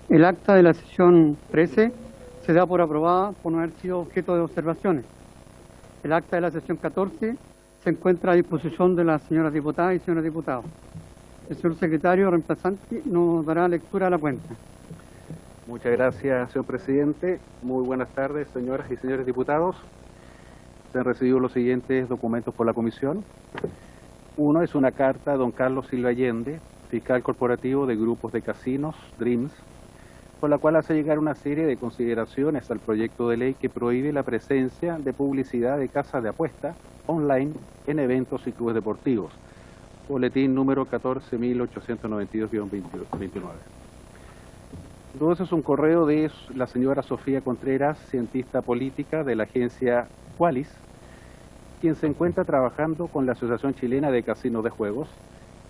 El acta de la sesión 13 se da por aprobada por no haber sido objeto de observaciones. El acta de la sesión 14 se encuentra a disposición de las señoras diputadas y señores diputados. El señor secretario reemplazante nos dará lectura a la cuenta. Muchas gracias, señor presidente. Muy buenas tardes, señoras y señores diputados. Se han recibido los siguientes documentos por la comisión. Uno es una carta a don Carlos Silva Allende, fiscal corporativo de grupos de casinos, Dreams, por la cual hace llegar una serie de consideraciones al proyecto de ley que prohíbe la presencia de publicidad de casas de apuestas online en eventos y clubes deportivos. Boletín número 14.892-29. Entonces es un correo de la señora Sofía Contreras, cientista política de la agencia Qualis, quien se encuentra trabajando con la Asociación Chilena de Casinos de Juegos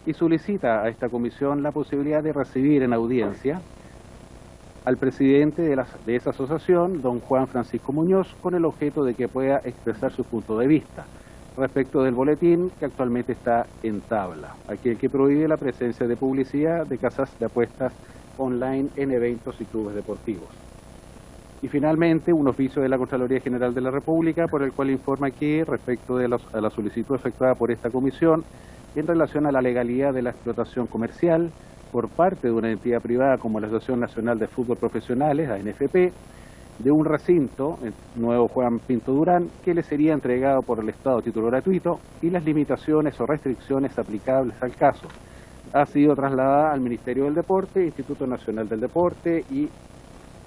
y solicita a esta comisión la posibilidad de recibir en audiencia al presidente de esa asociación, don Juan Francisco Muñoz, con el objeto de que pueda expresar su punto de vista respecto del boletín que actualmente está en tabla, aquel que prohíbe la presencia de publicidad de casas de apuestas online en eventos y clubes deportivos. Y finalmente, un oficio de la Contraloría General de la República, por el cual informa que, respecto a la solicitud efectuada por esta comisión, en relación a la legalidad de la explotación comercial por parte de una entidad privada como la Asociación Nacional de Fútbol Profesionales, ANFP, de un recinto, el nuevo Juan Pinto Durán, que le sería entregado por el Estado a título gratuito, y las limitaciones o restricciones aplicables al caso. Ha sido trasladada al Ministerio del Deporte, Instituto Nacional del Deporte y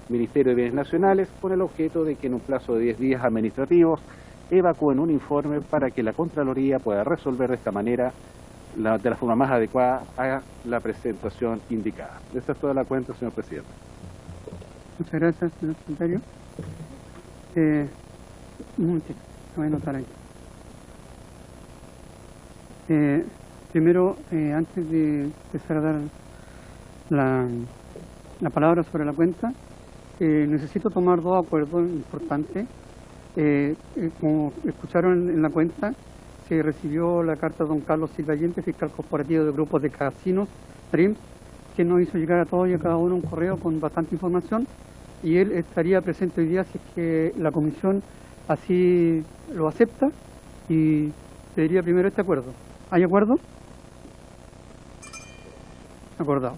Ministerio de Bienes Nacionales, con el objeto de que en un plazo de 10 días administrativos evacúen un informe para que la Contraloría pueda resolver de esta manera, de la forma más adecuada, a la presentación indicada. Esa es toda la cuenta, señor presidente. Muchas gracias, señor secretario. Un momentito, voy a anotar aquí. Primero, antes de empezar a dar la palabra sobre la cuenta, necesito tomar dos acuerdos importantes. Como escucharon en la cuenta, se recibió la carta de don Carlos Silva Allende, fiscal corporativo de grupos de casinos, Dreams, que nos hizo llegar a todos y a cada uno un correo con bastante información, y él estaría presente hoy día si es que la comisión así lo acepta, y pediría primero este acuerdo. ¿Hay acuerdo? Acordado.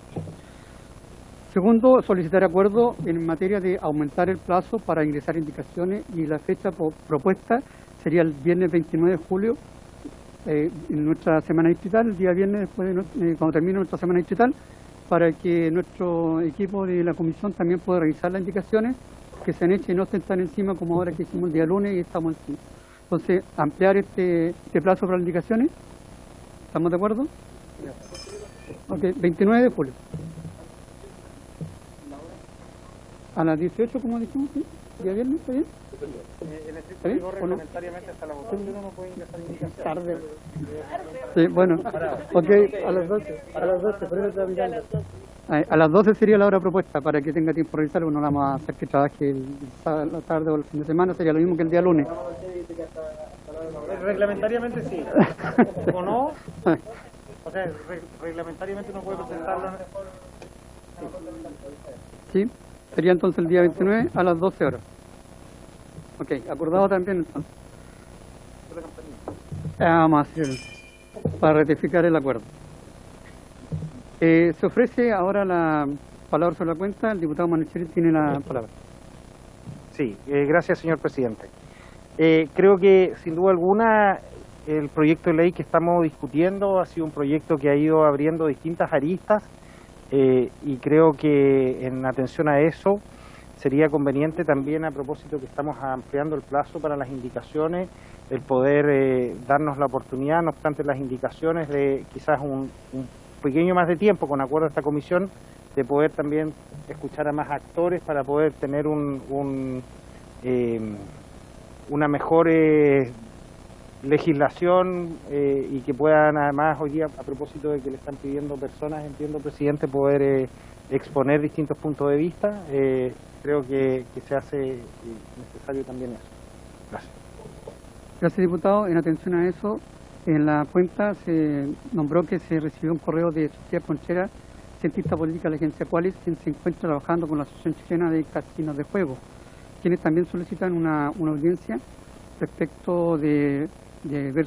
Segundo, solicitar acuerdo en materia de aumentar el plazo para ingresar indicaciones, y la fecha propuesta sería el viernes 29 de julio, en nuestra semana distrital, el día viernes después de cuando termine nuestra semana distrital, para que nuestro equipo de la comisión también pueda revisar las indicaciones que se han hecho y no estén tan encima como ahora que hicimos el día lunes y estamos encima. Entonces, ampliar este plazo para las indicaciones. ¿Estamos de acuerdo? Ok, 29 de julio. A las 18, como dijimos, ¿sí? ¿Día viernes? ¿Está bien? En estricto rigor, reglamentariamente hasta la votación uno no puede ingresar indicaciones. Tarde. Sí, bueno, ok, a las 12. A las 12, por eso está avisando. A las 12 sería la hora propuesta para que tenga tiempo de revisar, no la vamos a hacer que trabaje la tarde o el fin de semana, sería lo mismo que el día lunes. Reglamentariamente sí. ¿O no? O sea, reglamentariamente uno puede presentarlo. Sí, sería entonces el día 29 a las 12 horas. Ok, acordado también entonces. Vamos a hacer para ratificar el acuerdo. Se ofrece ahora la palabra sobre la cuenta. El diputado Manicheri tiene la palabra. Sí, gracias, señor presidente. Creo que, sin duda alguna, el proyecto de ley que estamos discutiendo ha sido un proyecto que ha ido abriendo distintas aristas, y creo que en atención a eso sería conveniente también, a propósito que estamos ampliando el plazo para las indicaciones, el poder darnos la oportunidad, no obstante las indicaciones, de quizás un pequeño más de tiempo, con acuerdo a esta comisión, de poder también escuchar a más actores para poder tener un una mejor legislación y que puedan además hoy día, a propósito de que le están pidiendo personas, entiendo, presidente, poder exponer distintos puntos de vista, creo que se hace necesario también eso. Gracias. Gracias, diputado. En atención a eso, en la cuenta se nombró que se recibió un correo de Sofía Contreras, cientista política de la agencia Qualis, quien se encuentra trabajando con la Asociación Chilena de Casinos de Juego, quienes también solicitan una audiencia respecto de ver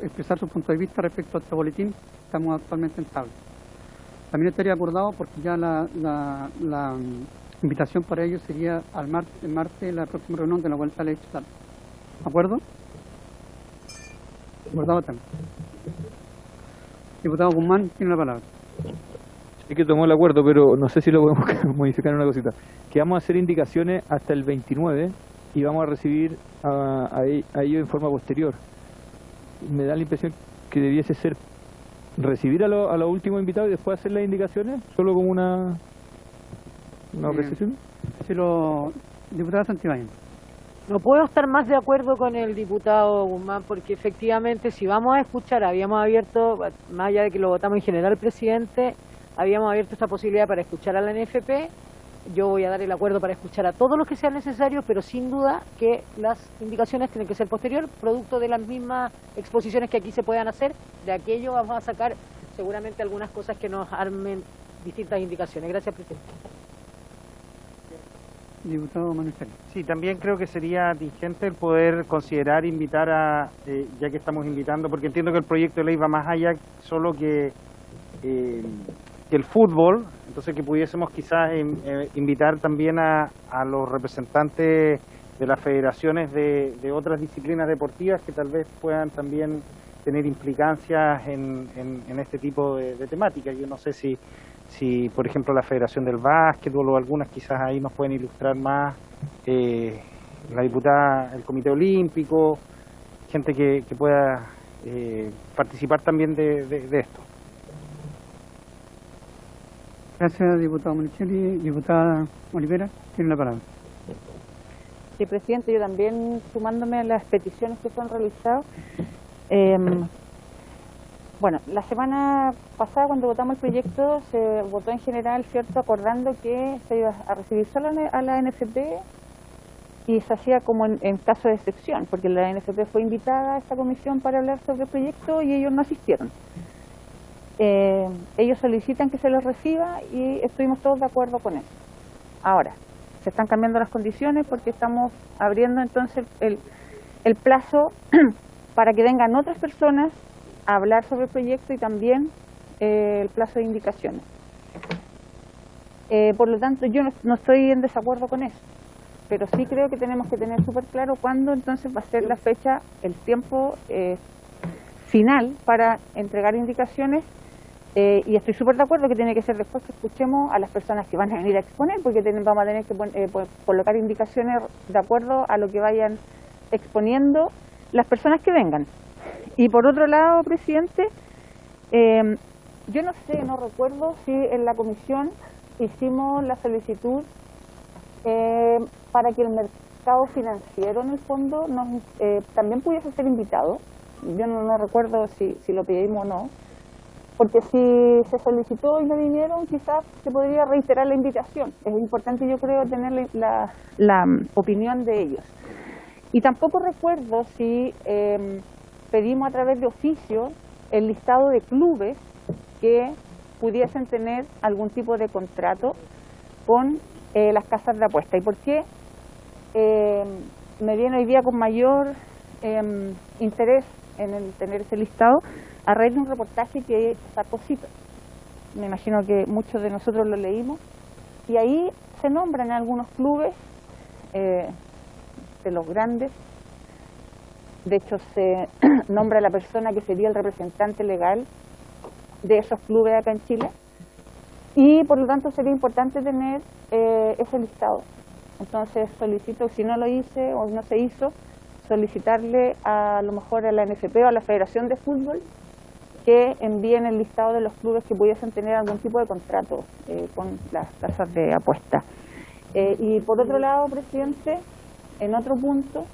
expresar su punto de vista respecto a este boletín que estamos actualmente en tabla. También estaría acordado porque ya la invitación para ello sería el martes, la próxima reunión de la vuelta a la ley estatal. ¿De acuerdo? Acordado también. Diputado Guzmán, tiene la palabra. Es que tomó el acuerdo, pero no sé si lo podemos modificar en una cosita. Que vamos a hacer indicaciones hasta el 29 y vamos a recibir a ellos en forma posterior. Me da la impresión que debiese ser recibir a los últimos invitados y después hacer las indicaciones, solo como una apreciación. Diputada Santibáñez. No puedo estar más de acuerdo con el diputado Guzmán, porque efectivamente si vamos a escuchar, habíamos abierto, más allá de que lo votamos en general, presidente, habíamos abierto esta posibilidad para escuchar a la NFP. Yo voy a dar el acuerdo para escuchar a todos los que sean necesarios, pero sin duda que las indicaciones tienen que ser posterior, producto de las mismas exposiciones que aquí se puedan hacer. De aquello vamos a sacar seguramente algunas cosas que nos armen distintas indicaciones. Gracias, presidente. Diputado Manuel Ferri. Sí, también creo que sería tingente el poder considerar invitar ya que estamos invitando, porque entiendo que el proyecto de ley va más allá solo que el fútbol, entonces que pudiésemos quizás invitar también a los representantes de las federaciones de otras disciplinas deportivas que tal vez puedan también tener implicancias en este tipo de temáticas. Yo no sé si por ejemplo la Federación del Básquetbol o algunas quizás ahí nos pueden ilustrar más, la diputada, el Comité Olímpico, gente que pueda participar también de esto. Gracias, diputado Monicelli. Diputada Olivera, tiene la palabra. Sí, presidente, yo también sumándome a las peticiones que se han realizado. Bueno, la semana pasada cuando votamos el proyecto se votó en general, ¿cierto?, acordando que se iba a recibir solo a la NFP y se hacía como en caso de excepción, porque la NFP fue invitada a esta comisión para hablar sobre el proyecto y ellos no asistieron. Ellos solicitan que se les reciba y estuvimos todos de acuerdo con eso. Ahora, se están cambiando las condiciones porque estamos abriendo entonces el plazo para que vengan otras personas a hablar sobre el proyecto y también el plazo de indicaciones. Por lo tanto, yo no estoy en desacuerdo con eso, pero sí creo que tenemos que tener súper claro cuándo entonces va a ser la fecha, el tiempo final para entregar indicaciones. Y estoy súper de acuerdo que tiene que ser después que escuchemos a las personas que van a venir a exponer, porque vamos a tener que colocar indicaciones de acuerdo a lo que vayan exponiendo las personas que vengan. Y por otro lado, presidente, yo no recuerdo si en la comisión hicimos la solicitud para que el mercado financiero en el fondo también pudiese ser invitado. Yo no recuerdo si lo pedimos o no. Porque si se solicitó y no vinieron, quizás se podría reiterar la invitación. Es importante, yo creo, tener la opinión de ellos. Y tampoco recuerdo si pedimos a través de oficio el listado de clubes que pudiesen tener algún tipo de contrato con las casas de apuesta. ¿Y por qué me viene hoy día con mayor interés en el tener ese listado? A raíz de un reportaje que sacó Cita. Me imagino que muchos de nosotros lo leímos. Y ahí se nombran algunos clubes de los grandes. De hecho, se nombra a la persona que sería el representante legal de esos clubes acá en Chile. Y por lo tanto sería importante tener ese listado. Entonces solicito, si no lo hice o no se hizo, solicitarle a lo mejor a la NFP o a la Federación de Fútbol que envíen el listado de los clubes que pudiesen tener algún tipo de contrato con las casas de apuesta. Y por otro lado, presidente, en otro punto,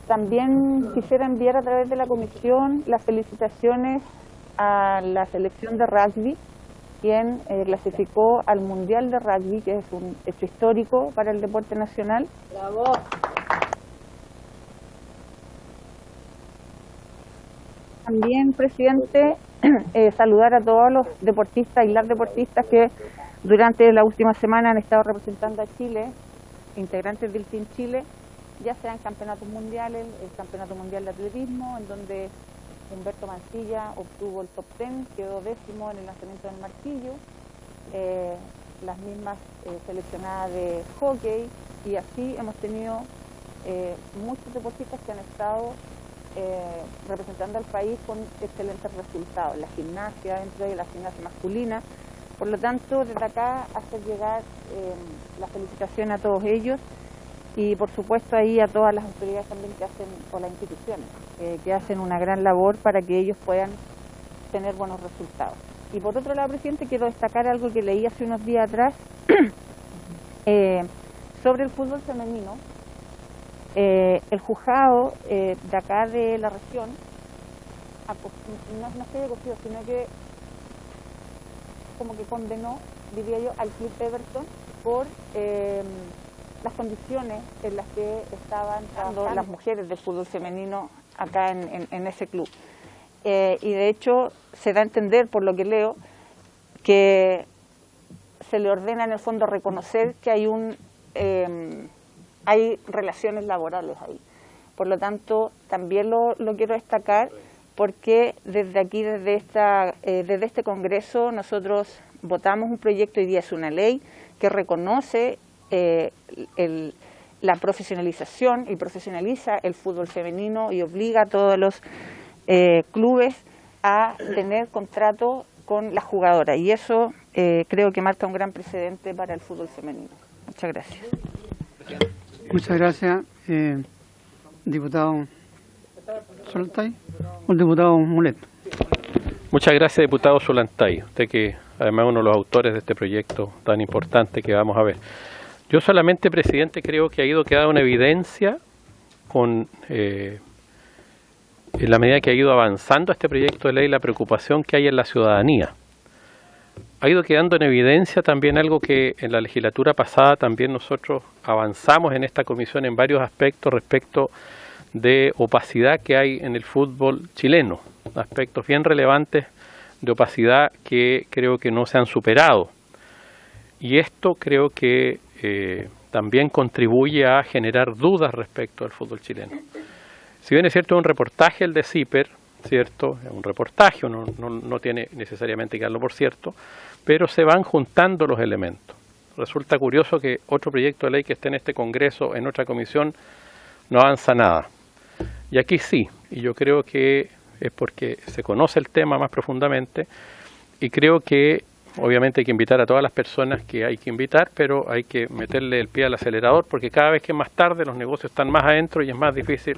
También quisiera enviar a través de la comisión las felicitaciones a la selección de rugby, quien clasificó al Mundial de Rugby, que es un hecho histórico para el deporte nacional. ¡Bravo! También, presidente, saludar a todos los deportistas y las deportistas que durante la última semana han estado representando a Chile, integrantes del Team Chile, ya sean campeonatos mundiales, el Campeonato Mundial de Atletismo, en donde Humberto Mancilla obtuvo el top 10, quedó 10º en el lanzamiento del martillo, las mismas seleccionadas de hockey, y así hemos tenido muchos deportistas que han estado representando al país con excelentes resultados. La gimnasia, dentro de la gimnasia masculina. Por lo tanto, desde acá hacer llegar la felicitación a todos ellos y por supuesto ahí a todas las autoridades también que hacen, o las instituciones, que hacen una gran labor para que ellos puedan tener buenos resultados. Y por otro lado, presidente, quiero destacar algo que leí hace unos días atrás sobre el fútbol femenino. El juzgado de acá de la región, no estoy acogido, sino que como que condenó, diría yo, al club Everton por las condiciones en las que estaban trabajando las mujeres del fútbol femenino acá en ese club. Y de hecho se da a entender, por lo que leo, que se le ordena en el fondo reconocer que hay relaciones laborales ahí. Por lo tanto, también lo quiero destacar porque desde aquí, desde este Congreso, nosotros votamos un proyecto, hoy día es una ley, que reconoce la profesionalización y profesionaliza el fútbol femenino y obliga a todos los clubes a tener contrato con las jugadoras. Y eso creo que marca un gran precedente para el fútbol femenino. Muchas gracias. Muchas gracias, diputado Solantay. O el diputado Mulet. Muchas gracias, diputado Solantay, usted que además es uno de los autores de este proyecto tan importante que vamos a ver. Yo solamente, presidente, creo que ha ido quedando una evidencia en la medida que ha ido avanzando este proyecto de ley, la preocupación que hay en la ciudadanía. Ha ido quedando en evidencia también algo que en la legislatura pasada también nosotros avanzamos en esta comisión en varios aspectos respecto de opacidad que hay en el fútbol chileno, aspectos bien relevantes de opacidad que creo que no se han superado. Y esto creo que también contribuye a generar dudas respecto al fútbol chileno. Si bien es cierto, es un reportaje el de CIPER, ¿cierto? Es un reportaje, no tiene necesariamente que darlo por cierto, pero se van juntando los elementos. Resulta curioso que otro proyecto de ley que esté en este Congreso, en otra comisión, no avanza nada. Y aquí sí, y yo creo que es porque se conoce el tema más profundamente, y creo que obviamente hay que invitar a todas las personas que hay que invitar, pero hay que meterle el pie al acelerador, porque cada vez que es más tarde los negocios están más adentro y es más difícil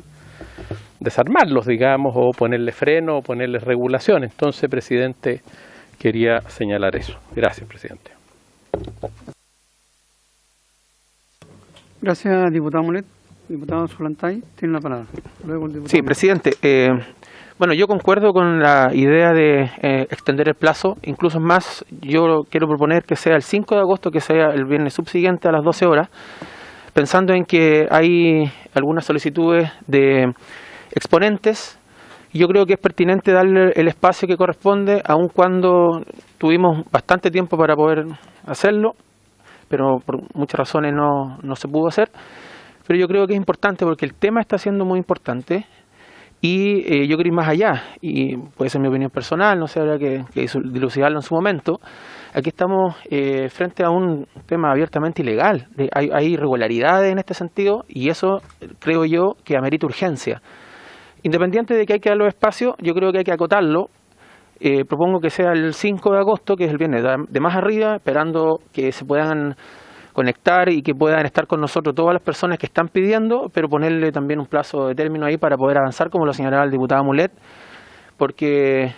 desarmarlos, digamos, o ponerle freno o ponerle regulación. Entonces, presidente, quería señalar eso. Gracias, presidente. Gracias, diputado Mulet. Diputado Solantay, tiene la palabra. Luego el diputado. Sí, presidente. Bueno, yo concuerdo con la idea de extender el plazo. Incluso más, yo quiero proponer que sea el 5 de agosto, que sea el viernes subsiguiente a las 12 horas, pensando en que hay algunas solicitudes de exponentes. Yo creo que es pertinente darle el espacio que corresponde, aun cuando tuvimos bastante tiempo para poder hacerlo, pero por muchas razones no se pudo hacer. Pero yo creo que es importante porque el tema está siendo muy importante y yo quiero ir más allá, y puede ser mi opinión personal, no sé, habrá que dilucidarlo en su momento. Aquí estamos frente a un tema abiertamente ilegal, hay irregularidades en este sentido y eso creo yo que amerita urgencia. Independiente de que hay que dar los espacios, yo creo que hay que acotarlo. Propongo que sea el 5 de agosto, que es el viernes de más arriba, esperando que se puedan conectar y que puedan estar con nosotros todas las personas que están pidiendo, pero ponerle también un plazo de término ahí para poder avanzar, como lo señalaba el diputado Mulet, porque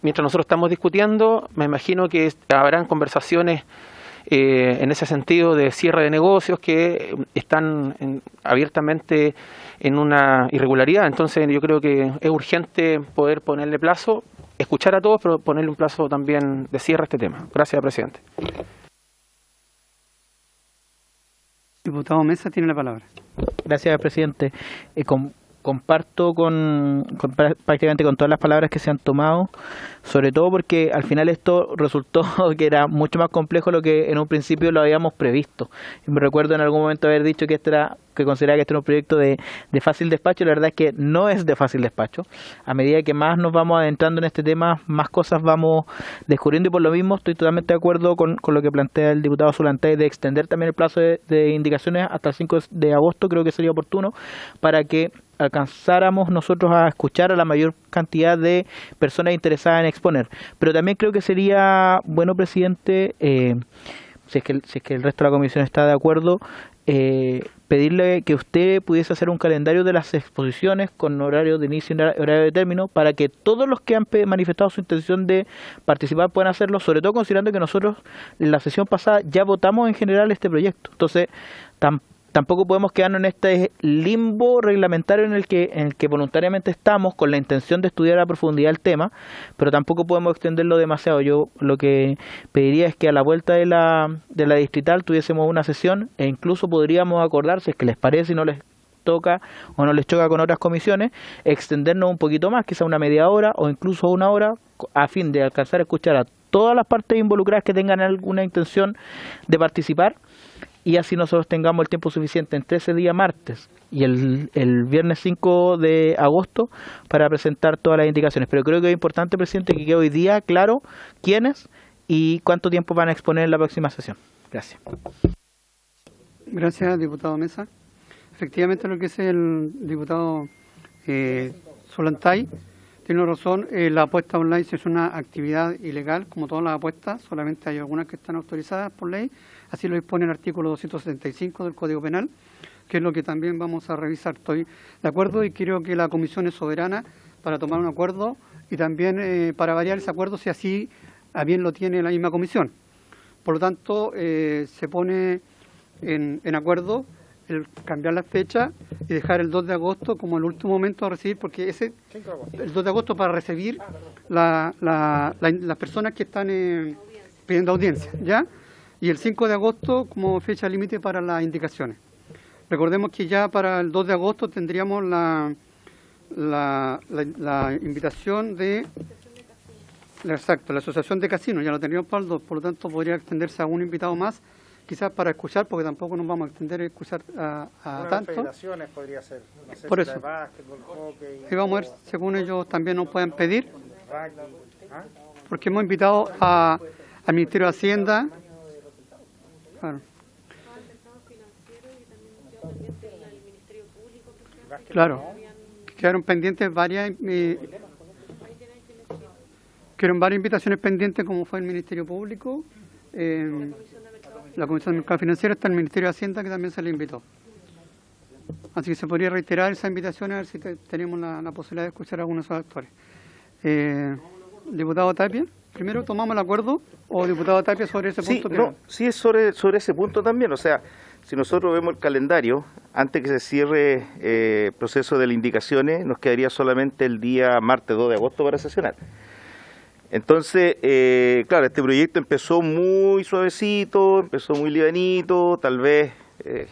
mientras nosotros estamos discutiendo, me imagino que habrán conversaciones en ese sentido de cierre de negocios que están abiertamente en una irregularidad. Entonces yo creo que es urgente poder ponerle plazo, escuchar a todos, pero ponerle un plazo también de cierre a este tema. Gracias, presidente. Diputado Mesa tiene la palabra. Gracias, presidente. Comparto prácticamente con todas las palabras que se han tomado, sobre todo porque al final esto resultó que era mucho más complejo de lo que en un principio lo habíamos previsto. Y me recuerdo en algún momento haber dicho que consideraba que este era un proyecto de fácil despacho. La verdad es que no es de fácil despacho. A medida que más nos vamos adentrando en este tema, más cosas vamos descubriendo, y por lo mismo estoy totalmente de acuerdo con lo que plantea el diputado Zulantay de extender también el plazo de indicaciones hasta el 5 de agosto. Creo que sería oportuno para que alcanzáramos nosotros a escuchar a la mayor cantidad de personas interesadas en exponer. Pero también creo que sería bueno, presidente, si es que el resto de la comisión está de acuerdo, pedirle que usted pudiese hacer un calendario de las exposiciones con horario de inicio y horario de término, para que todos los que han manifestado su intención de participar puedan hacerlo, sobre todo considerando que nosotros en la sesión pasada ya votamos en general este proyecto. Entonces tampoco podemos quedarnos en este limbo reglamentario en el que voluntariamente estamos con la intención de estudiar a profundidad el tema, pero tampoco podemos extenderlo demasiado. Yo lo que pediría es que a la vuelta de la distrital tuviésemos una sesión, e incluso podríamos acordar, si es que les parece y no les toca o no les choca con otras comisiones, extendernos un poquito más, quizá una media hora o incluso una hora, a fin de alcanzar a escuchar a todas las partes involucradas que tengan alguna intención de participar, y así nosotros tengamos el tiempo suficiente entre ese día martes y el viernes 5 de agosto para presentar todas las indicaciones. Pero creo que es importante, presidente, que quede hoy día claro quiénes y cuánto tiempo van a exponer en la próxima sesión. Gracias. Gracias, diputado Mesa. Efectivamente, lo que dice el diputado Zulantay tiene razón. La apuesta online es una actividad ilegal, como todas las apuestas. Solamente hay algunas que están autorizadas por ley. Así lo dispone el artículo 275 del Código Penal, que es lo que también vamos a revisar. Estoy de acuerdo y creo que la Comisión es soberana para tomar un acuerdo y también para variar ese acuerdo si así a bien lo tiene la misma Comisión. Por lo tanto, se pone en acuerdo el cambiar la fecha y dejar el 2 de agosto como el último momento a recibir, porque el 2 de agosto para recibir las personas que están pidiendo audiencia, ¿ya? Y el 5 de agosto como fecha límite para las indicaciones. Recordemos que ya para el 2 de agosto tendríamos la invitación de la Asociación de Casinos, ya lo tendríamos para el 2, por lo tanto podría extenderse a un invitado más, quizás para escuchar, porque tampoco nos vamos a extender a escuchar a tanto. Federaciones podría ser, no sé, por si eso. de básquetbol, hockey, Y vamos a ver, según ellos también nos pueden pedir, rugby, porque hemos invitado al Ministerio de Hacienda. Claro, quedaron pendientes varias invitaciones pendientes, como fue el Ministerio Público, la Comisión de Mercado Financiero, hasta el Ministerio de Hacienda, que también se le invitó. Así que se podría reiterar esa invitación, a ver si tenemos la posibilidad de escuchar a algunos de esos actores. Diputado Tapia, primero tomamos el acuerdo, o diputado Tapia sobre ese punto. Sí, es sobre ese punto también. O sea, si nosotros vemos el calendario, antes que se cierre el proceso de las indicaciones, nos quedaría solamente el día martes 2 de agosto para sesionar. Entonces, claro, este proyecto empezó muy suavecito, empezó muy livianito, tal vez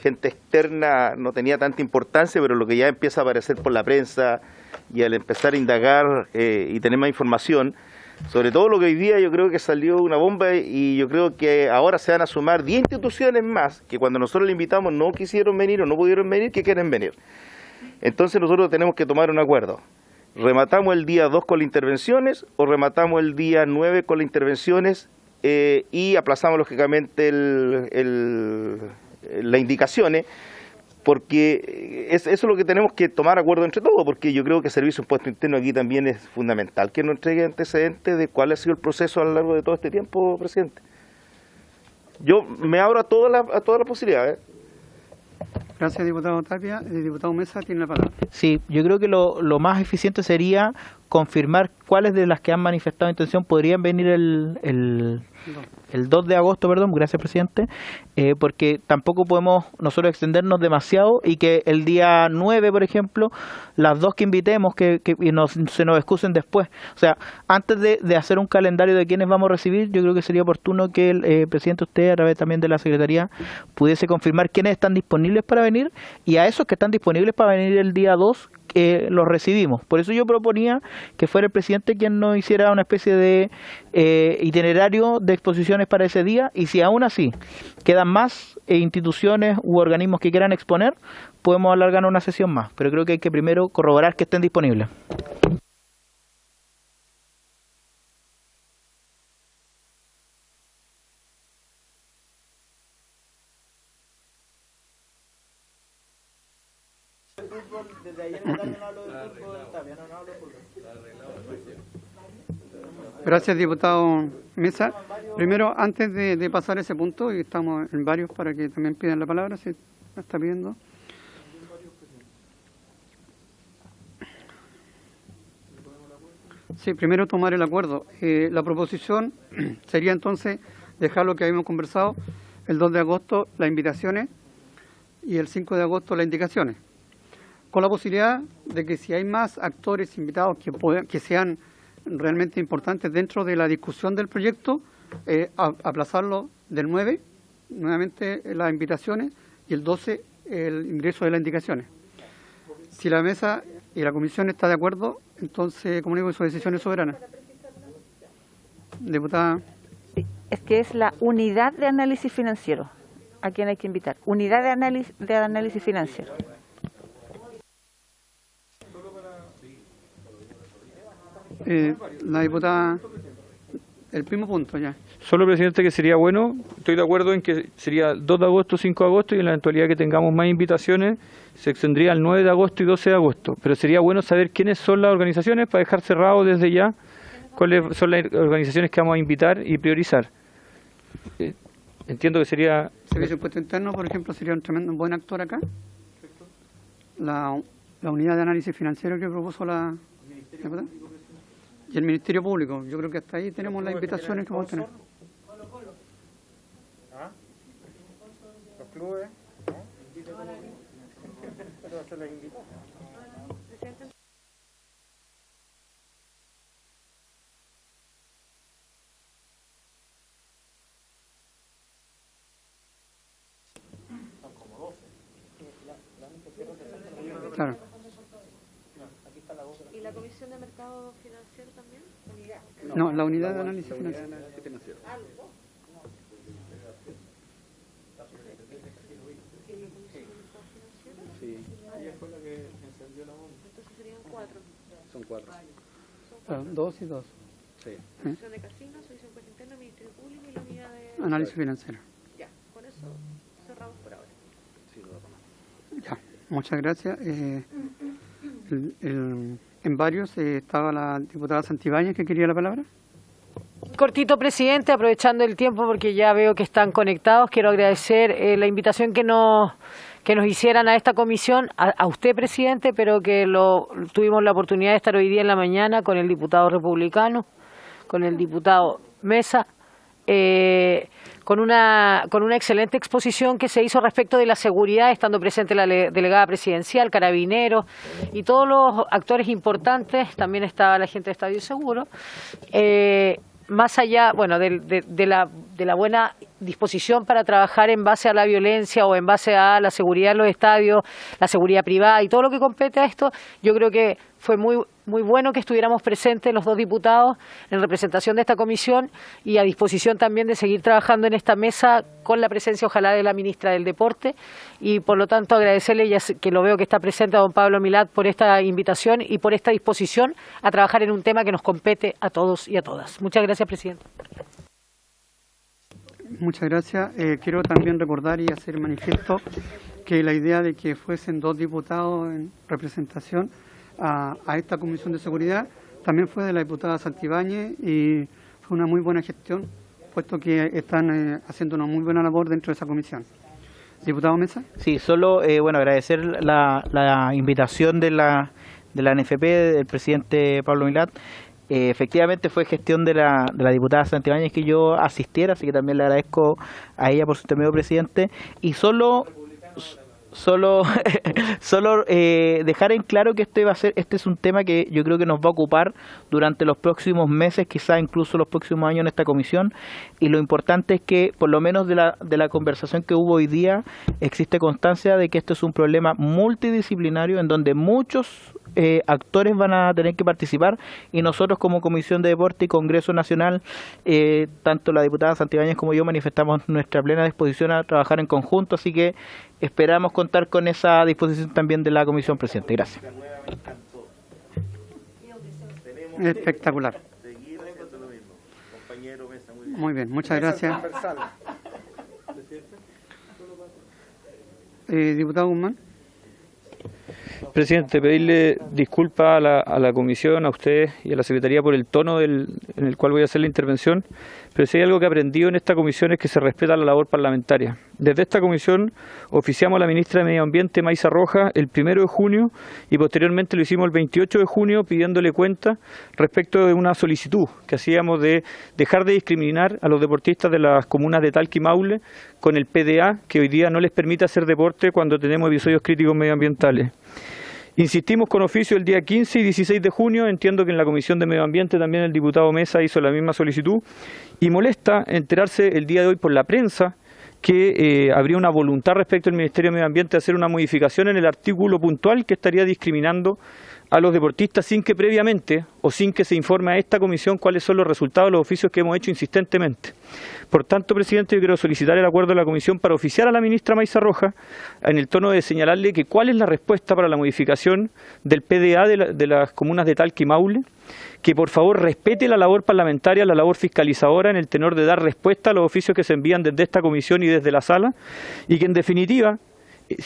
gente externa no tenía tanta importancia, pero lo que ya empieza a aparecer por la prensa y al empezar a indagar y tener más información, sobre todo lo que hoy día yo creo que salió una bomba, y yo creo que ahora se van a sumar 10 instituciones más que cuando nosotros le invitamos no quisieron venir o no pudieron venir, que quieren venir. Entonces nosotros tenemos que tomar un acuerdo. ¿Rematamos el día 2 con las intervenciones o rematamos el día 9 con las intervenciones y aplazamos lógicamente las indicaciones? Porque eso es lo que tenemos que tomar acuerdo entre todos, porque yo creo que el Servicio de Impuesto Interno aquí también es fundamental que nos entregue antecedentes de cuál ha sido el proceso a lo largo de todo este tiempo, presidente. Yo me abro a todas las posibilidades. Gracias, diputado Tapia. El diputado Mesa tiene la palabra. Sí, yo creo que lo más eficiente sería confirmar cuáles de las que han manifestado intención podrían venir el 2 de agosto, perdón, gracias presidente, porque tampoco podemos nosotros extendernos demasiado y que el día 9, por ejemplo, las dos que invitemos se nos excusen después. O sea, antes de hacer un calendario de quiénes vamos a recibir, yo creo que sería oportuno que el presidente, usted a través también de la Secretaría, pudiese confirmar quiénes están disponibles para venir, y a esos que están disponibles para venir el día 2, los recibimos. Por eso yo proponía que fuera el presidente quien nos hiciera una especie de itinerario de exposiciones para ese día, y si aún así quedan más instituciones u organismos que quieran exponer, podemos alargar una sesión más, pero creo que hay que primero corroborar que estén disponibles. Gracias, diputado Mesa. Primero, antes de pasar ese punto, y estamos en varios para que también pidan la palabra, si la está pidiendo. Sí, primero tomar el acuerdo. La proposición sería entonces dejar lo que habíamos conversado, el 2 de agosto las invitaciones y el 5 de agosto las indicaciones, con la posibilidad de que si hay más actores invitados que sean realmente importantes dentro de la discusión del proyecto, aplazarlo del 9, nuevamente las invitaciones, y el 12 el ingreso de las indicaciones. Si la mesa y la comisión está de acuerdo, entonces comunico que su decisión es soberana. Diputada. Sí, es que es la unidad de análisis financiero a quien hay que invitar. Unidad de análisis financiero. La diputada, el mismo punto ya. Solo, presidente, que sería bueno, estoy de acuerdo en que sería 2 de agosto, 5 de agosto, y en la eventualidad que tengamos más invitaciones, se extendría al 9 de agosto y 12 de agosto. Pero sería bueno saber quiénes son las organizaciones para dejar cerrado desde ya cuáles son las organizaciones que vamos a invitar y priorizar. Entiendo que sería... Servicio de Impuesto Interno, por ejemplo, sería un buen actor acá. La unidad de análisis financiero que propuso la diputada. Y el Ministerio Público. Yo creo que hasta ahí tenemos las invitaciones que vamos a tener. ¿Los clubes? Claro. ¿Y la Comisión de Mercado Financiero también? No, la unidad de análisis financiero. Sí, ella fue la que encendió la bomba. Entonces serían 4. Son 4. Claro, 2 y 2. Sí. Comisión de Casinos, Servicio de Impuesto Interno, Ministerio Público y la unidad de... Análisis financiero. Ya, con eso cerramos por ahora. Ya, muchas gracias. En varios estaba la diputada Santibáñez, que quería la palabra. Cortito, presidente, aprovechando el tiempo porque ya veo que están conectados, quiero agradecer la invitación que nos hicieran a esta comisión, a usted, presidente, pero que tuvimos la oportunidad de estar hoy día en la mañana con el diputado republicano, con el diputado Mesa, con una excelente exposición que se hizo respecto de la seguridad, estando presente la delegada presidencial, Carabineros y todos los actores importantes. También estaba la gente de Estadio Seguro. Más allá, bueno, de la buena disposición para trabajar en base a la violencia o en base a la seguridad en los estadios, la seguridad privada y todo lo que compete a esto, yo creo que fue muy bueno que estuviéramos presentes los dos diputados en representación de esta comisión y a disposición también de seguir trabajando en esta mesa con la presencia, ojalá, de la ministra del Deporte, y por lo tanto agradecerle, ya que lo veo que está presente, a don Pablo Milat, por esta invitación y por esta disposición a trabajar en un tema que nos compete a todos y a todas. Muchas gracias, presidente. Muchas gracias. Quiero también recordar y hacer manifiesto que la idea de que fuesen 2 diputados en representación a esta Comisión de Seguridad también fue de la diputada Santibáñez, y fue una muy buena gestión, puesto que están haciendo una muy buena labor dentro de esa comisión. Diputado Mesa. Sí, solo agradecer la invitación de la la NFP, del presidente Pablo Milat. Efectivamente fue gestión de la diputada Santibáñez que yo asistiera, así que también le agradezco a ella por su intermedio, presidente. Y solo dejar en claro que este es un tema que yo creo que nos va a ocupar durante los próximos meses, quizás incluso los próximos años en esta comisión, y lo importante es que por lo menos de la conversación que hubo hoy día existe constancia de que esto es un problema multidisciplinario en donde muchos actores van a tener que participar, y nosotros como Comisión de Deporte y Congreso Nacional, tanto la diputada Santibáñez como yo, manifestamos nuestra plena disposición a trabajar en conjunto, así que esperamos contar con esa disposición también de la Comisión, presidente. Gracias. Espectacular. Muy bien, muchas gracias. Diputado Guzmán. Presidente, pedirle disculpas a la comisión, a usted y a la Secretaría por el tono en el cual voy a hacer la intervención, pero si hay algo que he aprendido en esta comisión es que se respeta la labor parlamentaria. Desde esta comisión oficiamos a la ministra de Medio Ambiente, Maysa Rojas, el 1 de junio y posteriormente lo hicimos el 28 de junio pidiéndole cuenta respecto de una solicitud que hacíamos de dejar de discriminar a los deportistas de las comunas de Talca y Maule con el PDA, que hoy día no les permite hacer deporte cuando tenemos episodios críticos medioambientales. Insistimos con oficio el día 15 y 16 de junio, entiendo que en la Comisión de Medio Ambiente también el diputado Mesa hizo la misma solicitud, y molesta enterarse el día de hoy por la prensa que habría una voluntad respecto al Ministerio de Medio Ambiente de hacer una modificación en el artículo puntual que estaría discriminando a los deportistas sin que previamente o sin que se informe a esta comisión cuáles son los resultados de los oficios que hemos hecho insistentemente. Por tanto, presidente, yo quiero solicitar el acuerdo de la comisión para oficiar a la ministra Maysa Rojas en el tono de señalarle que cuál es la respuesta para la modificación del PDA de las comunas de Talca y Maule, que por favor respete la labor parlamentaria, la labor fiscalizadora en el tenor de dar respuesta a los oficios que se envían desde esta comisión y desde la sala, y que en definitiva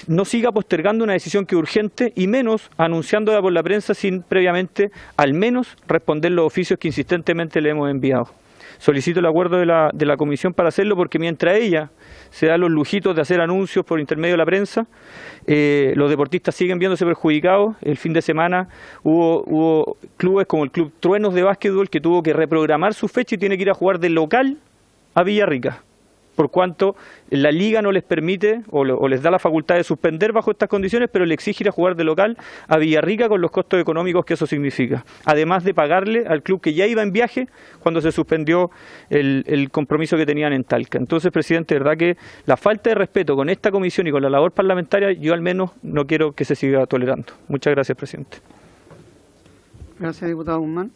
no siga postergando una decisión que es urgente y menos anunciándola por la prensa sin previamente al menos responder los oficios que insistentemente le hemos enviado. Solicito el acuerdo de la comisión para hacerlo, porque mientras ella se da los lujitos de hacer anuncios por intermedio de la prensa, los deportistas siguen viéndose perjudicados. El fin de semana hubo clubes como el Club Truenos de básquetbol que tuvo que reprogramar su fecha y tiene que ir a jugar de local a Villarrica, por cuanto la liga no les permite o les da la facultad de suspender bajo estas condiciones, pero le exige ir a jugar de local a Villarrica con los costos económicos que eso significa, además de pagarle al club que ya iba en viaje cuando se suspendió el compromiso que tenían en Talca. Entonces, presidente, de verdad que la falta de respeto con esta comisión y con la labor parlamentaria, yo al menos no quiero que se siga tolerando. Muchas gracias, presidente. Gracias, diputado Guzmán.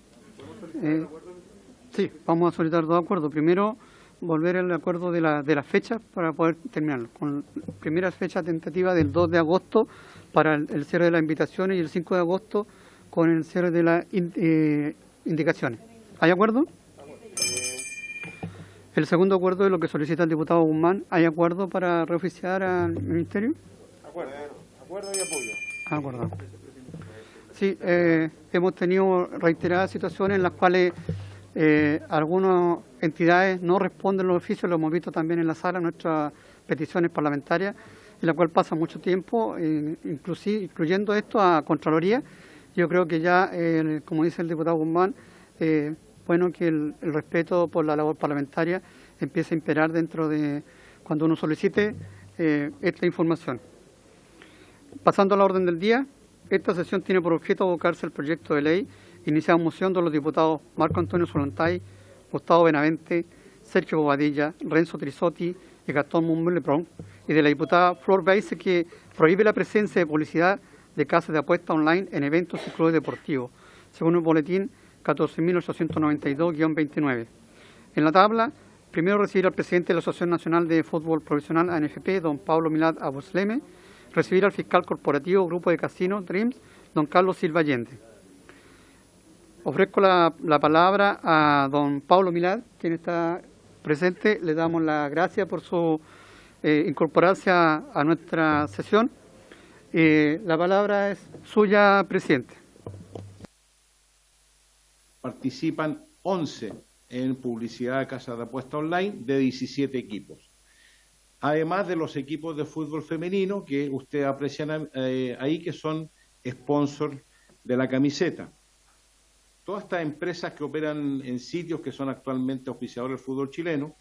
Sí, vamos a solicitar dos acuerdos. Primero, volver al acuerdo de las fechas para poder terminarlo. Con la primera fecha tentativa del 2 de agosto para el cierre de las invitaciones y el 5 de agosto con el cierre de las indicaciones. ¿Hay acuerdo? El segundo acuerdo es lo que solicita el diputado Guzmán. ¿Hay acuerdo para reoficiar al Ministerio? Acuerdo y apoyo. Acuerdo. Sí, hemos tenido reiteradas situaciones en las cuales algunas entidades no responden los oficios, lo hemos visto también en la sala, nuestras peticiones parlamentarias, en la cual pasa mucho tiempo, incluyendo esto a Contraloría. Yo creo que ya, como dice el diputado Guzmán, bueno que el respeto por la labor parlamentaria empiece a imperar dentro de cuando uno solicite esta información. Pasando a la orden del día, esta sesión tiene por objeto abocarse al proyecto de ley iniciado en moción de los diputados Marco Antonio Solontay, Gustavo Benavente, Sergio Bobadilla, Renzo Trisotti y Gastón Mumble-Leprón, y de la diputada Flor Beise, que prohíbe la presencia de publicidad de casas de apuesta online en eventos y clubes deportivos, según el boletín 14.892-29. En la tabla, primero recibir al presidente de la Asociación Nacional de Fútbol Profesional, ANFP, don Pablo Milad Abusleme, recibir al fiscal corporativo Grupo de Casinos Dreams, don Carlos Silva Allende. Ofrezco la palabra a don Pablo Milad, quien está presente. Le damos las gracias por su incorporarse a nuestra sesión. La palabra es suya, presidente. Participan 11 en publicidad de casas de apuesta online de 17 equipos. Además de los equipos de fútbol femenino que usted aprecia ahí, que son sponsors de la camiseta. Todas estas empresas que operan en sitios que son actualmente auspiciadores del fútbol chileno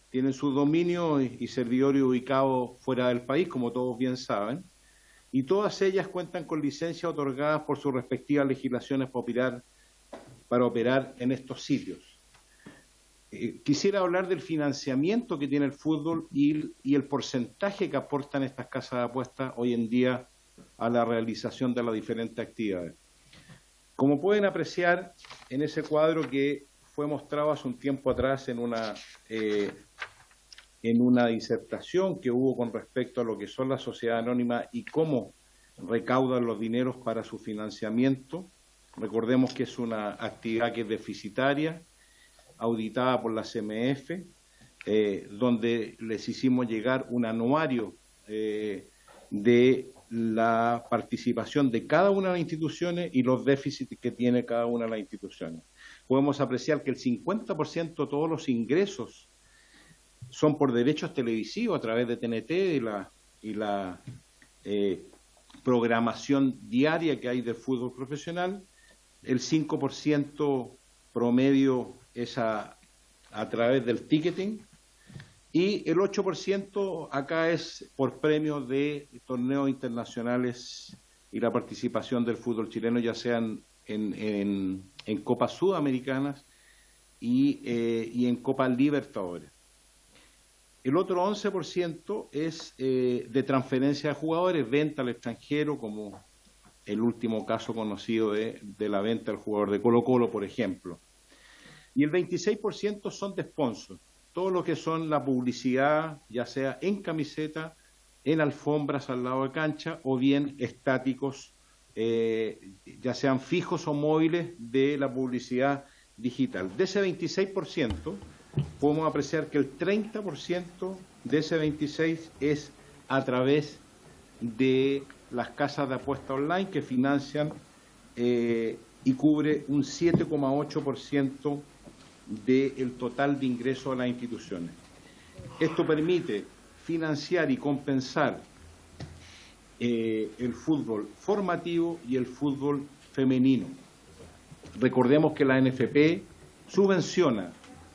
tienen su dominio y servidores ubicados fuera del país, como todos bien saben, y todas ellas cuentan con licencias otorgadas por sus respectivas legislaciones para operar en estos sitios. Quisiera hablar del financiamiento que tiene el fútbol y el porcentaje que aportan estas casas de apuestas hoy en día a la realización de las diferentes actividades. Como pueden apreciar en ese cuadro que fue mostrado hace un tiempo atrás en una disertación que hubo con respecto a lo que son las sociedades anónimas y cómo recaudan los dineros para su financiamiento, recordemos que es una actividad que es deficitaria, auditada por la CMF, donde les hicimos llegar un anuario de la participación de cada una de las instituciones y los déficits que tiene cada una de las instituciones. Podemos apreciar que el 50% de todos los ingresos son por derechos televisivos a través de TNT y la programación diaria que hay del fútbol profesional. El 5% promedio es a través del ticketing y el 8% acá es por premios de torneos internacionales y la participación del fútbol chileno, ya sean en Copas Sudamericanas y en Copas Libertadores. El otro 11% es de transferencia de jugadores, venta al extranjero, como el último caso conocido de la venta del jugador de Colo-Colo, por ejemplo. Y el 26% son de sponsors, todo lo que son la publicidad, ya sea en camiseta, en alfombras al lado de cancha, o bien estáticos, ya sean fijos o móviles, de la publicidad digital. De ese 26%, podemos apreciar que el 30% de ese 26% es a través de las casas de apuesta online que financian y cubre un 7,8% del total de ingresos a las instituciones. Esto permite financiar y compensar el fútbol formativo y el fútbol femenino. Recordemos que la NFP subvenciona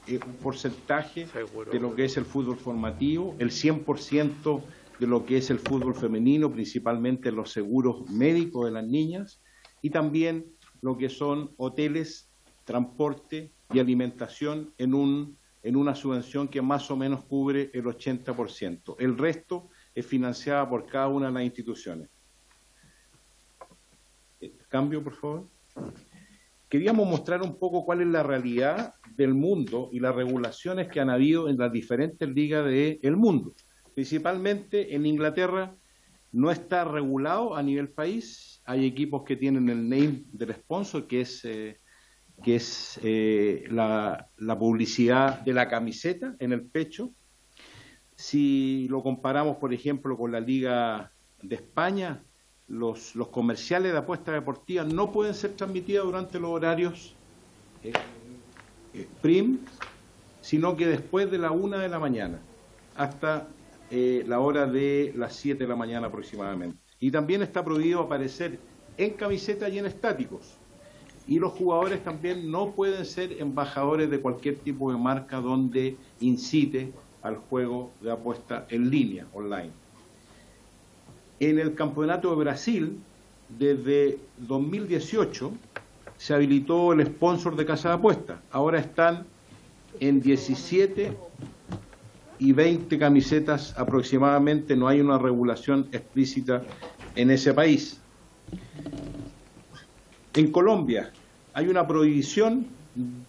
un porcentaje de lo que es el fútbol formativo, el 100% de lo que es el fútbol femenino, principalmente los seguros médicos de las niñas, y también lo que son hoteles, transporte y alimentación en una subvención que más o menos cubre el 80%. El resto es financiada por cada una de las instituciones. Cambio, por favor. Queríamos mostrar un poco cuál es la realidad del mundo y las regulaciones que han habido en las diferentes ligas del mundo. Principalmente en Inglaterra no está regulado a nivel país. Hay equipos que tienen el name del sponsor, que es la publicidad de la camiseta en el pecho. Si lo comparamos, por ejemplo, con la Liga de España, los comerciales de apuestas deportivas no pueden ser transmitidos durante los horarios prim, sino que después de la 1 de la mañana hasta la hora de las 7 de la mañana aproximadamente. Y también está prohibido aparecer en camiseta y en estáticos. Y los jugadores también no pueden ser embajadores de cualquier tipo de marca donde incite al juego de apuesta en línea, online. En el Campeonato de Brasil, desde 2018, se habilitó el sponsor de casa de apuestas. Ahora están en 17 y 20 camisetas aproximadamente, no hay una regulación explícita en ese país. En Colombia hay una prohibición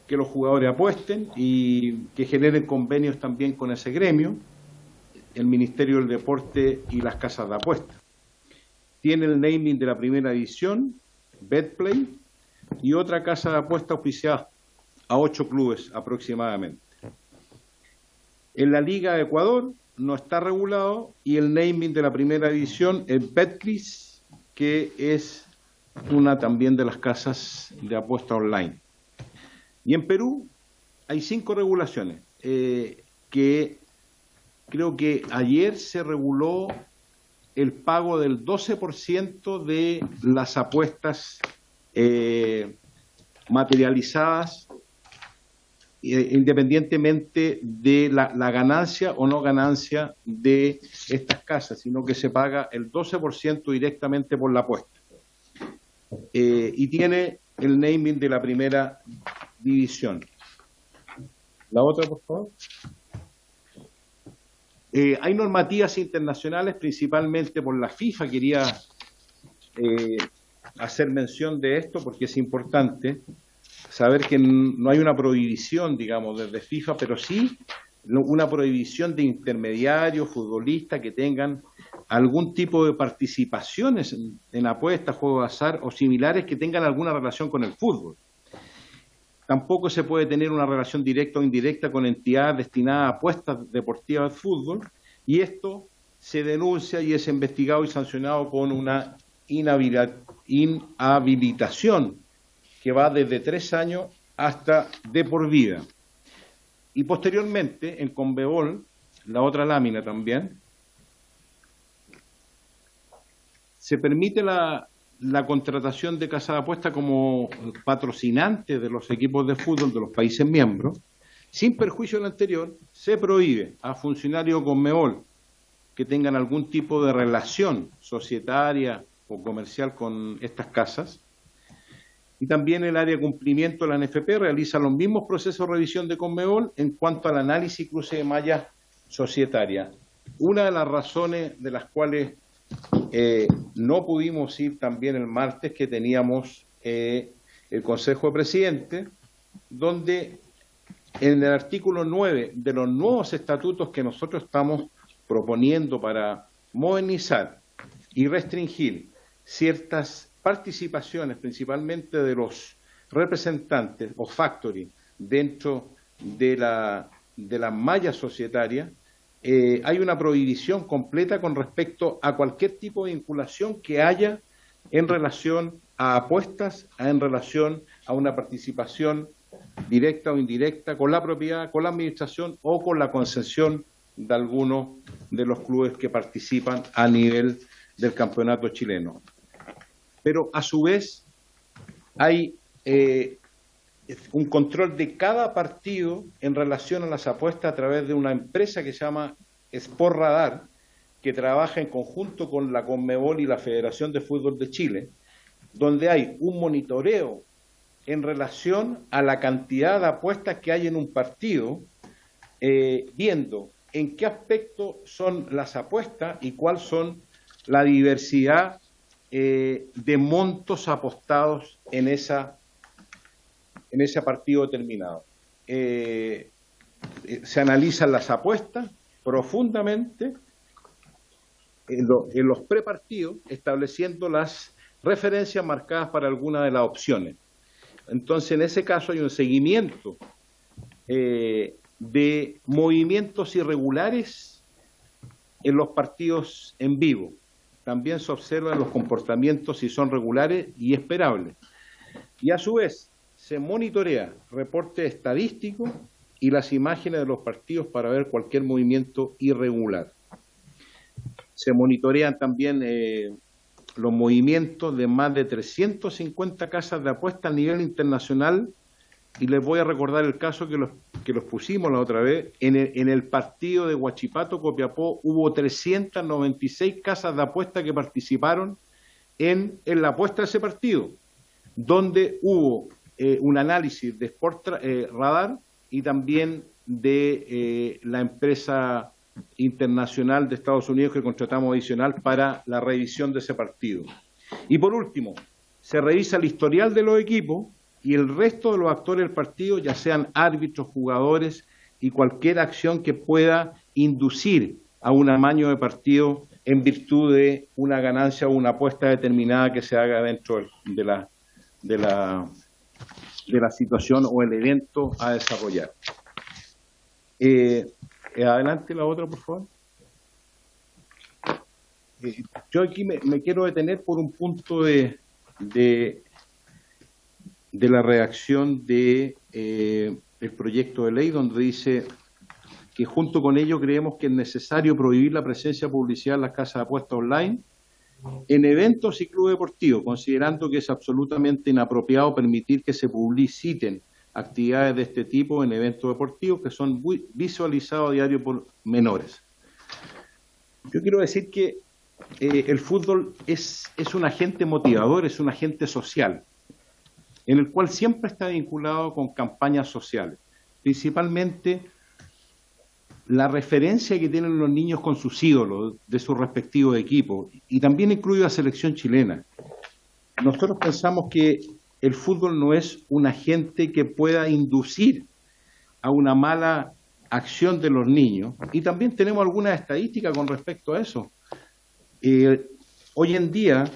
que los jugadores apuesten y que generen convenios también con ese gremio, el Ministerio del Deporte y las casas de apuestas. Tiene el naming de la primera edición, Betplay, y otra casa de apuestas auspiciada a 8 clubes aproximadamente. En la Liga de Ecuador no está regulado y el naming de la primera edición es Betcris, que es una también de las casas de apuesta online. Y en Perú hay 5 regulaciones que creo que ayer se reguló el pago del 12% de las apuestas materializadas independientemente de la ganancia o no ganancia de estas casas, sino que se paga el 12% directamente por la apuesta. Y tiene el naming de la primera división. La otra, por favor. Hay normativas internacionales, principalmente por la FIFA. Quería hacer mención de esto porque es importante saber que no hay una prohibición, digamos, desde FIFA, pero sí una prohibición de intermediarios, futbolistas que tengan algún tipo de participaciones en apuestas, juegos de azar o similares que tengan alguna relación con el fútbol. Tampoco se puede tener una relación directa o indirecta con entidades destinadas a apuestas deportivas de fútbol, y esto se denuncia y es investigado y sancionado con una inhabilitación que va desde 3 años hasta de por vida. Y posteriormente, en Conmebol, la otra lámina también, se permite la contratación de casas de apuestas como patrocinantes de los equipos de fútbol de los países miembros. Sin perjuicio del anterior, se prohíbe a funcionarios Conmebol que tengan algún tipo de relación societaria o comercial con estas casas. Y también el área de cumplimiento de la NFP realiza los mismos procesos de revisión de Conmebol en cuanto al análisis y cruce de mallas societarias. Una de las razones de las cuales no pudimos ir también el martes, que teníamos el Consejo de Presidentes, donde en el artículo 9 de los nuevos estatutos que nosotros estamos proponiendo para modernizar y restringir ciertas participaciones, principalmente de los representantes o factory dentro de la malla societaria, hay una prohibición completa con respecto a cualquier tipo de vinculación que haya en relación a apuestas, en relación a una participación directa o indirecta con la propiedad, con la administración o con la concesión de algunos de los clubes que participan a nivel del campeonato chileno. Pero a su vez hay un control de cada partido en relación a las apuestas a través de una empresa que se llama Sport Radar, que trabaja en conjunto con la Conmebol y la Federación de Fútbol de Chile, donde hay un monitoreo en relación a la cantidad de apuestas que hay en un partido, viendo en qué aspecto son las apuestas y cuál son la diversidad de montos apostados en ese partido determinado. Se analizan las apuestas profundamente en los prepartidos, estableciendo las referencias marcadas para alguna de las opciones. Entonces, en ese caso hay un seguimiento de movimientos irregulares en los partidos en vivo. También se observan los comportamientos si son regulares y esperables. Y a su vez se monitorea reporte estadístico y las imágenes de los partidos para ver cualquier movimiento irregular. Se monitorean también los movimientos de más de 350 casas de apuesta a nivel internacional, y les voy a recordar el caso que los pusimos la otra vez. En el partido de Huachipato, Copiapó, hubo 396 casas de apuesta que participaron en la apuesta de ese partido, donde hubo un análisis de Sport Radar y también de la empresa internacional de Estados Unidos que contratamos adicional para la revisión de ese partido. Y por último, se revisa el historial de los equipos y el resto de los actores del partido, ya sean árbitros, jugadores y cualquier acción que pueda inducir a un amaño de partido en virtud de una ganancia o una apuesta determinada que se haga dentro de la situación o el evento a desarrollar. Adelante la otra, por favor. Yo aquí me quiero detener por un punto de la redacción de el proyecto de ley, donde dice que junto con ello creemos que es necesario prohibir la presencia de publicidad en las casas de apuestas online en eventos y clubes deportivos, considerando que es absolutamente inapropiado permitir que se publiciten actividades de este tipo en eventos deportivos que son visualizados a diario por menores. Yo quiero decir que el fútbol es un agente motivador, es un agente social, en el cual siempre está vinculado con campañas sociales, principalmente la referencia que tienen los niños con sus ídolos de sus respectivos equipos, y también incluye la selección chilena. Nosotros pensamos que el fútbol no es un agente que pueda inducir a una mala acción de los niños, y también tenemos algunas estadísticas con respecto a eso. Hoy en día,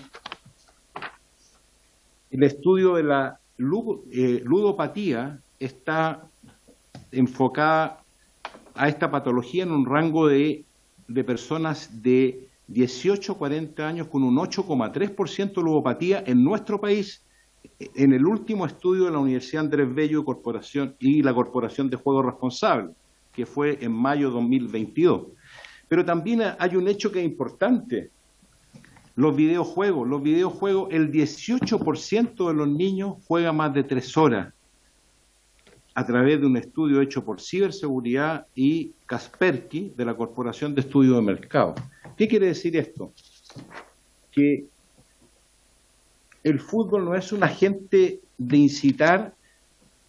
el estudio de la ludopatía está enfocada a esta patología en un rango de personas de 18 a 40 años con un 8,3% de ludopatía en nuestro país, en el último estudio de la Universidad Andrés Bello y la Corporación de Juego Responsable, que fue en mayo de 2022. Pero también hay un hecho que es importante: los videojuegos, el 18% de los niños juega más de 3 horas, a través de un estudio hecho por Ciberseguridad y Kaspersky de la Corporación de Estudios de Mercado. ¿Qué quiere decir esto? Que el fútbol no es un agente de incitar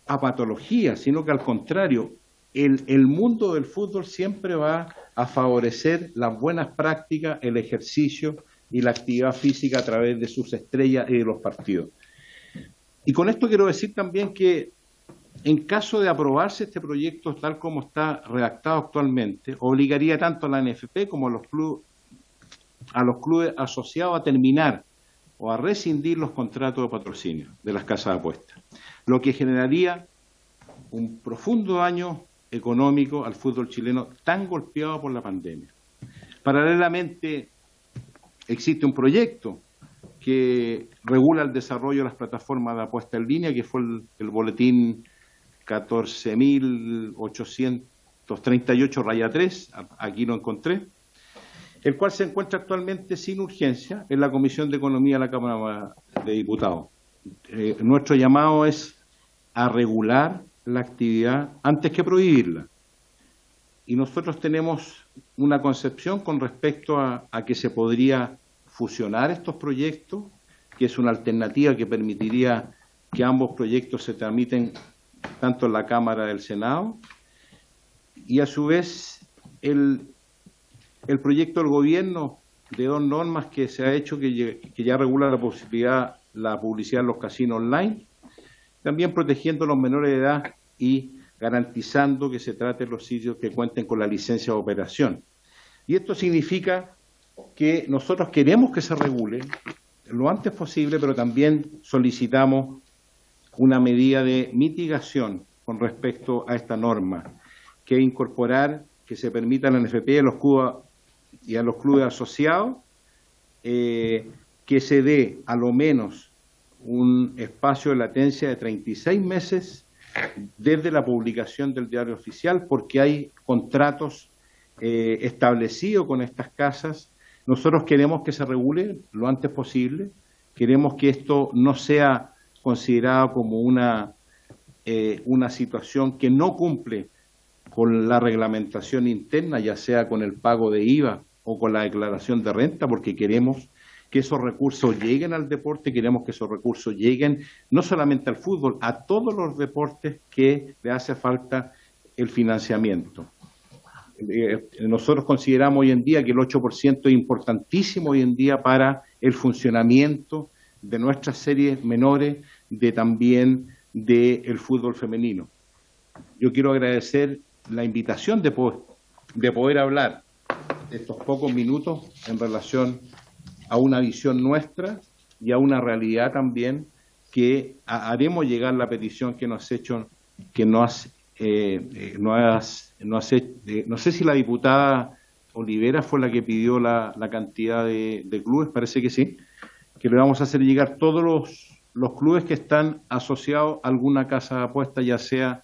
a patologías, sino que al contrario, el mundo del fútbol siempre va a favorecer las buenas prácticas, el ejercicio y la actividad física a través de sus estrellas y de los partidos. Y con esto quiero decir también que en caso de aprobarse este proyecto tal como está redactado actualmente, obligaría tanto a la NFP como a los clubes asociados a terminar o a rescindir los contratos de patrocinio de las casas de apuestas, lo que generaría un profundo daño económico al fútbol chileno tan golpeado por la pandemia. Paralelamente, existe un proyecto que regula el desarrollo de las plataformas de apuesta en línea, que fue el boletín 14.838-3, aquí lo encontré, el cual se encuentra actualmente sin urgencia en la Comisión de Economía de la Cámara de Diputados. Nuestro llamado es a regular la actividad antes que prohibirla. Y nosotros tenemos una concepción con respecto a que se podría fusionar estos proyectos, que es una alternativa que permitiría que ambos proyectos se tramiten tanto en la Cámara del Senado, y a su vez el proyecto del gobierno de 2 normas que se ha hecho que ya regula la publicidad en los casinos online, también protegiendo a los menores de edad y garantizando que se trate los sitios que cuenten con la licencia de operación. Y esto significa que nosotros queremos que se regule lo antes posible, pero también solicitamos una medida de mitigación con respecto a esta norma, que es incorporar que se permita a la NFP y a los clubes asociados que se dé a lo menos un espacio de latencia de 36 meses desde la publicación del diario oficial, porque hay contratos establecidos con estas casas. Nosotros queremos que se regule lo antes posible, queremos que esto no sea considerado como una situación que no cumple con la reglamentación interna, ya sea con el pago de IVA o con la declaración de renta, porque queremos que esos recursos lleguen al deporte, queremos que esos recursos lleguen no solamente al fútbol, a todos los deportes que le hace falta el financiamiento. Nosotros consideramos hoy en día que el 8% es importantísimo hoy en día para el funcionamiento de nuestras series menores, también del fútbol femenino. Yo quiero agradecer la invitación de poder hablar estos pocos minutos en relación a una visión nuestra y a una realidad también que haremos llegar la petición que nos ha hecho, no sé si la diputada Olivera fue la que pidió la cantidad de clubes, parece que sí, que le vamos a hacer llegar todos los clubes que están asociados a alguna casa de apuestas, ya sea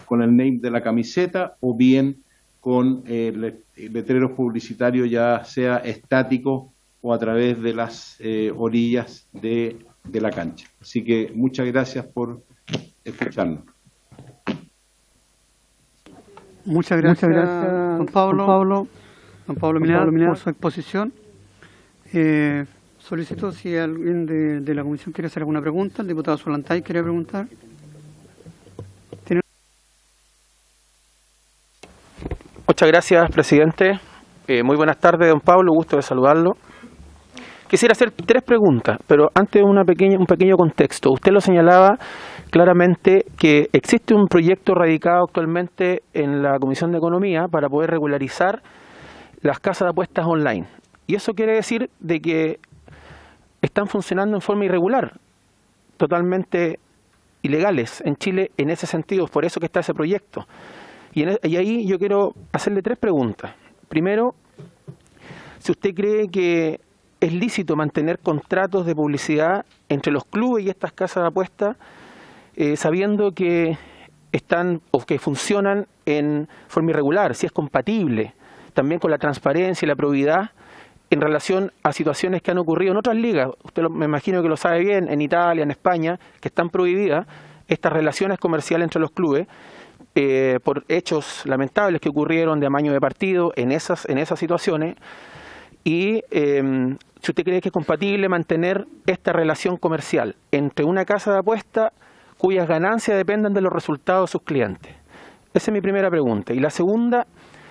con el name de la camiseta o bien con letreros publicitarios, ya sea estáticos o a través de las orillas de la cancha. Así que muchas gracias por escucharnos. Muchas gracias, don Pablo Minera, por su exposición. Solicito si alguien de la comisión quiere hacer alguna pregunta. El diputado Solantay quiere preguntar. Muchas gracias, presidente. Muy buenas tardes, don Pablo, gusto de saludarlo. Quisiera hacer 3 preguntas, pero antes un pequeño contexto. Usted lo señalaba claramente que existe un proyecto radicado actualmente en la Comisión de Economía para poder regularizar las casas de apuestas online. Y eso quiere decir de que están funcionando en forma irregular, totalmente ilegales en Chile en ese sentido. Por eso que está ese proyecto. Y ahí yo quiero hacerle 3 preguntas. Primero, si usted cree que es lícito mantener contratos de publicidad entre los clubes y estas casas de apuestas, sabiendo que están o que funcionan en forma irregular, si es compatible también con la transparencia y la probidad en relación a situaciones que han ocurrido en otras ligas. Usted me imagino que lo sabe bien, en Italia, en España, que están prohibidas estas relaciones comerciales entre los clubes por hechos lamentables que ocurrieron de amaño de partido en esas situaciones. Y si usted cree que es compatible mantener esta relación comercial entre una casa de apuesta cuyas ganancias dependen de los resultados de sus clientes. Esa es mi primera pregunta. Y la segunda,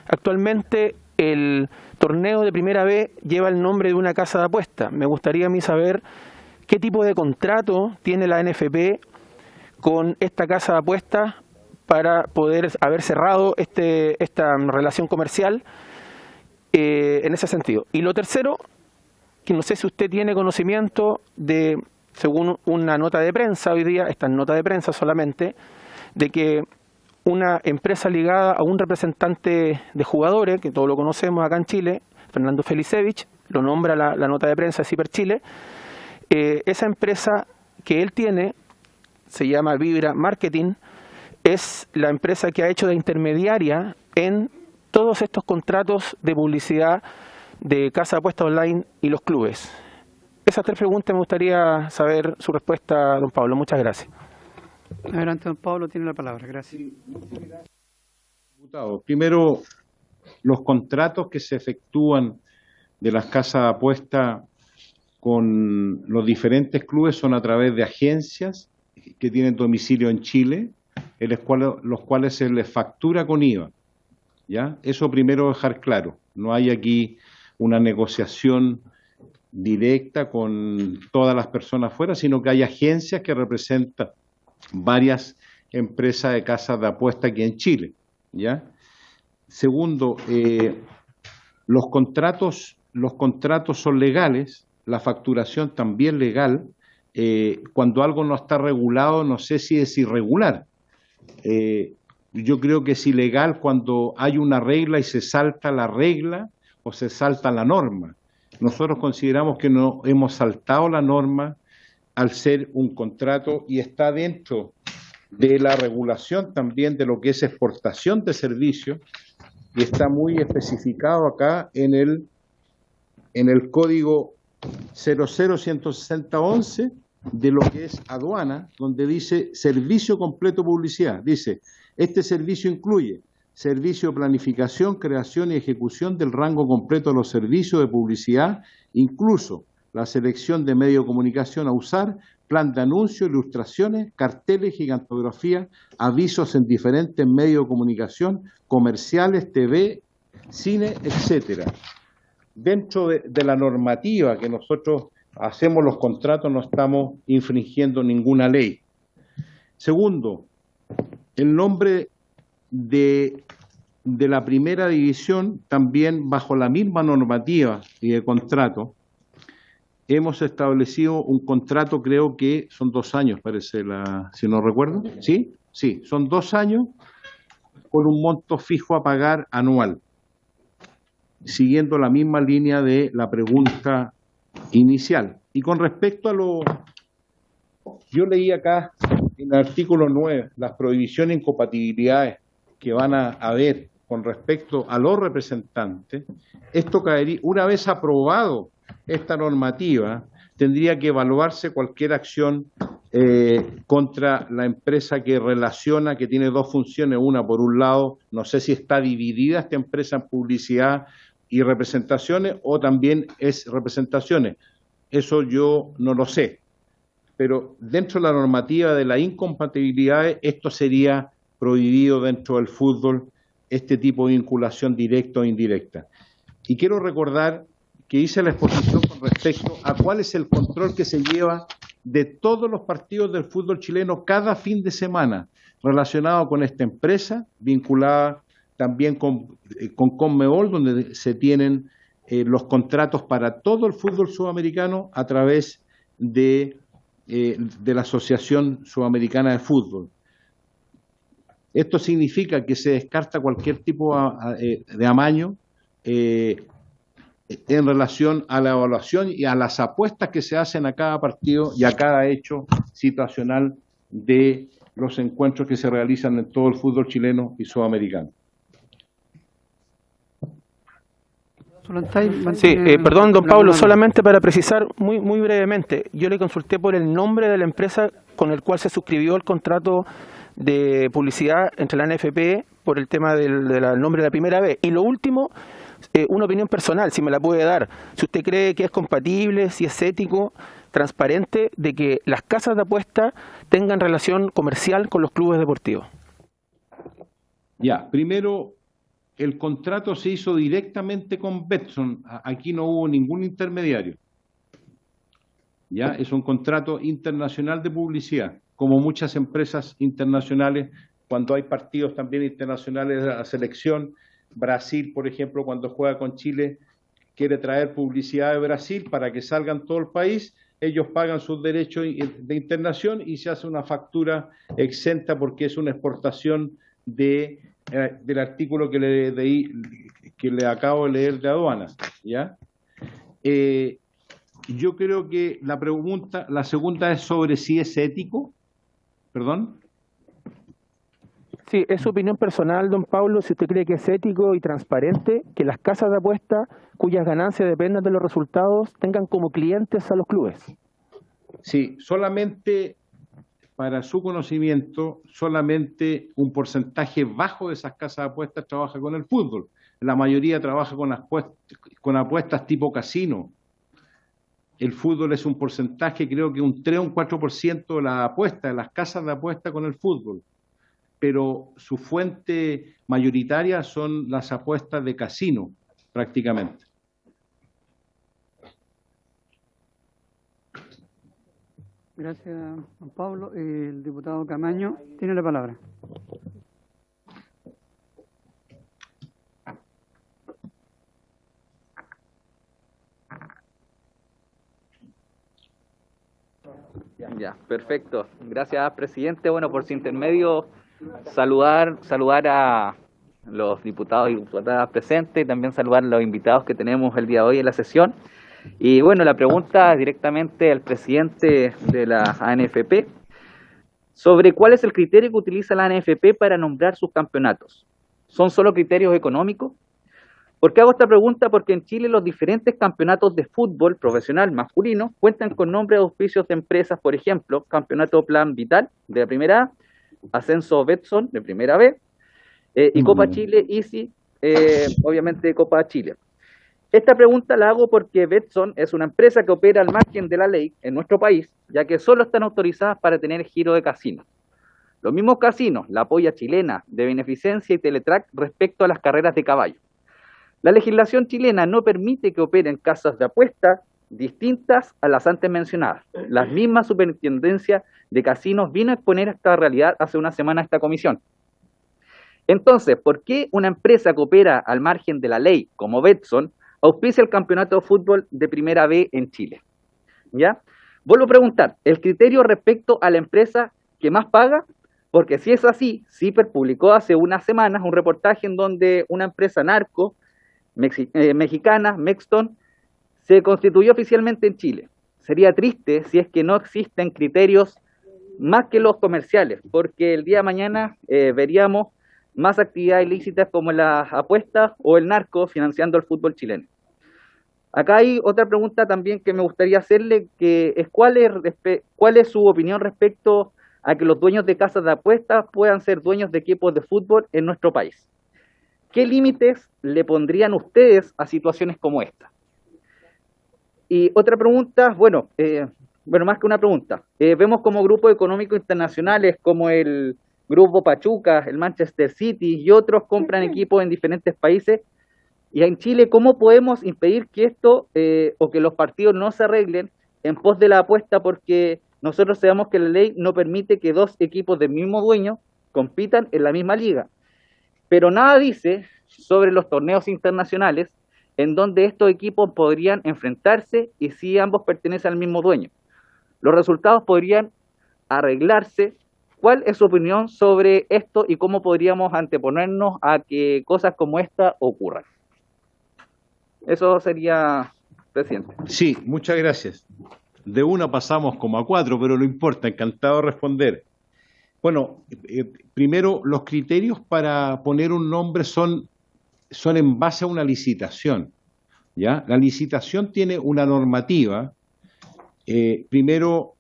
actualmente el torneo de Primera B lleva el nombre de una casa de apuesta. Me gustaría a mí saber qué tipo de contrato tiene la NFP con esta casa de apuestas para poder haber cerrado esta relación comercial en ese sentido. Y lo tercero, que no sé si usted tiene conocimiento de, según una nota de prensa hoy día, esta nota de prensa solamente, de que una empresa ligada a un representante de jugadores, que todos lo conocemos acá en Chile, Fernando Felicevich, lo nombra la nota de prensa de Ciper Chile, esa empresa que él tiene, se llama Vibra Marketing, es la empresa que ha hecho de intermediaria en todos estos contratos de publicidad de casa de apuestas online y los clubes. Esas 3 preguntas me gustaría saber su respuesta, don Pablo. Muchas gracias. Adelante, don Pablo, tiene la palabra. Gracias. Diputado, primero, los contratos que se efectúan de las casas de apuestas con los diferentes clubes son a través de agencias que tienen domicilio en Chile, en los cuales se les factura con IVA. ¿Ya? Eso primero dejar claro. No hay aquí una negociación directa con todas las personas fuera, sino que hay agencias que representan varias empresas de casas de apuesta aquí en Chile. ¿Ya? Segundo, los contratos son legales, la facturación también legal. Cuando algo no está regulado, no sé si es irregular. Yo creo que es ilegal cuando hay una regla y se salta la regla o se salta la norma. Nosotros consideramos que no hemos saltado la norma al ser un contrato y está dentro de la regulación también de lo que es exportación de servicios y está muy especificado acá en el código 0016011 de lo que es aduana, donde dice servicio completo publicidad. Dice, este servicio incluye servicio de planificación, creación y ejecución del rango completo de los servicios de publicidad, incluso la selección de medio de comunicación a usar, plan de anuncio, ilustraciones, carteles, gigantografía, avisos en diferentes medios de comunicación, comerciales, TV, cine, etcétera. Dentro de la normativa que nosotros hacemos los contratos, no estamos infringiendo ninguna ley. Segundo, el nombre de la primera división, también bajo la misma normativa y de contrato, hemos establecido un contrato, creo que son 2 años, parece, si no recuerdo. ¿Sí? Sí, son 2 años con un monto fijo a pagar anual, siguiendo la misma línea de la pregunta inicial. Y con respecto a yo leí acá en el artículo 9 las prohibiciones e incompatibilidades que van a haber con respecto a los representantes. Esto caería, una vez aprobado esta normativa, tendría que evaluarse cualquier acción contra la empresa que relaciona, que tiene dos funciones. Una, por un lado, no sé si está dividida esta empresa en publicidad y representaciones, o también es representaciones. Eso yo no lo sé. Pero dentro de la normativa de las incompatibilidades, esto sería prohibido dentro del fútbol, este tipo de vinculación directa o indirecta. Y quiero recordar que hice la exposición con respecto a cuál es el control que se lleva de todos los partidos del fútbol chileno cada fin de semana, relacionado con esta empresa, vinculada también con Conmebol, donde se tienen los contratos para todo el fútbol sudamericano a través de la Asociación Sudamericana de Fútbol. Esto significa que se descarta cualquier tipo de amaño en relación a la evaluación y a las apuestas que se hacen a cada partido y a cada hecho situacional de los encuentros que se realizan en todo el fútbol chileno y sudamericano. Sí, perdón, don Pablo, solamente para precisar muy brevemente, yo le consulté por el nombre de la empresa con el cual se suscribió el contrato de publicidad entre la NFP por el tema del nombre de la primera vez. Y lo último, una opinión personal, si me la puede dar, si usted cree que es compatible, si es ético, transparente, de que las casas de apuesta tengan relación comercial con los clubes deportivos. Ya, primero, el contrato se hizo directamente con Betson, aquí no hubo ningún intermediario. Ya, es un contrato internacional de publicidad, como muchas empresas internacionales, cuando hay partidos también internacionales de la selección. Brasil, por ejemplo, cuando juega con Chile, quiere traer publicidad de Brasil para que salga en todo el país, ellos pagan sus derechos de internación y se hace una factura exenta porque es una exportación del artículo que le acabo de leer de aduanas, ¿ya? Yo creo que la segunda es sobre si es ético. ¿Perdón? Sí, es su opinión personal, don Pablo, si usted cree que es ético y transparente que las casas de apuesta, cuyas ganancias dependen de los resultados, tengan como clientes a los clubes. Sí, solamente, para su conocimiento, solamente un porcentaje bajo de esas casas de apuestas trabaja con el fútbol. La mayoría trabaja con apuestas tipo casino. El fútbol es un porcentaje, creo que un 3 o un 4% de las apuestas, de las casas de apuesta con el fútbol. Pero su fuente mayoritaria son las apuestas de casino, prácticamente. Gracias, don Pablo. El diputado Camaño tiene la palabra. Ya, perfecto. Gracias, presidente. Bueno, por su intermedio, saludar a los diputados y diputadas presentes y también saludar a los invitados que tenemos el día de hoy en la sesión. Y bueno, la pregunta directamente al presidente de la ANFP sobre cuál es el criterio que utiliza la ANFP para nombrar sus campeonatos. ¿Son solo criterios económicos? ¿Por qué hago esta pregunta? Porque en Chile los diferentes campeonatos de fútbol profesional masculino cuentan con nombres de auspicios de empresas, por ejemplo, Campeonato Plan Vital de la primera A, Ascenso Betson de primera B, y Copa Chile Easy, obviamente Copa Chile. Esta pregunta la hago porque Betson es una empresa que opera al margen de la ley en nuestro país, ya que solo están autorizadas para tener giro de casino. Los mismos casinos, la Polla Chilena, de Beneficencia y Teletrack respecto a las carreras de caballo. La legislación chilena no permite que operen casas de apuesta distintas a las antes mencionadas. La misma superintendencia de casinos vino a exponer esta realidad hace una semana a esta comisión. Entonces, ¿por qué una empresa que opera al margen de la ley, como Betson, auspicia el campeonato de fútbol de primera B en Chile? ¿Ya? Vuelvo a preguntar, ¿el criterio respecto a la empresa que más paga? Porque si es así, CIPER publicó hace unas semanas un reportaje en donde una empresa narco mexicana, Mexton, se constituyó oficialmente en Chile. Sería triste si es que no existen criterios más que los comerciales, porque el día de mañana veríamos más actividades ilícitas como las apuestas o el narco financiando el fútbol chileno. Acá hay otra pregunta también que me gustaría hacerle, que es cuál es su opinión respecto a que los dueños de casas de apuestas puedan ser dueños de equipos de fútbol en nuestro país. ¿Qué límites le pondrían ustedes a situaciones como esta? Y otra pregunta, bueno, más que una pregunta. Vemos como grupos económicos internacionales como el Grupo Pachuca, el Manchester City y otros compran equipos en diferentes países. Y en Chile, ¿cómo podemos impedir que esto o que los partidos no se arreglen en pos de la apuesta? Porque nosotros sabemos que la ley no permite que dos equipos del mismo dueño compitan en la misma liga. Pero nada dice sobre los torneos internacionales en donde estos equipos podrían enfrentarse y si ambos pertenecen al mismo dueño. Los resultados podrían arreglarse. ¿Cuál es su opinión sobre esto y cómo podríamos anteponernos a que cosas como esta ocurran? Eso sería, presidente. Sí, muchas gracias. De una pasamos como a 4, pero no importa, encantado de responder. Bueno, primero, los criterios para poner un nombre son en base a una licitación, ¿ya? La licitación tiene una normativa. Primero,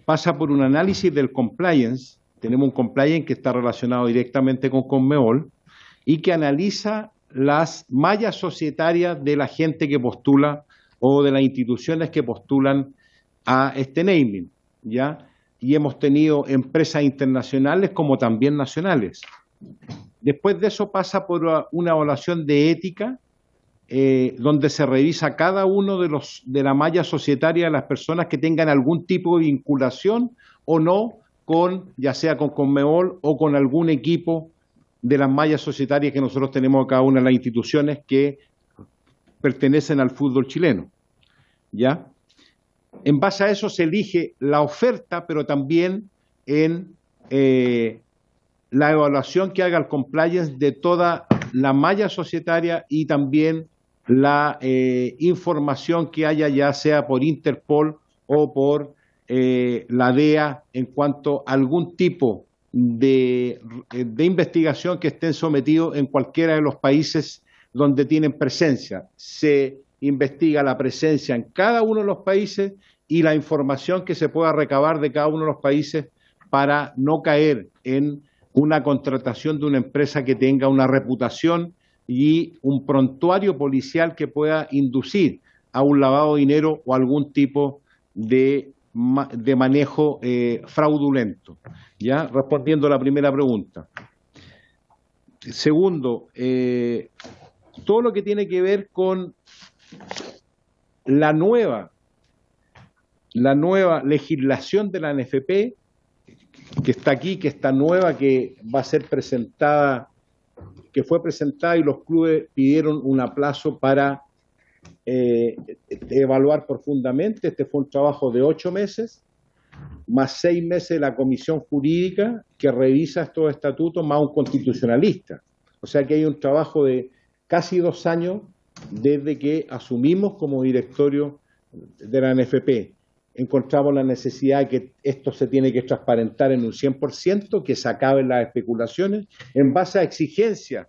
pasa por un análisis del compliance. Tenemos un compliance que está relacionado directamente con Conmebol y que analiza las mallas societarias de la gente que postula o de las instituciones que postulan a este naming, ¿ya? Y hemos tenido empresas internacionales como también nacionales. Después de eso pasa por una evaluación de ética, donde se revisa cada uno de la malla societaria de las personas que tengan algún tipo de vinculación o no con, ya sea con Conmebol o con algún equipo de las mallas societarias que nosotros tenemos a cada una de las instituciones que pertenecen al fútbol chileno, ¿ya? En base a eso se elige la oferta, pero también en la evaluación que haga el compliance de toda la malla societaria y también la información que haya, ya sea por Interpol o por la DEA, en cuanto a algún tipo de investigación que estén sometidos en cualquiera de los países donde tienen presencia. Se investiga la presencia en cada uno de los países y la información que se pueda recabar de cada uno de los países para no caer en una contratación de una empresa que tenga una reputación y un prontuario policial que pueda inducir a un lavado de dinero o algún tipo de manejo fraudulento. ¿Ya? Respondiendo a la primera pregunta. Segundo, todo lo que tiene que ver con la nueva legislación de la NFP, que está aquí, que está nueva, que va a ser presentada, que fue presentada y los clubes pidieron un aplazo para evaluar profundamente. Este fue un trabajo de 8 meses, más 6 meses de la comisión jurídica que revisa estos estatutos, más un constitucionalista. O sea que hay un trabajo de casi 2 años desde que asumimos como directorio de la NFP. Encontramos la necesidad de que esto se tiene que transparentar en un 100%, que se acaben las especulaciones, en base a exigencias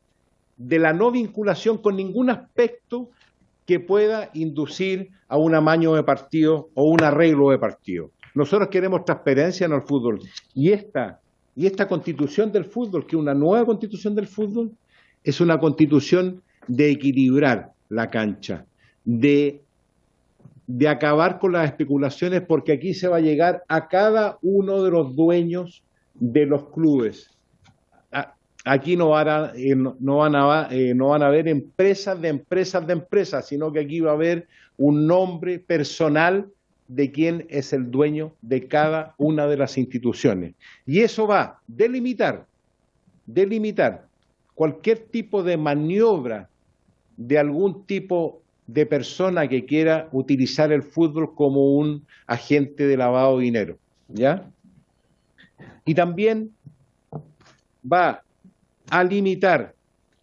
de la no vinculación con ningún aspecto que pueda inducir a un amaño de partido o un arreglo de partido. Nosotros queremos transparencia en el fútbol. Y esta constitución del fútbol, que es una nueva constitución del fútbol, es una constitución de equilibrar la cancha, de acabar con las especulaciones, porque aquí se va a llegar a cada uno de los dueños de los clubes. Aquí no van a haber empresas, sino que aquí va a haber un nombre personal de quién es el dueño de cada una de las instituciones. Y eso va a delimitar cualquier tipo de maniobra de algún tipo de persona que quiera utilizar el fútbol como un agente de lavado de dinero, ¿ya? Y también va a limitar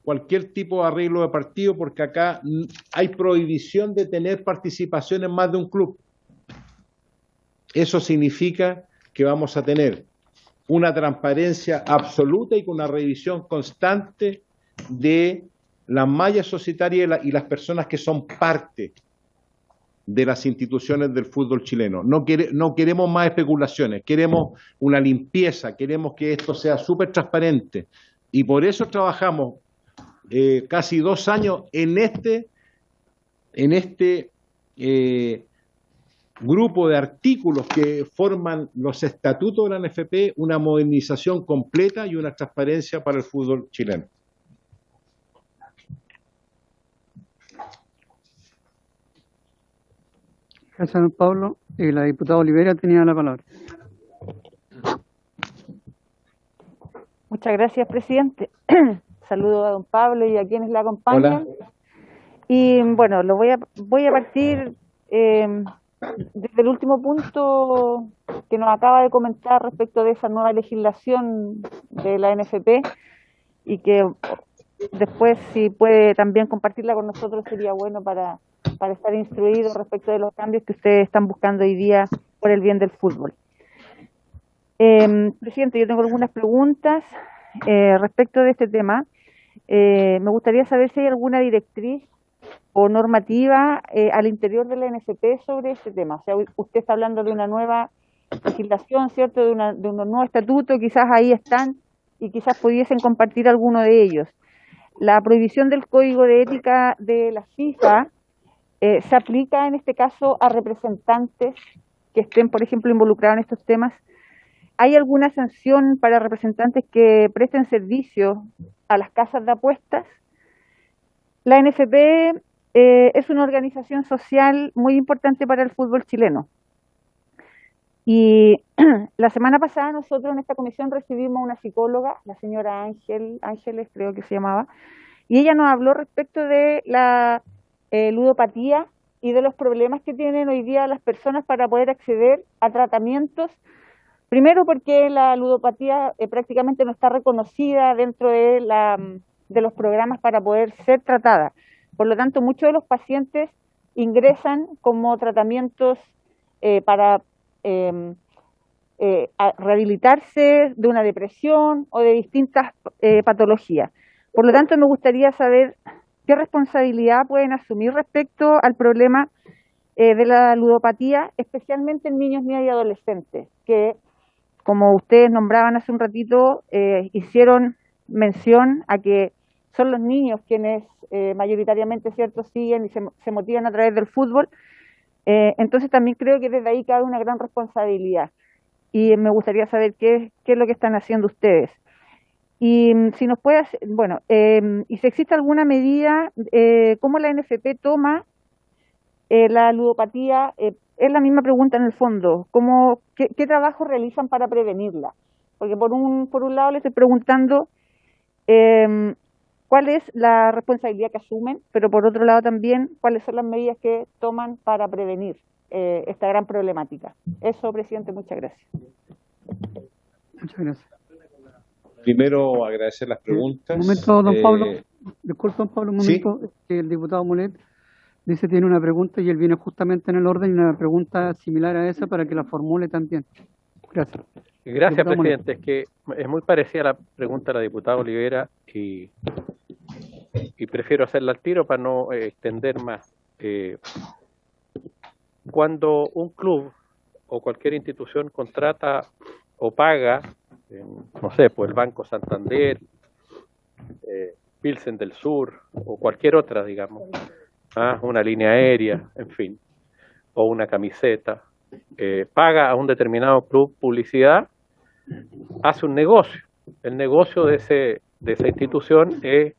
cualquier tipo de arreglo de partido, porque acá hay prohibición de tener participación en más de un club. Eso significa que vamos a tener una transparencia absoluta y con una revisión constante de la malla societaria y las personas que son parte de las instituciones del fútbol chileno. No queremos más especulaciones, queremos una limpieza, queremos que esto sea súper transparente. Y por eso trabajamos casi 2 años en este grupo de artículos que forman los estatutos de la NFP, una modernización completa y una transparencia para el fútbol chileno. Gracias, don Pablo. La diputada Olivera tenía la palabra. Muchas gracias, presidente. Saludo a don Pablo y a quienes la acompañan. Hola. Y bueno, voy a partir desde el último punto que nos acaba de comentar respecto de esa nueva legislación de la NFP, y que después, si puede también compartirla con nosotros, sería bueno para estar instruidos respecto de los cambios que ustedes están buscando hoy día por el bien del fútbol. Presidente, yo tengo algunas preguntas respecto de este tema. Me gustaría saber si hay alguna directriz o normativa al interior de la NFP sobre este tema. O sea, usted está hablando de una nueva legislación, ¿cierto? De un nuevo estatuto, quizás ahí están y quizás pudiesen compartir alguno de ellos. La prohibición del código de ética de la FIFA se aplica en este caso a representantes que estén, por ejemplo, involucrados en estos temas. ¿Hay alguna sanción para representantes que presten servicio a las casas de apuestas? La NFP es una organización social muy importante para el fútbol chileno. Y la semana pasada nosotros en esta comisión recibimos una psicóloga, la señora Ángeles creo que se llamaba, y ella nos habló respecto de la ludopatía y de los problemas que tienen hoy día las personas para poder acceder a tratamientos. Primero porque la ludopatía prácticamente no está reconocida dentro de los programas para poder ser tratada. Por lo tanto, muchos de los pacientes ingresan como tratamientos para rehabilitarse de una depresión o de distintas patologías. Por lo tanto, me gustaría saber qué responsabilidad pueden asumir respecto al problema de la ludopatía, especialmente en niños, niñas y adolescentes, que, como ustedes nombraban hace un ratito, hicieron mención a que son los niños quienes mayoritariamente, ¿cierto?, siguen y se motivan a través del fútbol. Entonces también creo que desde ahí cabe una gran responsabilidad. Y me gustaría saber qué es lo que están haciendo ustedes. Y si nos puede hacer, bueno, y si existe alguna medida, ¿cómo la NFP toma la ludopatía? Es la misma pregunta en el fondo. ¿Qué trabajo realizan para prevenirla? Porque por un lado le estoy preguntando cuál es la responsabilidad que asumen, pero por otro lado también cuáles son las medidas que toman para prevenir esta gran problemática. Eso, presidente, muchas gracias. Muchas gracias. Primero, agradecer las preguntas. Un momento, don Pablo. Disculpe, don Pablo, un momento. ¿Sí? Que el diputado Mulet dice que tiene una pregunta y él viene justamente en el orden y una pregunta similar a esa para que la formule también. Gracias. Gracias, Diputado presidente. Es que es muy parecida a la pregunta de la diputada Olivera y prefiero hacerla al tiro para no extender más. Cuando un club o cualquier institución contrata o paga, no sé, pues el Banco Santander, Pilsen del Sur o cualquier otra, digamos, una línea aérea, en fin, o una camiseta, paga a un determinado club publicidad, hace un negocio. El negocio de esa institución es,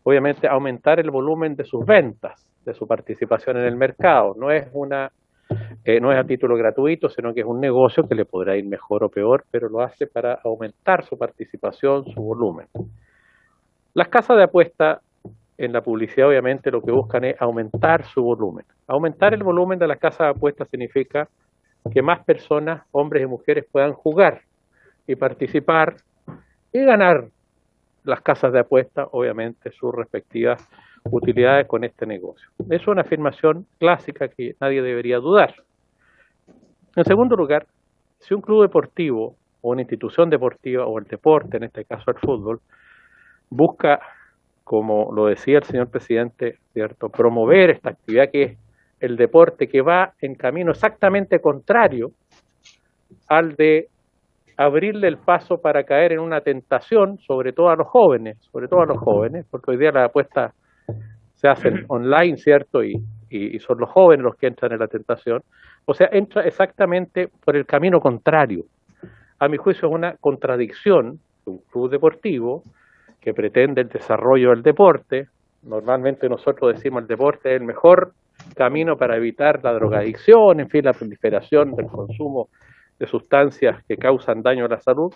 obviamente, aumentar el volumen de sus ventas, de su participación en el mercado. No es a título gratuito, sino que es un negocio que le podrá ir mejor o peor, pero lo hace para aumentar su participación, su volumen. Las casas de apuesta en la publicidad, obviamente, lo que buscan es aumentar su volumen. Aumentar el volumen de las casas de apuestas significa que más personas, hombres y mujeres, puedan jugar y participar y ganar las casas de apuesta, obviamente, sus respectivas utilidades con este negocio. Es una afirmación clásica que nadie debería dudar. En segundo lugar, si un club deportivo o una institución deportiva o el deporte, en este caso el fútbol, busca como lo decía el señor presidente, ¿cierto?, promover esta actividad que es el deporte, que va en camino exactamente contrario al de abrirle el paso para caer en una tentación, sobre todo a los jóvenes, porque hoy día las apuestas se hacen online, ¿cierto?, y son los jóvenes los que entran en la tentación. O sea, entra exactamente por el camino contrario. A mi juicio es una contradicción de un club deportivo que pretende el desarrollo del deporte. Normalmente nosotros decimos el deporte es el mejor camino para evitar la drogadicción, en fin, la proliferación del consumo de sustancias que causan daño a la salud.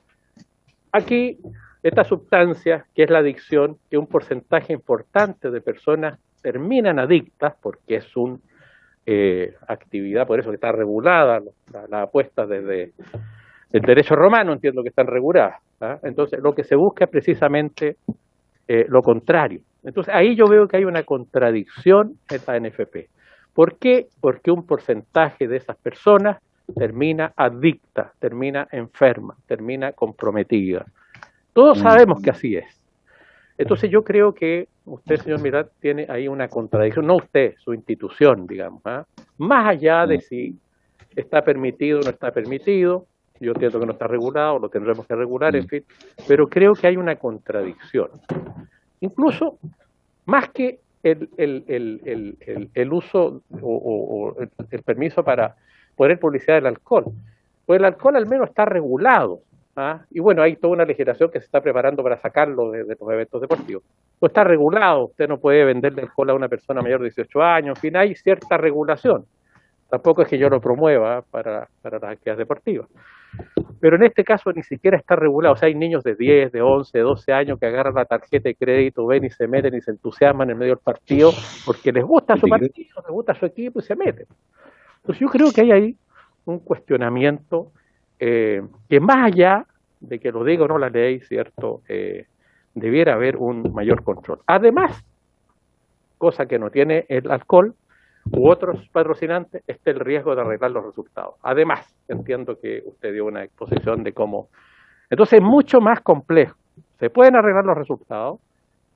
Aquí, esta sustancia, que es la adicción, que un porcentaje importante de personas terminan adictas, porque es una actividad, por eso que está regulada, las apuestas desde el derecho romano, entiendo que están reguladas, ¿ah? Entonces, lo que se busca es precisamente lo contrario. Entonces, ahí yo veo que hay una contradicción en la NFP. ¿Por qué? Porque un porcentaje de esas personas termina adicta, termina enferma, termina comprometida. Todos sabemos que así es. Entonces yo creo que usted, señor Mirat, tiene ahí una contradicción, no usted, su institución, digamos, ¿ah? Más allá de si está permitido o no está permitido, yo entiendo que no está regulado, lo tendremos que regular, en fin, pero creo que hay una contradicción. Incluso, más que el uso o el permiso para poner publicidad del alcohol, pues el alcohol al menos está regulado, ¿ah? Y bueno, hay toda una legislación que se está preparando para sacarlo de los eventos deportivos. No está regulado, usted no puede venderle alcohol a una persona mayor de 18 años, en fin, hay cierta regulación. Tampoco es que yo lo promueva para las actividades deportivas. Pero en este caso ni siquiera está regulado. O sea, hay niños de 10, de 11, de 12 años que agarran la tarjeta de crédito, ven y se meten y se entusiasman en medio del partido porque les gusta su partido, les gusta su equipo y se meten. Entonces yo creo que hay ahí un cuestionamiento que más allá de que lo diga o no la ley, ¿cierto?, debiera haber un mayor control. Además, cosa que no tiene el alcohol u otros patrocinantes, está el riesgo de arreglar los resultados. Además, entiendo que usted dio una exposición de cómo... Entonces es mucho más complejo. Se pueden arreglar los resultados,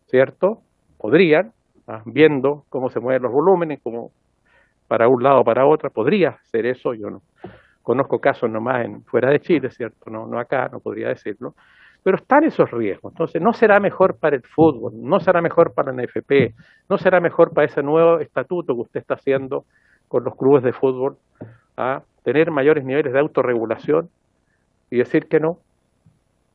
¿cierto? Podrían, viendo cómo se mueven los volúmenes, como para un lado o para otro, podría ser eso, yo no conozco casos nomás fuera de Chile, ¿cierto? No acá, no podría decirlo, pero están esos riesgos. Entonces, no será mejor para el fútbol, no será mejor para la NFP, no será mejor para ese nuevo estatuto que usted está haciendo con los clubes de fútbol, a tener mayores niveles de autorregulación y decir que no,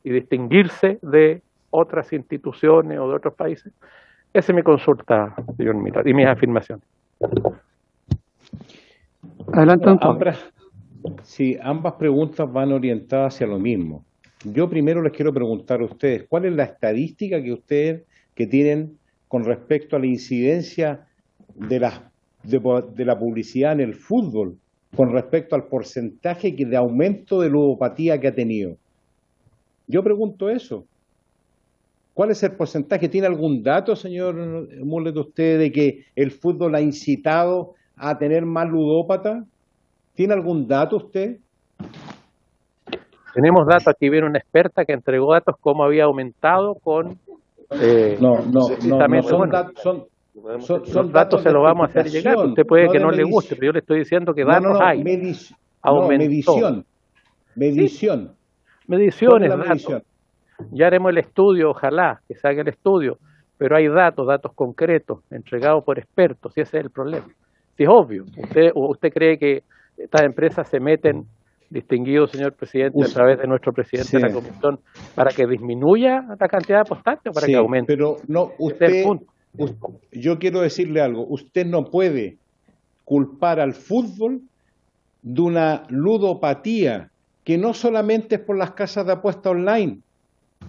y distinguirse de otras instituciones o de otros países. Esa es mi consulta, señor Mirat, y mis afirmaciones. Adelante, Antonio. Sí, ambas preguntas van orientadas hacia lo mismo. Yo primero les quiero preguntar a ustedes, ¿cuál es la estadística que tienen con respecto a la incidencia de la publicidad en el fútbol con respecto al porcentaje de aumento de ludopatía que ha tenido? Yo pregunto eso. ¿Cuál es el porcentaje? ¿Tiene algún dato, señor Mulet, usted, de que el fútbol ha incitado a tener más ludópatas? ¿Tiene algún dato usted? Tenemos datos, aquí viene una experta que entregó datos cómo había aumentado con... son datos se los vamos a hacer llegar, usted puede que no le guste, pero yo le estoy diciendo que datos hay. Mediciones, datos. Ya haremos el estudio, ojalá que se haga el estudio, pero hay datos concretos, entregados por expertos, y ese es el problema. Sí, es obvio, usted cree que estas empresas se meten, distinguido señor presidente, a través de nuestro presidente de la comisión, para que disminuya la cantidad de apostantes o para que aumente. Pero no, yo quiero decirle algo, usted no puede culpar al fútbol de una ludopatía que no solamente es por las casas de apuesta online,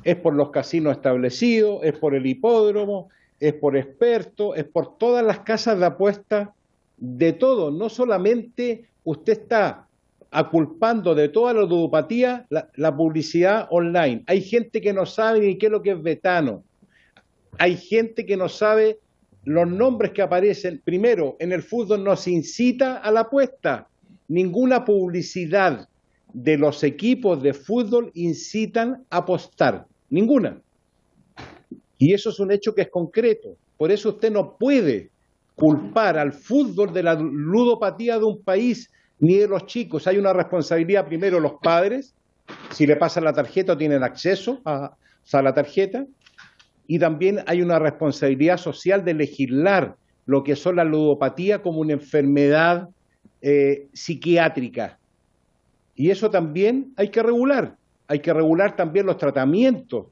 es por los casinos establecidos, es por el hipódromo, es por expertos, es por todas las casas de apuesta, de todo. No solamente usted está aculpando de toda la ludopatía la publicidad online. Hay gente que no sabe ni qué es lo que es Betano. Hay gente que no sabe los nombres que aparecen. Primero, en el fútbol no se incita a la apuesta. Ninguna publicidad de los equipos de fútbol incitan a apostar. Ninguna. Y eso es un hecho que es concreto. Por eso usted no puede culpar al fútbol de la ludopatía de un país ni de los chicos. Hay una responsabilidad primero de los padres, si le pasan la tarjeta o tienen acceso a la tarjeta, y también hay una responsabilidad social de legislar lo que son la ludopatía como una enfermedad psiquiátrica. Y eso también hay que regular también los tratamientos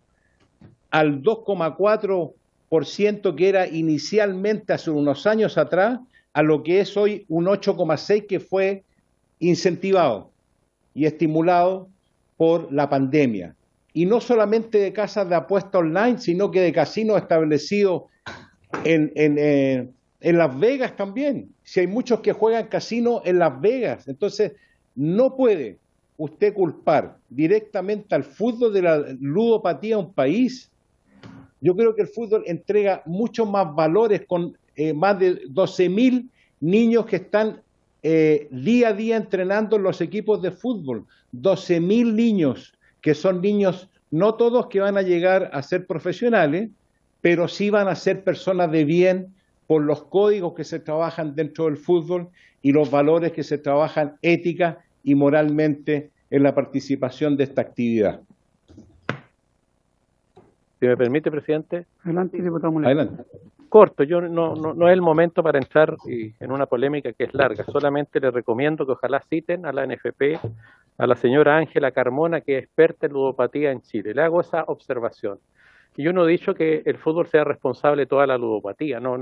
al 2,4% que era inicialmente hace unos años atrás, a lo que es hoy un 8,6% que fue incentivado y estimulado por la pandemia. Y no solamente de casas de apuesta online, sino que de casinos establecidos en Las Vegas también. Si hay muchos que juegan casino en Las Vegas, entonces no puede usted culpar directamente al fútbol de la ludopatía a un país. Yo creo que el fútbol entrega muchos más valores con más de 12.000 niños que están día a día entrenando en los equipos de fútbol. 12.000 niños, que son niños, no todos que van a llegar a ser profesionales, pero sí van a ser personas de bien por los códigos que se trabajan dentro del fútbol y los valores que se trabajan ética y moralmente en la participación de esta actividad. Si me permite, presidente. Adelante, diputado Molina. Adelante. Corto, yo no es el momento para entrar en una polémica que es larga. Solamente le recomiendo que ojalá citen a la NFP, a la señora Ángela Carmona, que es experta en ludopatía en Chile. Le hago esa observación. Y yo no he dicho que el fútbol sea responsable de toda la ludopatía. No.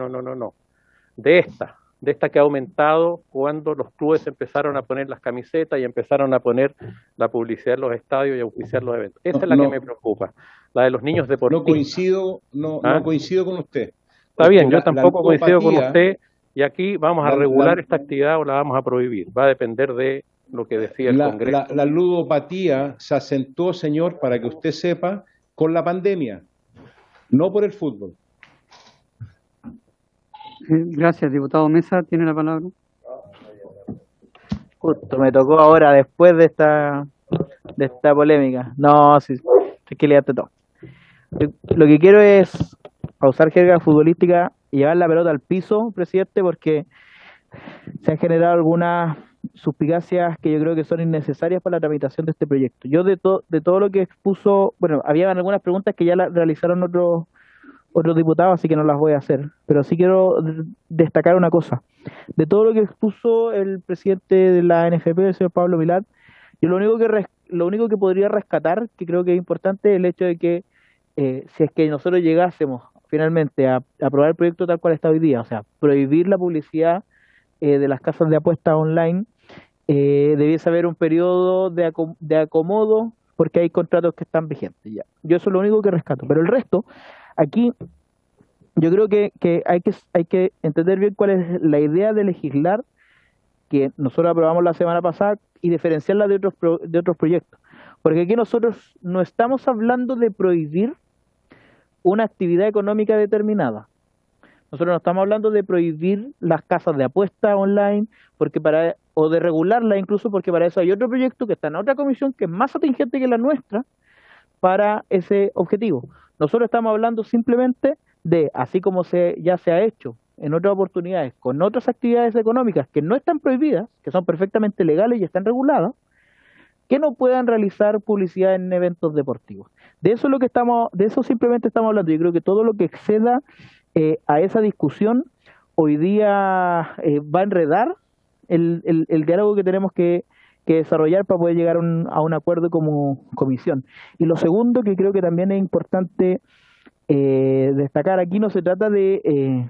De esta que ha aumentado cuando los clubes empezaron a poner las camisetas y empezaron a poner la publicidad en los estadios y a auspiciar los eventos. Esa es la que me preocupa, la de los niños deportistas. No coincido con usted. Está bien, yo tampoco coincido con usted, y aquí vamos a regular esta actividad o la vamos a prohibir. Va a depender de lo que decida el Congreso. La ludopatía se acentuó, señor, para que usted sepa, con la pandemia, no por el fútbol. Gracias, diputado Mesa, tiene la palabra. Justo, me tocó ahora, después de esta polémica. No, sí, tranquilízate todo. Lo que quiero es pausar jerga futbolística y llevar la pelota al piso, presidente, porque se han generado algunas suspicacias que yo creo que son innecesarias para la tramitación de este proyecto. Yo de todo lo que expuso, bueno, había algunas preguntas que ya las realizaron otros diputados, así que no las voy a hacer, pero sí quiero destacar una cosa. De todo lo que expuso el presidente de la NFP, el señor Pablo Milad, yo lo único que podría rescatar, que creo que es importante, es el hecho de que si es que nosotros llegásemos finalmente a aprobar el proyecto tal cual está hoy día, o sea, prohibir la publicidad de las casas de apuestas online, debiese haber un periodo de acomodo porque hay contratos que están vigentes ya. Yo eso es lo único que rescato, pero el resto, aquí yo creo que hay que entender bien cuál es la idea de legislar que nosotros aprobamos la semana pasada y diferenciarla de otros proyectos, porque aquí nosotros no estamos hablando de prohibir una actividad económica determinada. Nosotros no estamos hablando de prohibir las casas de apuesta online o de regularlas incluso, porque para eso hay otro proyecto que está en otra comisión que es más atingente que la nuestra para ese objetivo. Nosotros estamos hablando simplemente de, así como ya se ha hecho en otras oportunidades con otras actividades económicas que no están prohibidas, que son perfectamente legales y están reguladas, que no puedan realizar publicidad en eventos deportivos. De eso simplemente estamos hablando. Yo creo que todo lo que exceda a esa discusión hoy día va a enredar el diálogo que tenemos que desarrollar para poder llegar a un acuerdo como comisión. Y lo segundo que creo que también es importante destacar, aquí no se trata de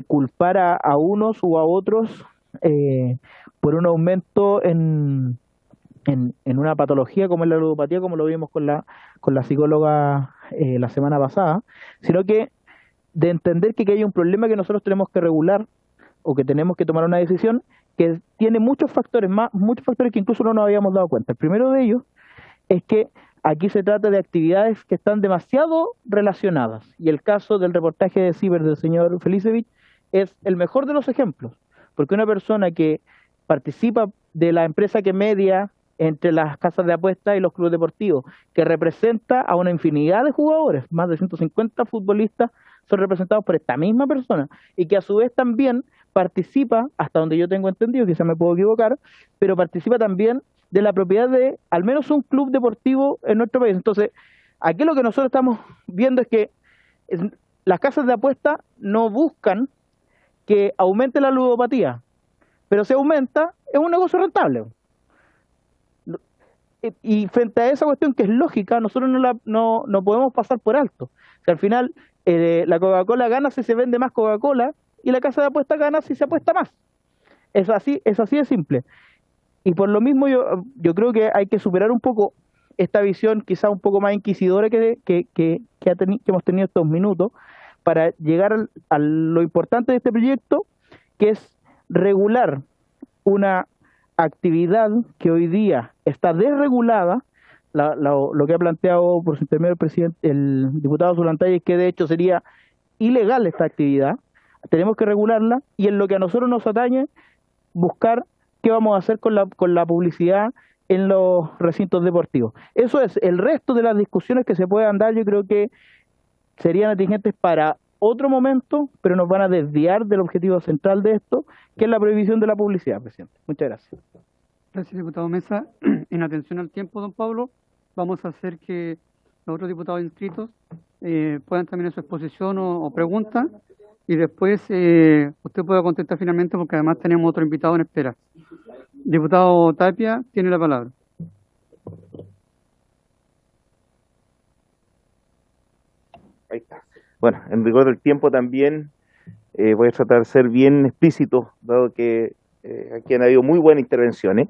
culpar a unos u a otros por un aumento en una patología como es la ludopatía, como lo vimos con la psicóloga la semana pasada, sino que de entender que hay un problema que nosotros tenemos que regular o que tenemos que tomar una decisión que tiene muchos factores que incluso no nos habíamos dado cuenta. El primero de ellos es que aquí se trata de actividades que están demasiado relacionadas, y el caso del reportaje de Ciber del señor Felicevich es el mejor de los ejemplos, porque una persona que participa de la empresa que media entre las casas de apuestas y los clubes deportivos, que representa a una infinidad de jugadores, más de 150 futbolistas son representados por esta misma persona, y que a su vez también participa, hasta donde yo tengo entendido, quizá me puedo equivocar, pero participa también de la propiedad de al menos un club deportivo en nuestro país. Entonces, aquí lo que nosotros estamos viendo es que las casas de apuestas no buscan que aumente la ludopatía, pero si aumenta, es un negocio rentable. Y frente a esa cuestión que es lógica, nosotros no podemos pasar por alto. O sea, al final, la Coca-Cola gana si se vende más Coca-Cola y la casa de apuestas gana si se apuesta más. Es así de simple. Y por lo mismo yo creo que hay que superar un poco esta visión quizá un poco más inquisidora que hemos tenido estos minutos para llegar a lo importante de este proyecto, que es regular una actividad que hoy día está desregulada. Lo que ha planteado por su intermedio el diputado Zulantay es que de hecho sería ilegal esta actividad. Tenemos que regularla, y en lo que a nosotros nos atañe, buscar qué vamos a hacer con la publicidad en los recintos deportivos. Eso es. El resto de las discusiones que se puedan dar, yo creo que serían atingentes para otro momento, pero nos van a desviar del objetivo central de esto, que es la prohibición de la publicidad, presidente. Muchas gracias. Gracias, diputado Mesa. En atención al tiempo, don Pablo, vamos a hacer que los otros diputados inscritos puedan también hacer su exposición o pregunta, y después usted pueda contestar finalmente, porque además tenemos otro invitado en espera. Diputado Tapia, tiene la palabra. Ahí está. Bueno, en rigor del tiempo también voy a tratar de ser bien explícito, dado que aquí han habido muy buenas intervenciones.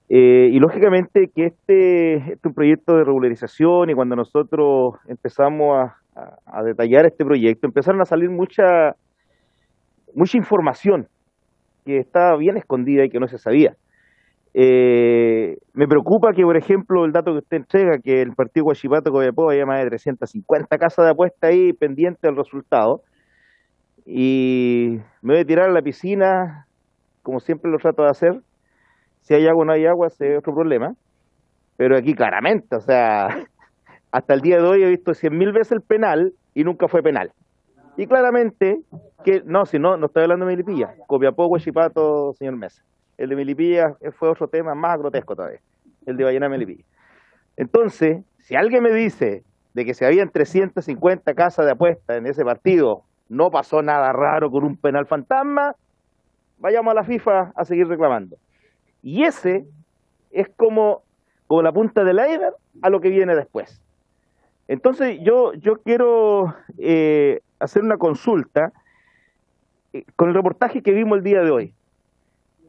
Y lógicamente que este es un proyecto de regularización, y cuando nosotros empezamos a detallar este proyecto, empezaron a salir mucha información que estaba bien escondida y que no se sabía. Me preocupa que, por ejemplo, el dato que usted entrega, que el partido Huachipato Copiapó había más de 350 casas de apuesta ahí pendientes del resultado, y me voy a tirar a la piscina, como siempre lo trato de hacer. Si hay agua o no hay agua, ese es otro problema, pero aquí claramente, o sea, hasta el día de hoy he visto 100.000 veces el penal y nunca fue penal. Y claramente, que no estoy hablando de Melipilla, Copiapó, Huachipato, señor Mesa. El de Melipilla fue otro tema más grotesco todavía, el de Vallenar Melipilla. Entonces, si alguien me dice de que si habían 350 casas de apuesta en ese partido, no pasó nada raro con un penal fantasma, vayamos a la FIFA a seguir reclamando. Y ese es como la punta del iceberg a lo que viene después. Entonces, yo quiero hacer una consulta con el reportaje que vimos el día de hoy.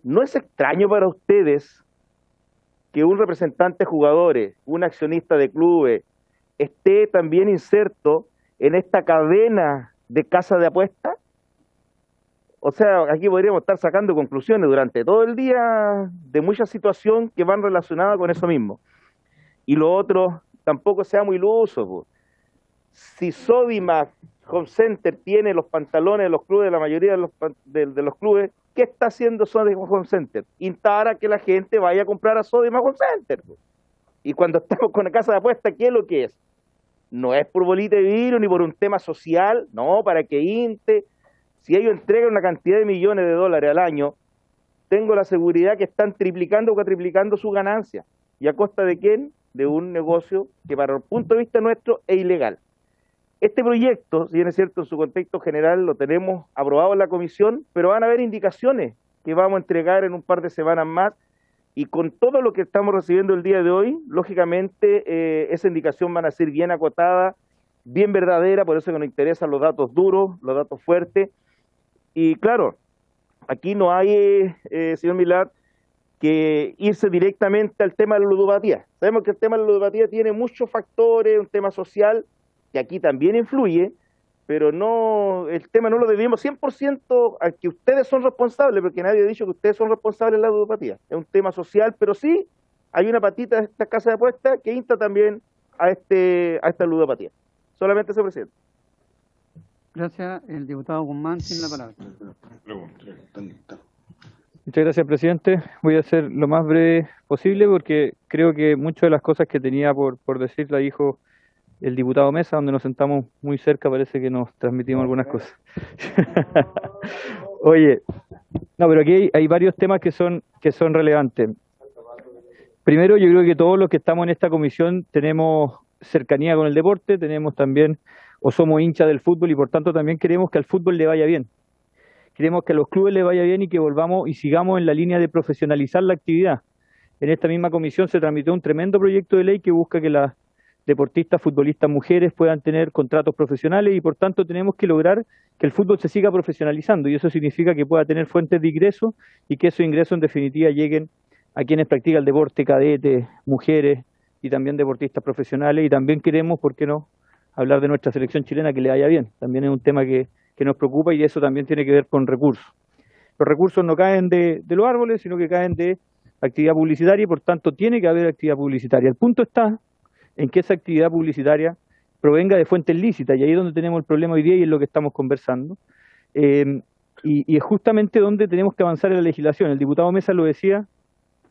¿No es extraño para ustedes que un representante de jugadores, un accionista de clubes, esté también inserto en esta cadena de casa de apuestas? O sea, aquí podríamos estar sacando conclusiones durante todo el día de muchas situaciones que van relacionadas con eso mismo. Y lo otro, tampoco sea muy iluso, pues. Si Sodimac Home Center tiene los pantalones de los clubes, de la mayoría de los clubes, ¿qué está haciendo Sodimac Home Center? Instar a que la gente vaya a comprar a Sodimac Home Center, pues. Y cuando estamos con la casa de apuestas, ¿qué es lo que es? No es por bolita de vidrio ni por un tema social, no, para que INTE, si ellos entregan una cantidad de millones de dólares al año, tengo la seguridad que están triplicando o cuatriplicando su ganancia. ¿Y a costa de quién? De un negocio que para el punto de vista nuestro es ilegal. Este proyecto, si bien es cierto, en su contexto general lo tenemos aprobado en la comisión, pero van a haber indicaciones que vamos a entregar en un par de semanas más, y con todo lo que estamos recibiendo el día de hoy, lógicamente esa indicación van a ser bien acotada, bien verdadera, por eso que nos interesan los datos duros, los datos fuertes. Y claro, aquí no hay, señor Milad, que irse directamente al tema de la ludopatía. Sabemos que el tema de la ludopatía tiene muchos factores, un tema social que aquí también influye, pero no, el tema no lo debemos 100% a que ustedes son responsables, porque nadie ha dicho que ustedes son responsables de la ludopatía. Es un tema social, pero sí hay una patita de esta casa de apuestas que insta también a esta ludopatía. Solamente eso, presidente. Gracias. El diputado Guzmán tiene la palabra. Muchas gracias, presidente. Voy a ser lo más breve posible porque creo que muchas de las cosas que tenía por decir la dijo el diputado Mesa, donde nos sentamos muy cerca, parece que nos transmitimos algunas cosas. Oye, no, pero aquí hay varios temas que son relevantes. Primero, yo creo que todos los que estamos en esta comisión tenemos cercanía con el deporte, tenemos también, o somos hinchas del fútbol y por tanto también queremos que al fútbol le vaya bien. Queremos que a los clubes les vaya bien y que volvamos y sigamos en la línea de profesionalizar la actividad. En esta misma comisión se tramitó un tremendo proyecto de ley que busca que las deportistas, futbolistas, mujeres puedan tener contratos profesionales y por tanto tenemos que lograr que el fútbol se siga profesionalizando y eso significa que pueda tener fuentes de ingresos y que esos ingresos en definitiva lleguen a quienes practican el deporte, cadetes, mujeres y también deportistas profesionales y también queremos, ¿por qué no?, hablar de nuestra selección chilena, que le vaya bien. También es un tema que nos preocupa y eso también tiene que ver con recursos. Los recursos no caen de los árboles, sino que caen de actividad publicitaria y por tanto tiene que haber actividad publicitaria. El punto está en que esa actividad publicitaria provenga de fuentes lícitas y ahí es donde tenemos el problema hoy día y es lo que estamos conversando. Y es justamente donde tenemos que avanzar en la legislación. El diputado Mesa lo decía,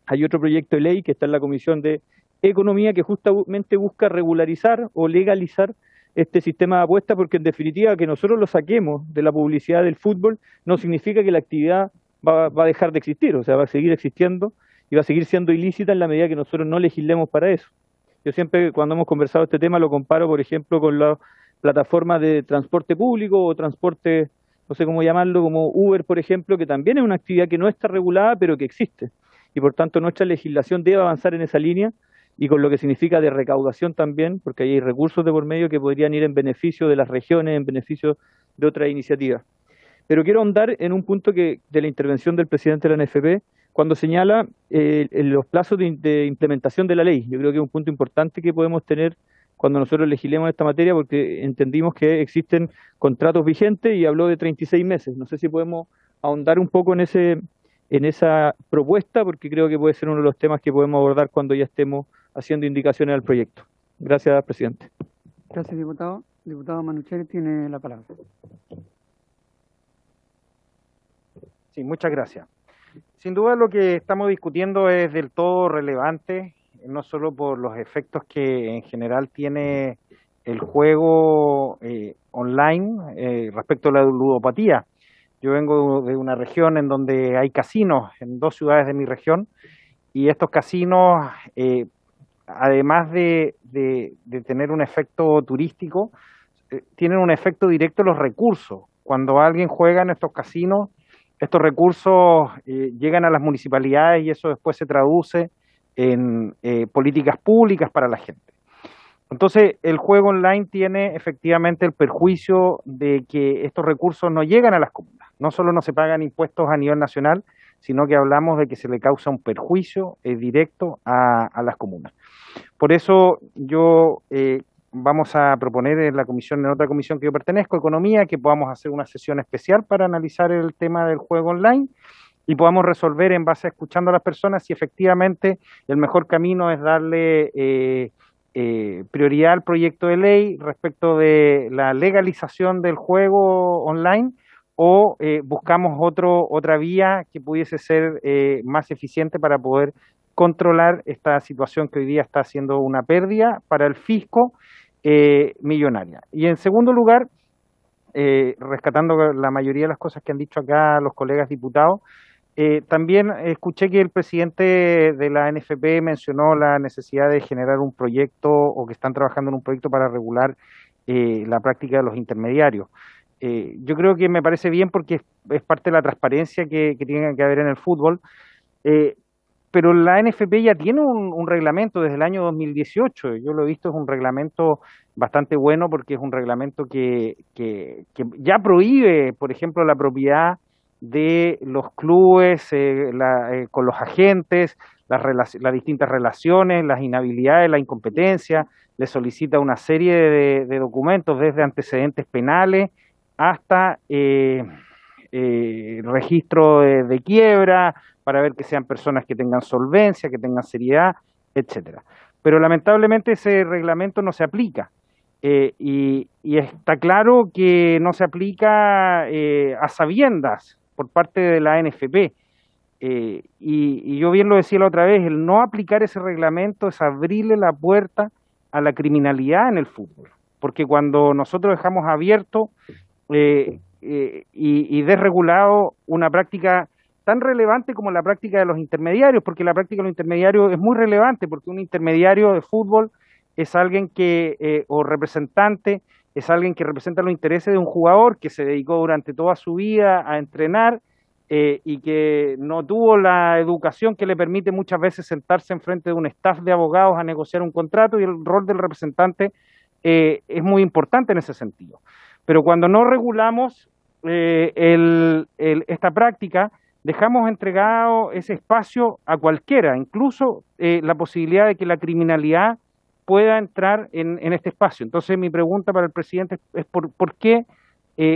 hay otro proyecto de ley que está en la Comisión de Economía que justamente busca regularizar o legalizar este sistema de apuestas porque en definitiva que nosotros lo saquemos de la publicidad del fútbol no significa que la actividad va a dejar de existir, o sea, va a seguir existiendo y va a seguir siendo ilícita en la medida que nosotros no legislemos para eso. Yo siempre cuando hemos conversado este tema lo comparo, por ejemplo, con las plataformas de transporte público o transporte, no sé cómo llamarlo, como Uber, por ejemplo, que también es una actividad que no está regulada, pero que existe. Y por tanto nuestra legislación debe avanzar en esa línea y con lo que significa de recaudación también, porque hay recursos de por medio que podrían ir en beneficio de las regiones, en beneficio de otras iniciativas. Pero quiero ahondar en un punto de la intervención del presidente de la NFP, cuando señala los plazos de implementación de la ley. Yo creo que es un punto importante que podemos tener cuando nosotros legislemos esta materia, porque entendimos que existen contratos vigentes y habló de 36 meses. No sé si podemos ahondar un poco en esa propuesta, porque creo que puede ser uno de los temas que podemos abordar cuando ya estemos haciendo indicaciones al proyecto. Gracias, presidente. Gracias, diputado. Diputado Manucheri tiene la palabra. Sí, muchas gracias. Sin duda lo que estamos discutiendo es del todo relevante, no solo por los efectos que en general tiene el juego online respecto a la ludopatía. Yo vengo de una región en donde hay casinos, en 2 ciudades de mi región, y estos casinos, además de tener un efecto turístico, tienen un efecto directo en los recursos. Cuando alguien juega en estos casinos, estos recursos llegan a las municipalidades y eso después se traduce en políticas públicas para la gente. Entonces, el juego online tiene efectivamente el perjuicio de que estos recursos no llegan a las comunas. No solo no se pagan impuestos a nivel nacional, sino que hablamos de que se le causa un perjuicio directo a las comunas. Por eso yo vamos a proponer en otra comisión que yo pertenezco, Economía, que podamos hacer una sesión especial para analizar el tema del juego online y podamos resolver en base a escuchando a las personas si efectivamente el mejor camino es darle prioridad al proyecto de ley respecto de la legalización del juego online o buscamos otra vía que pudiese ser más eficiente para poder controlar esta situación que hoy día está siendo una pérdida para el fisco millonaria. Y en segundo lugar, rescatando la mayoría de las cosas que han dicho acá los colegas diputados, también escuché que el presidente de la NFP mencionó la necesidad de generar un proyecto o que están trabajando en un proyecto para regular la práctica de los intermediarios. Yo creo que me parece bien porque es parte de la transparencia que tiene que haber en el fútbol, pero la NFP ya tiene un reglamento desde el año 2018, yo lo he visto, es un reglamento bastante bueno porque es un reglamento que ya prohíbe, por ejemplo, la propiedad de los clubes con los agentes, las distintas relaciones, las inhabilidades, la incompetencia, le solicita una serie de documentos desde antecedentes penales hasta registro de quiebra, para ver que sean personas que tengan solvencia, que tengan seriedad, etcétera. Pero lamentablemente ese reglamento no se aplica. Y está claro que no se aplica a sabiendas por parte de la NFP. y yo bien lo decía la otra vez, el no aplicar ese reglamento es abrirle la puerta a la criminalidad en el fútbol, porque cuando nosotros dejamos abierto y desregulado una práctica tan relevante como la práctica de los intermediarios, porque la práctica de los intermediarios es muy relevante, porque un intermediario de fútbol es alguien o representante, es alguien que representa los intereses de un jugador que se dedicó durante toda su vida a entrenar y que no tuvo la educación que le permite muchas veces sentarse enfrente de un staff de abogados a negociar un contrato, y el rol del representante es muy importante en ese sentido. Pero cuando no regulamos esta práctica, dejamos entregado ese espacio a cualquiera, incluso la posibilidad de que la criminalidad pueda entrar en este espacio. Entonces mi pregunta para el presidente es ¿por qué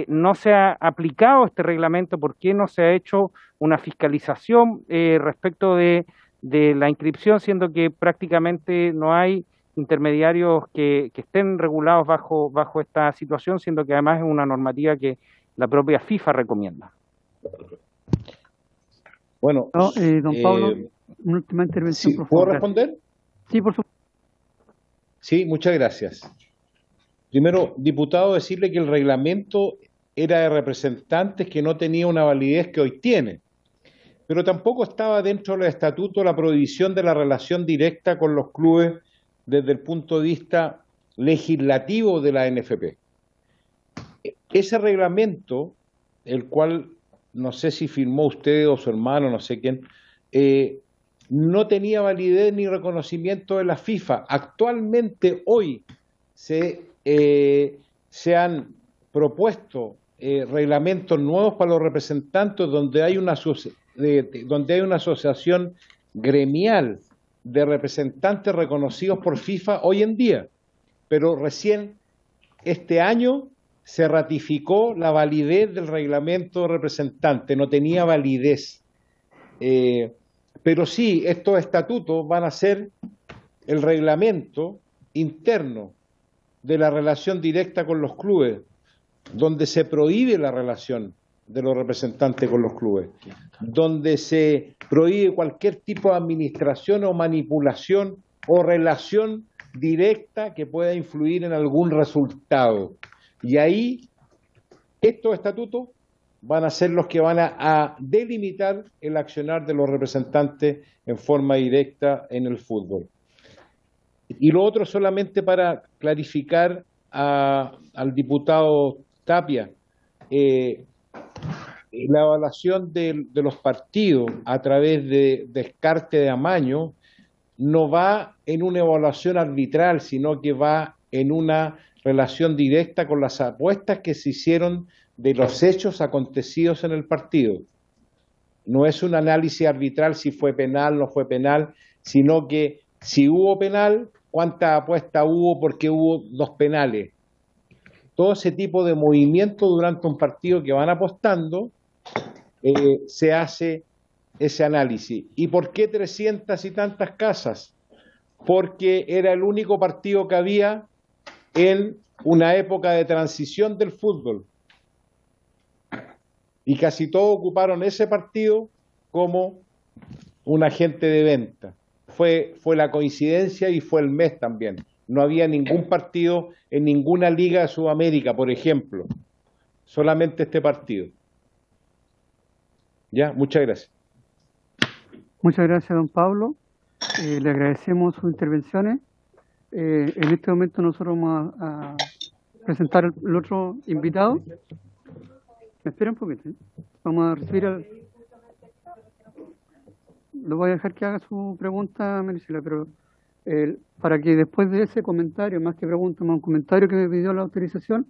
no se ha aplicado este reglamento? ¿Por qué no se ha hecho una fiscalización respecto de la inscripción, siendo que prácticamente no hay intermediarios que estén regulados bajo esta situación, siendo que además es una normativa que la propia FIFA recomienda? Bueno, don Pablo, una última intervención, sí, por ¿puedo favor. responder? Sí, por supuesto. Sí, muchas gracias. Primero, diputado, decirle que el reglamento era de representantes que no tenía una validez que hoy tiene, pero tampoco estaba dentro del estatuto la prohibición de la relación directa con los clubes desde el punto de vista legislativo de la NFP. Ese reglamento, el cual no sé si firmó usted o su hermano, no sé quién, no tenía validez ni reconocimiento de la FIFA. Actualmente, hoy, se han propuesto reglamentos nuevos para los representantes donde hay una asociación gremial de representantes reconocidos por FIFA hoy en día, pero recién este año se ratificó la validez del reglamento de representante, no tenía validez. Pero sí, estos estatutos van a ser el reglamento interno de la relación directa con los clubes, donde se prohíbe la relación de los representantes con los clubes, donde se prohíbe cualquier tipo de administración o manipulación o relación directa que pueda influir en algún resultado. Y ahí estos estatutos van a ser los que van a delimitar el accionar de los representantes en forma directa en el fútbol. Y lo otro, solamente para clarificar al diputado Tapia, la evaluación de los partidos a través de descarte de amaño no va en una evaluación arbitral, sino que va en una relación directa con las apuestas que se hicieron de los hechos acontecidos en el partido. No es un análisis arbitral si fue penal, no fue penal, sino que si hubo penal, cuántas apuestas hubo porque hubo 2 penales. Todo ese tipo de movimiento durante un partido que van apostando, se hace ese análisis. ¿Y por qué 300 y tantas casas? Porque era el único partido que había en una época de transición del fútbol. Y casi todos ocuparon ese partido como un agente de venta. Fue la coincidencia y fue el mes también. No había ningún partido en ninguna liga de Sudamérica, por ejemplo. Solamente este partido. Ya, muchas gracias. Muchas gracias, don Pablo. Le agradecemos sus intervenciones. En este momento nosotros vamos a presentar el otro invitado. ¿Me espera un poquito? Vamos a recibir al... Lo voy a dejar que haga su pregunta, Marisela, pero para que después de ese comentario, más que pregunta, más un comentario que me pidió la autorización,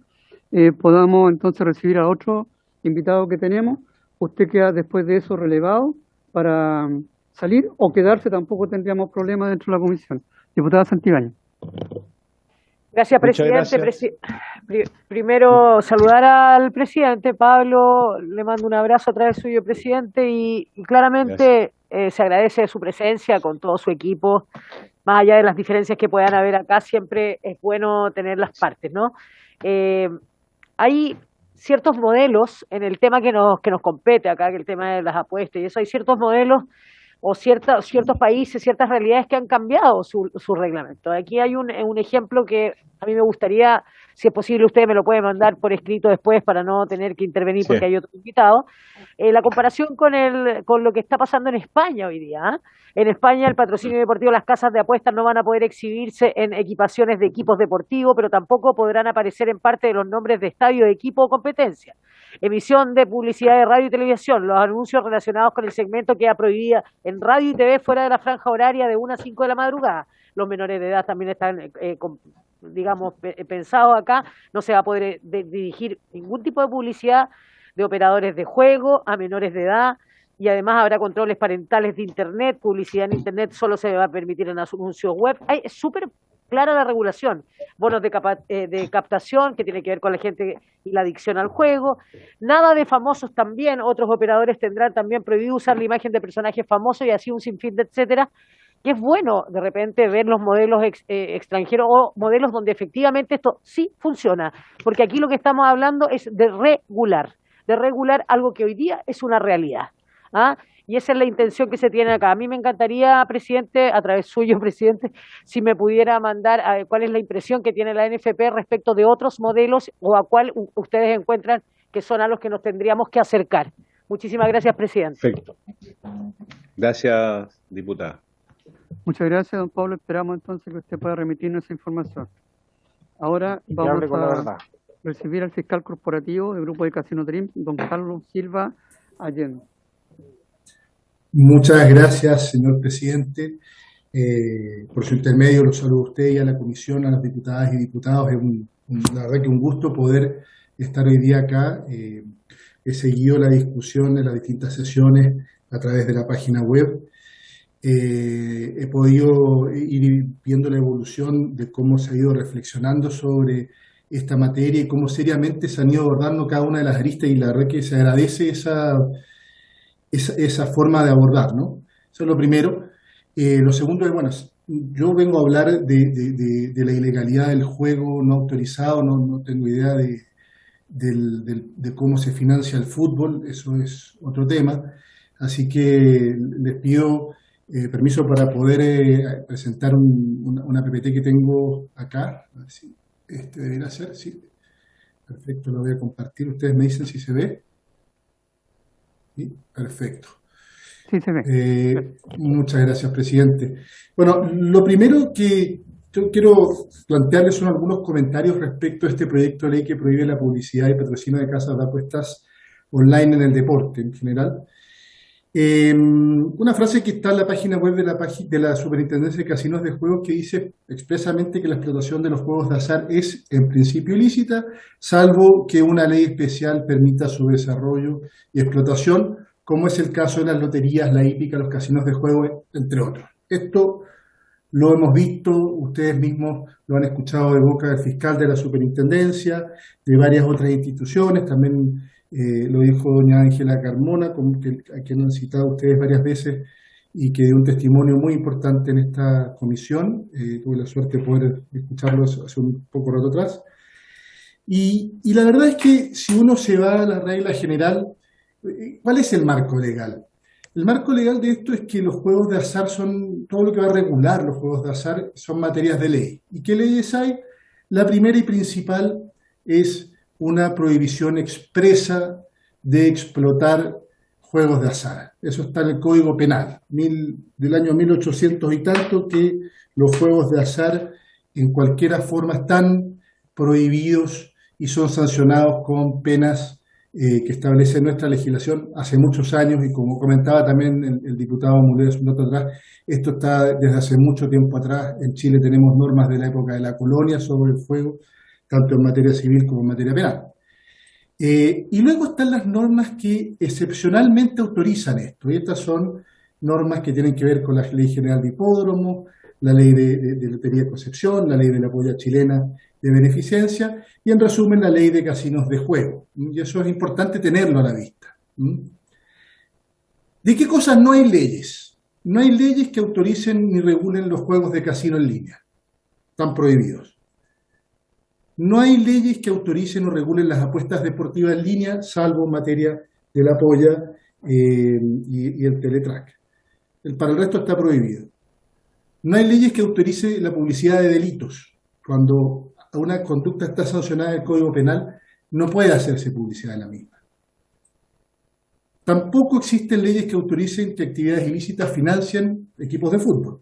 podamos entonces recibir a otro invitado que tenemos. Usted queda después de eso relevado para salir o quedarse, tampoco tendríamos problemas dentro de la comisión. Diputada Santibáñez. Gracias, presidente. Gracias. Primero, saludar al presidente. Pablo, le mando un abrazo a través suyo, presidente, y claramente se agradece su presencia con todo su equipo. Más allá de las diferencias que puedan haber acá, siempre es bueno tener las partes, ¿no? Hay ciertos modelos en el tema que nos compete acá, que el tema de las apuestas y eso, hay ciertos modelos o ciertos países, ciertas realidades que han cambiado su reglamento. Aquí hay un ejemplo que a mí me gustaría, si es posible, usted me lo puede mandar por escrito después para no tener que intervenir porque hay otro invitado. La comparación con lo que está pasando en España hoy día. En España el patrocinio deportivo, las casas de apuestas no van a poder exhibirse en equipaciones de equipos deportivos, pero tampoco podrán aparecer en parte de los nombres de estadio, de equipo o competencia. Emisión de publicidad de radio y televisión, los anuncios relacionados con el segmento queda prohibida en radio y TV fuera de la franja horaria de 1 a 5 de la madrugada. Los menores de edad también están, pensados acá. No se va a poder dirigir ningún tipo de publicidad de operadores de juego a menores de edad, y además habrá controles parentales de Internet, publicidad en Internet solo se va a permitir en anuncios web. Es súper clara la regulación. Bonos de captación que tiene que ver con la gente y la adicción al juego. Nada de famosos también. Otros operadores tendrán también prohibido usar la imagen de personajes famosos y así un sinfín de etcétera. Que es bueno de repente ver los modelos extranjeros o modelos donde efectivamente esto sí funciona. Porque aquí lo que estamos hablando es de regular algo que hoy día es una realidad. Y esa es la intención que se tiene acá. A mí me encantaría, presidente, a través suyo, presidente, si me pudiera mandar cuál es la impresión que tiene la NFP respecto de otros modelos o a cuál ustedes encuentran que son a los que nos tendríamos que acercar. Muchísimas gracias, presidente. Perfecto. Gracias, diputada. Muchas gracias, don Pablo. Esperamos entonces que usted pueda remitirnos esa información. Ahora vamos a recibir al fiscal corporativo del Grupo de Casino Dream, don Carlos Silva Allende. Muchas gracias, señor presidente. Por su intermedio lo saludo a usted y a la comisión, a las diputadas y diputados. La verdad que un gusto poder estar hoy día acá. He seguido la discusión de las distintas sesiones a través de la página web. He podido ir viendo la evolución de cómo se ha ido reflexionando sobre esta materia y cómo seriamente se han ido abordando cada una de las aristas, y la verdad que se agradece esa forma de abordar, ¿no? Eso es lo primero. Lo segundo es, bueno, yo vengo a hablar de la ilegalidad del juego no autorizado, no tengo idea de cómo se financia el fútbol, eso es otro tema, así que les pido permiso para poder presentar una PPT que tengo acá. A ver si debería ser, sí. Perfecto, lo voy a compartir. Ustedes me dicen si se ve. Sí, perfecto. Sí, se ve. Muchas gracias, presidente. Bueno, lo primero que yo quiero plantearles son algunos comentarios respecto a este proyecto de ley que prohíbe la publicidad y patrocinio de casas de apuestas online en el deporte en general. Una frase que está en la página web de la Superintendencia de Casinos de Juegos que dice expresamente que la explotación de los juegos de azar es en principio ilícita, salvo que una ley especial permita su desarrollo y explotación, como es el caso de las loterías, la hípica, los casinos de juego, entre otros. Esto lo hemos visto, ustedes mismos lo han escuchado de boca del fiscal de la Superintendencia, de varias otras instituciones, también lo dijo doña Ángela Carmona, a quien han citado ustedes varias veces y que dio un testimonio muy importante en esta comisión. Tuve la suerte de poder escucharlo hace un poco rato atrás. Y la verdad es que si uno se va a la regla general, ¿cuál es el marco legal? El marco legal de esto es que los juegos de azar son, todo lo que va a regular los juegos de azar son materias de ley. ¿Y qué leyes hay? La primera y principal es una prohibición expresa de explotar juegos de azar. Eso está en el Código Penal, del año 1800 y tanto, que los juegos de azar en cualquier forma están prohibidos y son sancionados con penas que establece nuestra legislación hace muchos años, y como comentaba también el diputado Mulero hace un rato atrás, esto está desde hace mucho tiempo atrás. En Chile tenemos normas de la época de la colonia sobre el juego, tanto en materia civil como en materia penal. Y luego están las normas que excepcionalmente autorizan esto, y estas son normas que tienen que ver con la Ley General de Hipódromo, la Ley de Lotería de Concepción, la Ley de la Polla Chilena de Beneficencia, y en resumen la Ley de Casinos de Juego. Y eso es importante tenerlo a la vista. ¿De qué cosas no hay leyes? No hay leyes que autoricen ni regulen los juegos de casino en línea. Están prohibidos. No hay leyes que autoricen o regulen las apuestas deportivas en línea, salvo en materia de la polla y el teletrack. Para el resto está prohibido. No hay leyes que autoricen la publicidad de delitos. Cuando una conducta está sancionada en el Código Penal, no puede hacerse publicidad de la misma. Tampoco existen leyes que autoricen que actividades ilícitas financien equipos de fútbol.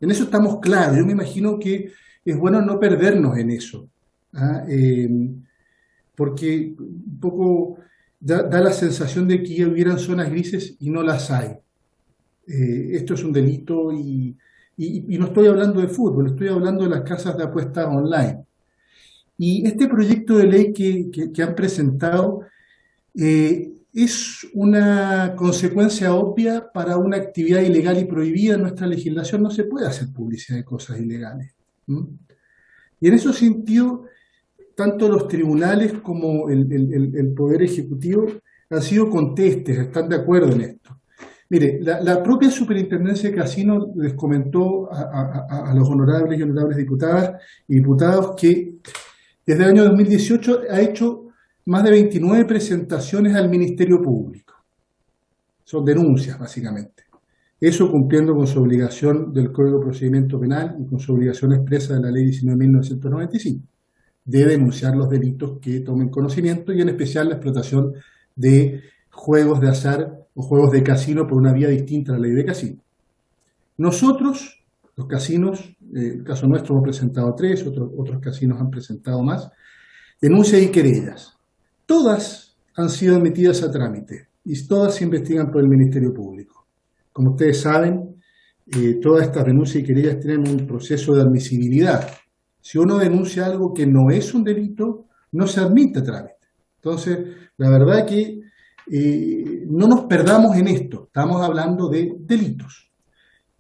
En eso estamos claros. Yo me imagino que es bueno no perdernos en eso, porque un poco da la sensación de que hubieran zonas grises y no las hay. Esto es un delito y no estoy hablando de fútbol, estoy hablando de las casas de apuestas online. Y este proyecto de ley que han presentado es una consecuencia obvia para una actividad ilegal y prohibida en nuestra legislación. No se puede hacer publicidad de cosas ilegales. Y en ese sentido, tanto los tribunales como el Poder Ejecutivo han sido contestes, están de acuerdo en esto. Mire, la propia Superintendencia de Casinos les comentó a los honorables y honorables diputadas y diputados que desde el año 2018 ha hecho más de 29 presentaciones al Ministerio Público. Son denuncias, básicamente. Eso cumpliendo con su obligación del Código de Procedimiento Penal y con su obligación expresa de la Ley 19.995, de denunciar los delitos que tomen conocimiento y en especial la explotación de juegos de azar o juegos de casino por una vía distinta a la ley de casino. Nosotros, los casinos, el caso nuestro hemos presentado 3, otros casinos han presentado más, denuncias y querellas. Todas han sido admitidas a trámite y todas se investigan por el Ministerio Público. Como ustedes saben, todas estas denuncias y querellas tienen un proceso de admisibilidad. Si uno denuncia algo que no es un delito, no se admite a trámite. Entonces, la verdad que no nos perdamos en esto, estamos hablando de delitos.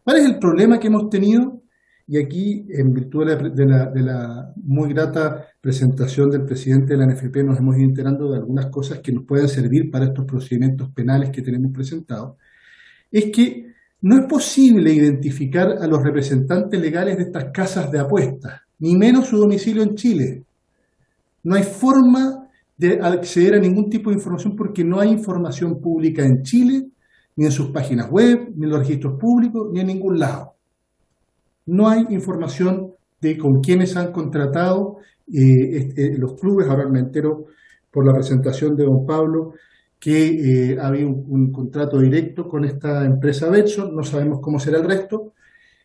¿Cuál es el problema que hemos tenido? Y aquí, en virtud de la muy grata presentación del presidente de la NFP, nos hemos ido enterando de algunas cosas que nos pueden servir para estos procedimientos penales que tenemos presentados. Es que no es posible identificar a los representantes legales de estas casas de apuestas, ni menos su domicilio en Chile. No hay forma de acceder a ningún tipo de información porque no hay información pública en Chile, ni en sus páginas web, ni en los registros públicos, ni en ningún lado. No hay información de con quiénes han contratado los clubes. Ahora me entero por la presentación de don Pablo que había un contrato directo con esta empresa Betson, no sabemos cómo será el resto.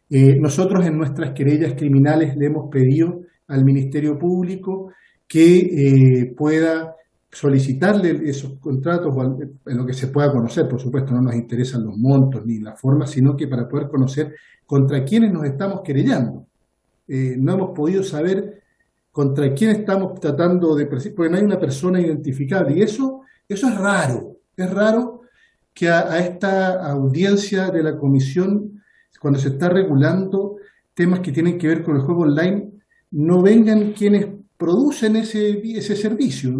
Nosotros en nuestras querellas criminales le hemos pedido al Ministerio Público que pueda solicitarle esos contratos en lo que se pueda conocer. Por supuesto, no nos interesan los montos ni la forma, sino que para poder conocer contra quiénes nos estamos querellando. No hemos podido saber contra quién estamos tratando de perseguir, porque no hay una persona identificable. Y eso es raro. Es raro que a esta audiencia de la comisión, cuando se está regulando temas que tienen que ver con el juego online, no vengan quienes producen ese servicio.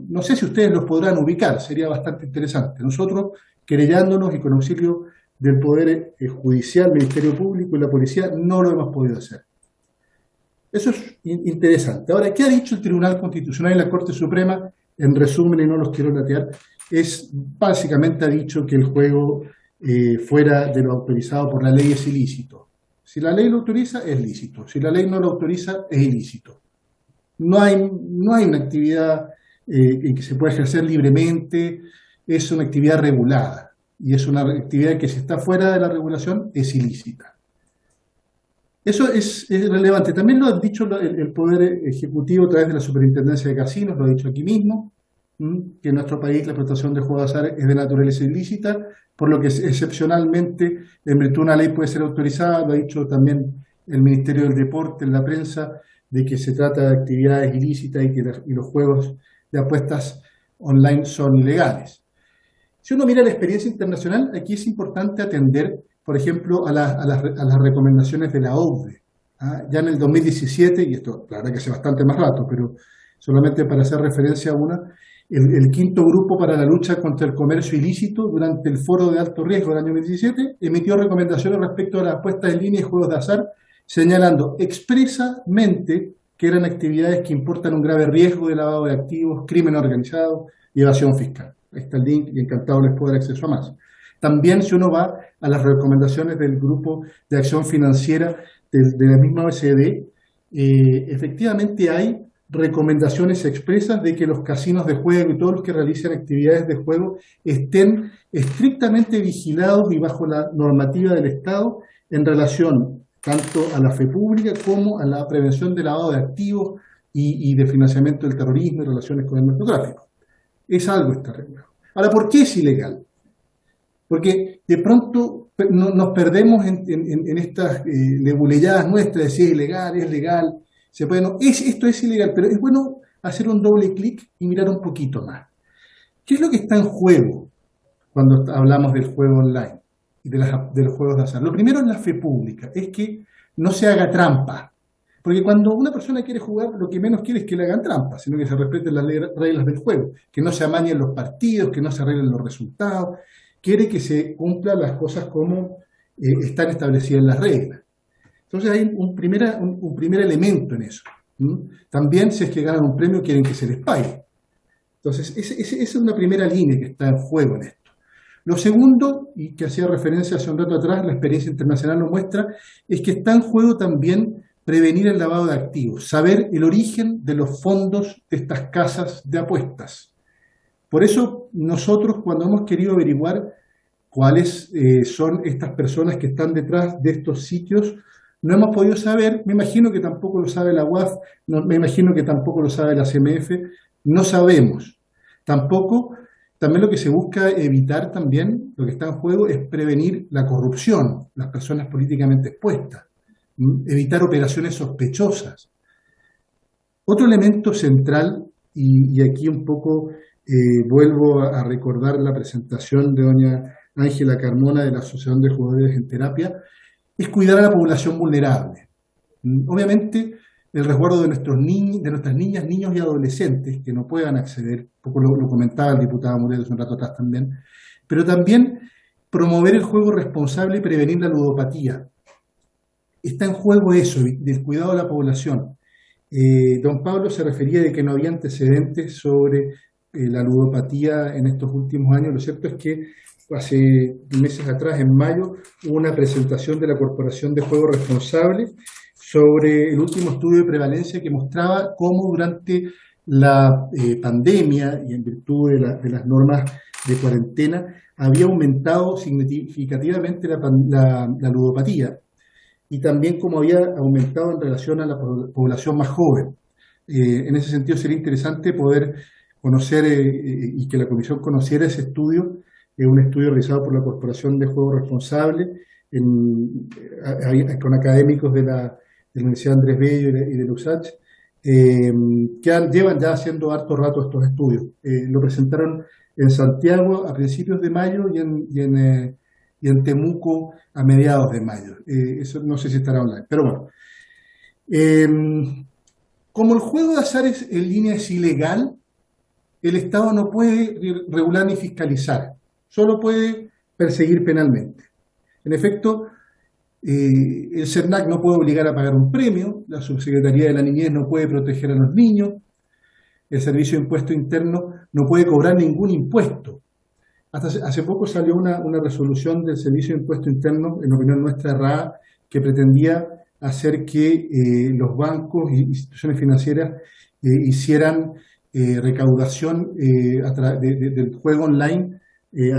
No sé si ustedes los podrán ubicar, sería bastante interesante. Nosotros, querellándonos y con auxilio del Poder Judicial, Ministerio Público y la Policía, no lo hemos podido hacer. Eso es interesante. Ahora, ¿qué ha dicho el Tribunal Constitucional y la Corte Suprema? En resumen, y no los quiero latear, básicamente ha dicho que el juego fuera de lo autorizado por la ley es ilícito. Si la ley lo autoriza, es lícito. Si la ley no lo autoriza, es ilícito. No hay una actividad en que se pueda ejercer libremente, es una actividad regulada. Y es una actividad que si está fuera de la regulación, es ilícita. Eso es relevante. También lo ha dicho el Poder Ejecutivo a través de la Superintendencia de Casinos, lo ha dicho aquí mismo, que en nuestro país la explotación de juegos de azar es de naturaleza ilícita, por lo que excepcionalmente, en virtud de una ley, puede ser autorizada. Lo ha dicho también el Ministerio del Deporte en la prensa, de que se trata de actividades ilícitas y los juegos de apuestas online son ilegales. Si uno mira la experiencia internacional, aquí es importante atender, por ejemplo, a las recomendaciones de la OCDE. Ya en el 2017, y esto la verdad que hace bastante más rato, pero solamente para hacer referencia a una, el quinto grupo para la lucha contra el comercio ilícito, durante el foro de alto riesgo del año 2017, emitió recomendaciones respecto a las apuestas en línea y juegos de azar, señalando expresamente que eran actividades que importan un grave riesgo de lavado de activos, crimen organizado y evasión fiscal. Ahí está el link y encantado les puedo dar acceso a más. También si uno va a las recomendaciones del Grupo de Acción Financiera de la misma OECD, efectivamente hay recomendaciones expresas de que los casinos de juego y todos los que realicen actividades de juego estén estrictamente vigilados y bajo la normativa del Estado en relación tanto a la fe pública como a la prevención de lavado de activos y de financiamiento del terrorismo y relaciones con el narcotráfico. Es algo está regulado. Ahora, ¿por qué es ilegal? Porque de pronto nos perdemos en estas lebuleyadas nuestras de si es ilegal, es legal. Se puede, no, esto es ilegal, pero es bueno hacer un doble clic y mirar un poquito más. ¿Qué es lo que está en juego cuando hablamos del juego online y de los juegos de azar? Lo primero en la fe pública es que no se haga trampa. Porque cuando una persona quiere jugar, lo que menos quiere es que le hagan trampa, sino que se respeten las reglas del juego, que no se amañen los partidos, que no se arreglen los resultados. Quiere que se cumplan las cosas como están establecidas en las reglas. Entonces hay un primer elemento en eso. También, si es que ganan un premio, quieren que se les pague. Entonces, esa es una primera línea que está en juego en esto. Lo segundo, y que hacía referencia hace un rato atrás, la experiencia internacional lo muestra, es que está en juego también prevenir el lavado de activos, saber el origen de los fondos de estas casas de apuestas. Por eso nosotros, cuando hemos querido averiguar cuáles son estas personas que están detrás de estos sitios, no hemos podido saber. Me imagino que tampoco lo sabe la UAF, me imagino que tampoco lo sabe la CMF, no sabemos. También lo que se busca evitar también, lo que está en juego, es prevenir la corrupción, las personas políticamente expuestas, evitar operaciones sospechosas. Otro elemento central, y aquí un poco vuelvo a recordar la presentación de doña Ángela Carmona de la Asociación de Jugadores en Terapia, es cuidar a la población vulnerable. Obviamente, el resguardo de nuestras niñas, niños y adolescentes que no puedan acceder, un poco lo comentaba el diputado Muredo hace un rato atrás también, pero también promover el juego responsable y prevenir la ludopatía. Está en juego eso, del cuidado de la población. Don Pablo se refería de que no había antecedentes sobre la ludopatía en estos últimos años. Lo cierto es que hace meses atrás, en mayo, hubo una presentación de la Corporación de Juego Responsable sobre el último estudio de prevalencia que mostraba cómo durante la pandemia y en virtud de las normas de cuarentena había aumentado significativamente la ludopatía y también cómo había aumentado en relación a la población más joven. En ese sentido sería interesante poder conocer y que la Comisión conociera ese estudio, un estudio realizado por la Corporación de Juego Responsable con académicos de la Universidad Andrés Bello y de la USACH, que llevan ya haciendo harto rato estos estudios. Lo presentaron en Santiago a principios de mayo y en Temuco a mediados de mayo. Eso no sé si estará online, pero bueno. Como el juego de azar en línea es ilegal, el Estado no puede regular ni fiscalizar, solo puede perseguir penalmente. En efecto, el CERNAC no puede obligar a pagar un premio, la Subsecretaría de la Niñez no puede proteger a los niños, el Servicio de Impuesto Interno no puede cobrar ningún impuesto. Hasta hace poco salió una resolución del Servicio de Impuesto Interno, en opinión nuestra RAA, que pretendía hacer que los bancos e instituciones financieras hicieran recaudación del juego online,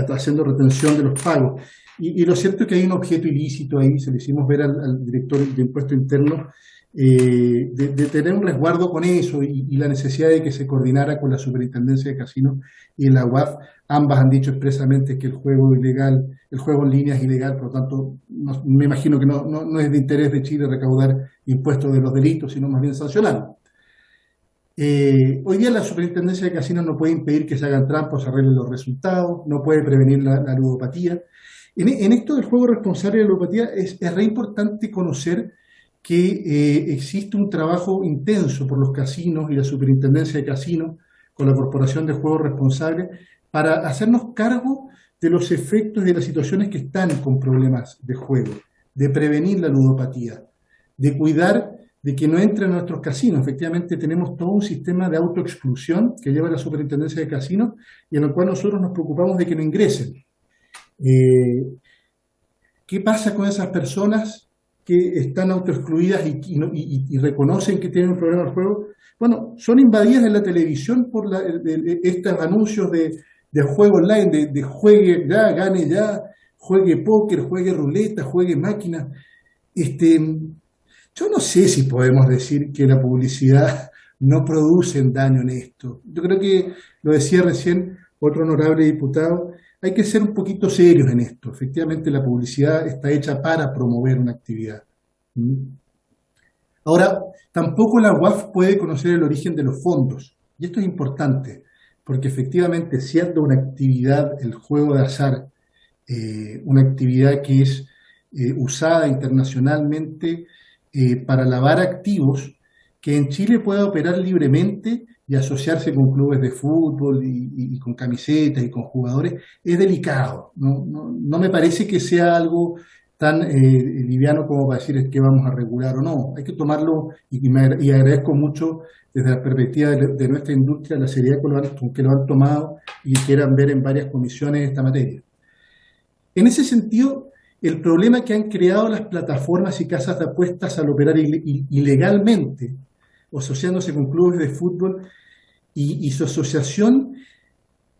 haciendo retención de los pagos. Y lo cierto es que hay un objeto ilícito ahí, se lo hicimos ver al director de Impuesto Interno, de tener un resguardo con eso y la necesidad de que se coordinara con la Superintendencia de Casinos y la UAF. Ambas han dicho expresamente que el juego en línea es ilegal, por lo tanto me imagino que no es de interés de Chile recaudar impuestos de los delitos, sino más bien sancionarlos. Hoy día la Superintendencia de Casinos no puede impedir que se hagan trampas, se arreglen los resultados, no puede prevenir la ludopatía. En esto del juego responsable de la ludopatía es re importante conocer que existe un trabajo intenso por los casinos y la Superintendencia de Casinos con la Corporación de Juegos Responsables para hacernos cargo de los efectos de las situaciones que están con problemas de juego, de prevenir la ludopatía, de cuidar de que no entren a nuestros casinos. Efectivamente tenemos todo un sistema de autoexclusión que lleva la Superintendencia de Casinos y en el cual nosotros nos preocupamos de que no ingresen. ¿Qué pasa con esas personas que están autoexcluidas y reconocen que tienen un problema del juego? Bueno, son invadidas en la televisión por estos anuncios de juego online, de juegue ya, gane ya, juegue póker, juegue ruleta, juegue máquina. Yo no sé si podemos decir que la publicidad no produce daño en esto. Yo creo que, lo decía recién otro honorable diputado, hay que ser un poquito serios en esto. Efectivamente, la publicidad está hecha para promover una actividad. Ahora, tampoco la UAF puede conocer el origen de los fondos. Y esto es importante, porque efectivamente, siendo una actividad, el juego de azar, una actividad que es usada internacionalmente para lavar activos, que en Chile pueda operar libremente y asociarse con clubes de fútbol y con camisetas y con jugadores, es delicado. No me parece que sea algo tan liviano como para decir es que vamos a regular o no. Hay que tomarlo, y agradezco mucho desde la perspectiva de nuestra industria la seriedad con que lo han tomado y quieran ver en varias comisiones esta materia. En ese sentido, el problema que han creado las plataformas y casas de apuestas al operar ilegalmente, asociándose con clubes de fútbol y su asociación,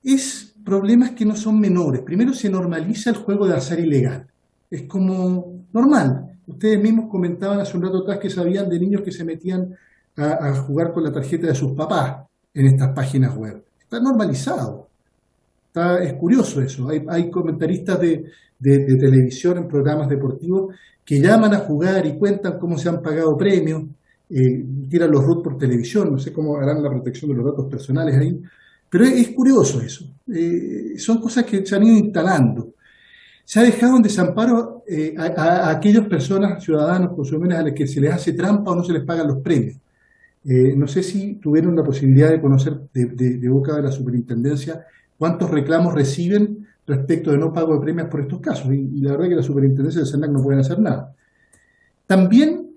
es problemas que no son menores. Primero, se normaliza el juego de azar ilegal. Es como normal. Ustedes mismos comentaban hace un rato atrás que sabían de niños que se metían a jugar con la tarjeta de sus papás en estas páginas web. Está normalizado. Es curioso eso. Hay comentaristas de televisión en programas deportivos que llaman a jugar y cuentan cómo se han pagado premios, tiran los RUT por televisión, no sé cómo harán la protección de los datos personales ahí, pero es curioso eso. Son cosas que se han ido instalando. Se ha dejado en desamparo a aquellas personas, ciudadanos, consumidores a los que se les hace trampa o no se les pagan los premios. No sé si tuvieron la posibilidad de conocer de boca de la superintendencia cuántos reclamos reciben respecto de no pago de premios por estos casos. Y la verdad es que la superintendencia del SENAC no pueden hacer nada. También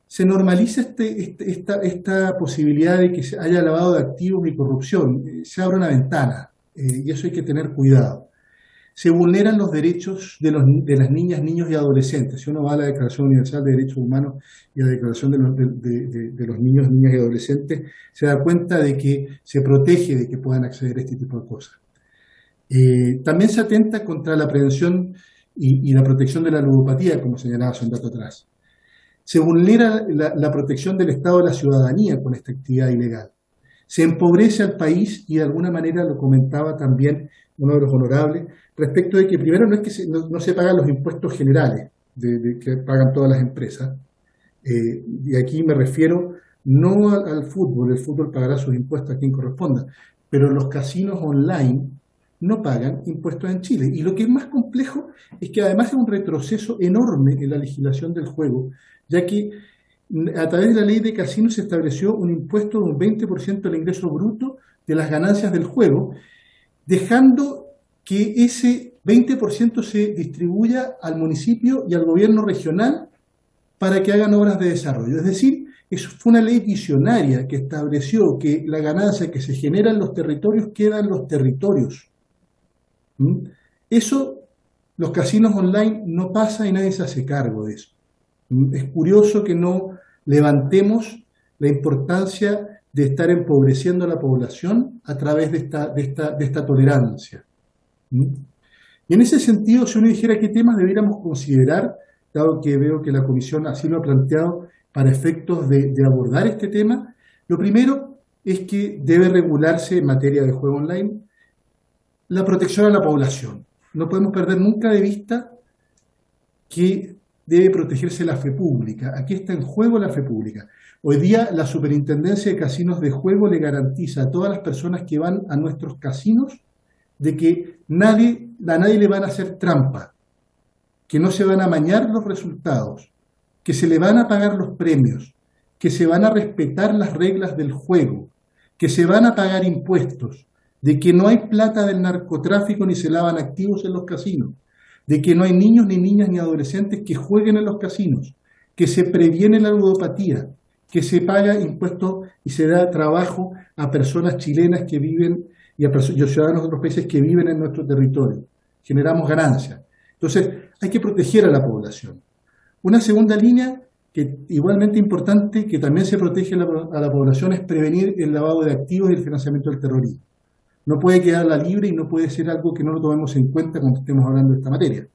se normaliza esta posibilidad de que haya lavado de activos y corrupción. Se abre una ventana y eso hay que tener cuidado. Se vulneran los derechos de las niñas, niños y adolescentes. Si uno va a la Declaración Universal de Derechos Humanos y a la Declaración de los niños, niñas y adolescentes, se da cuenta de que se protege de que puedan acceder a este tipo de cosas. También se atenta contra la prevención y la protección de la ludopatía, como señalaba hace un rato atrás. Se vulnera la protección del Estado de la ciudadanía con esta actividad ilegal. Se empobrece al país y de alguna manera lo comentaba también uno de los honorables, respecto de que primero no es que no se pagan los impuestos generales que pagan todas las empresas, y aquí me refiero no al fútbol, el fútbol pagará sus impuestos a quien corresponda, pero los casinos online no pagan impuestos en Chile. Y lo que es más complejo es que además es un retroceso enorme en la legislación del juego, ya que a través de la ley de casinos se estableció un impuesto de un 20% del ingreso bruto de las ganancias del juego, dejando que ese 20% se distribuya al municipio y al gobierno regional para que hagan obras de desarrollo. Es decir, eso fue una ley visionaria que estableció que la ganancia que se genera en los territorios queda en los territorios. Eso, los casinos online no pasa y nadie se hace cargo de eso. Es curioso que no levantemos la importancia de estar empobreciendo a la población a través de esta tolerancia. Y en ese sentido, si uno dijera qué temas deberíamos considerar, dado que veo que la Comisión así lo ha planteado para efectos de abordar este tema, lo primero es que debe regularse en materia de juego online la protección a la población. No podemos perder nunca de vista que debe protegerse la fe pública. Aquí está en juego la fe pública. Hoy día la Superintendencia de Casinos de Juego le garantiza a todas las personas que van a nuestros casinos de que a nadie le van a hacer trampa, que no se van a amañar los resultados, que se le van a pagar los premios, que se van a respetar las reglas del juego, que se van a pagar impuestos, de que no hay plata del narcotráfico ni se lavan activos en los casinos, de que no hay niños, ni niñas, ni adolescentes que jueguen en los casinos, que se previene la ludopatía, que se paga impuestos y se da trabajo a personas chilenas que viven y a ciudadanos de otros países que viven en nuestro territorio. Generamos ganancias. Entonces, hay que proteger a la población. Una segunda línea, que igualmente importante, que también se protege a la población, es prevenir el lavado de activos y el financiamiento del terrorismo. No puede quedarla libre y no puede ser algo que no lo tomemos en cuenta cuando estemos hablando de esta materia.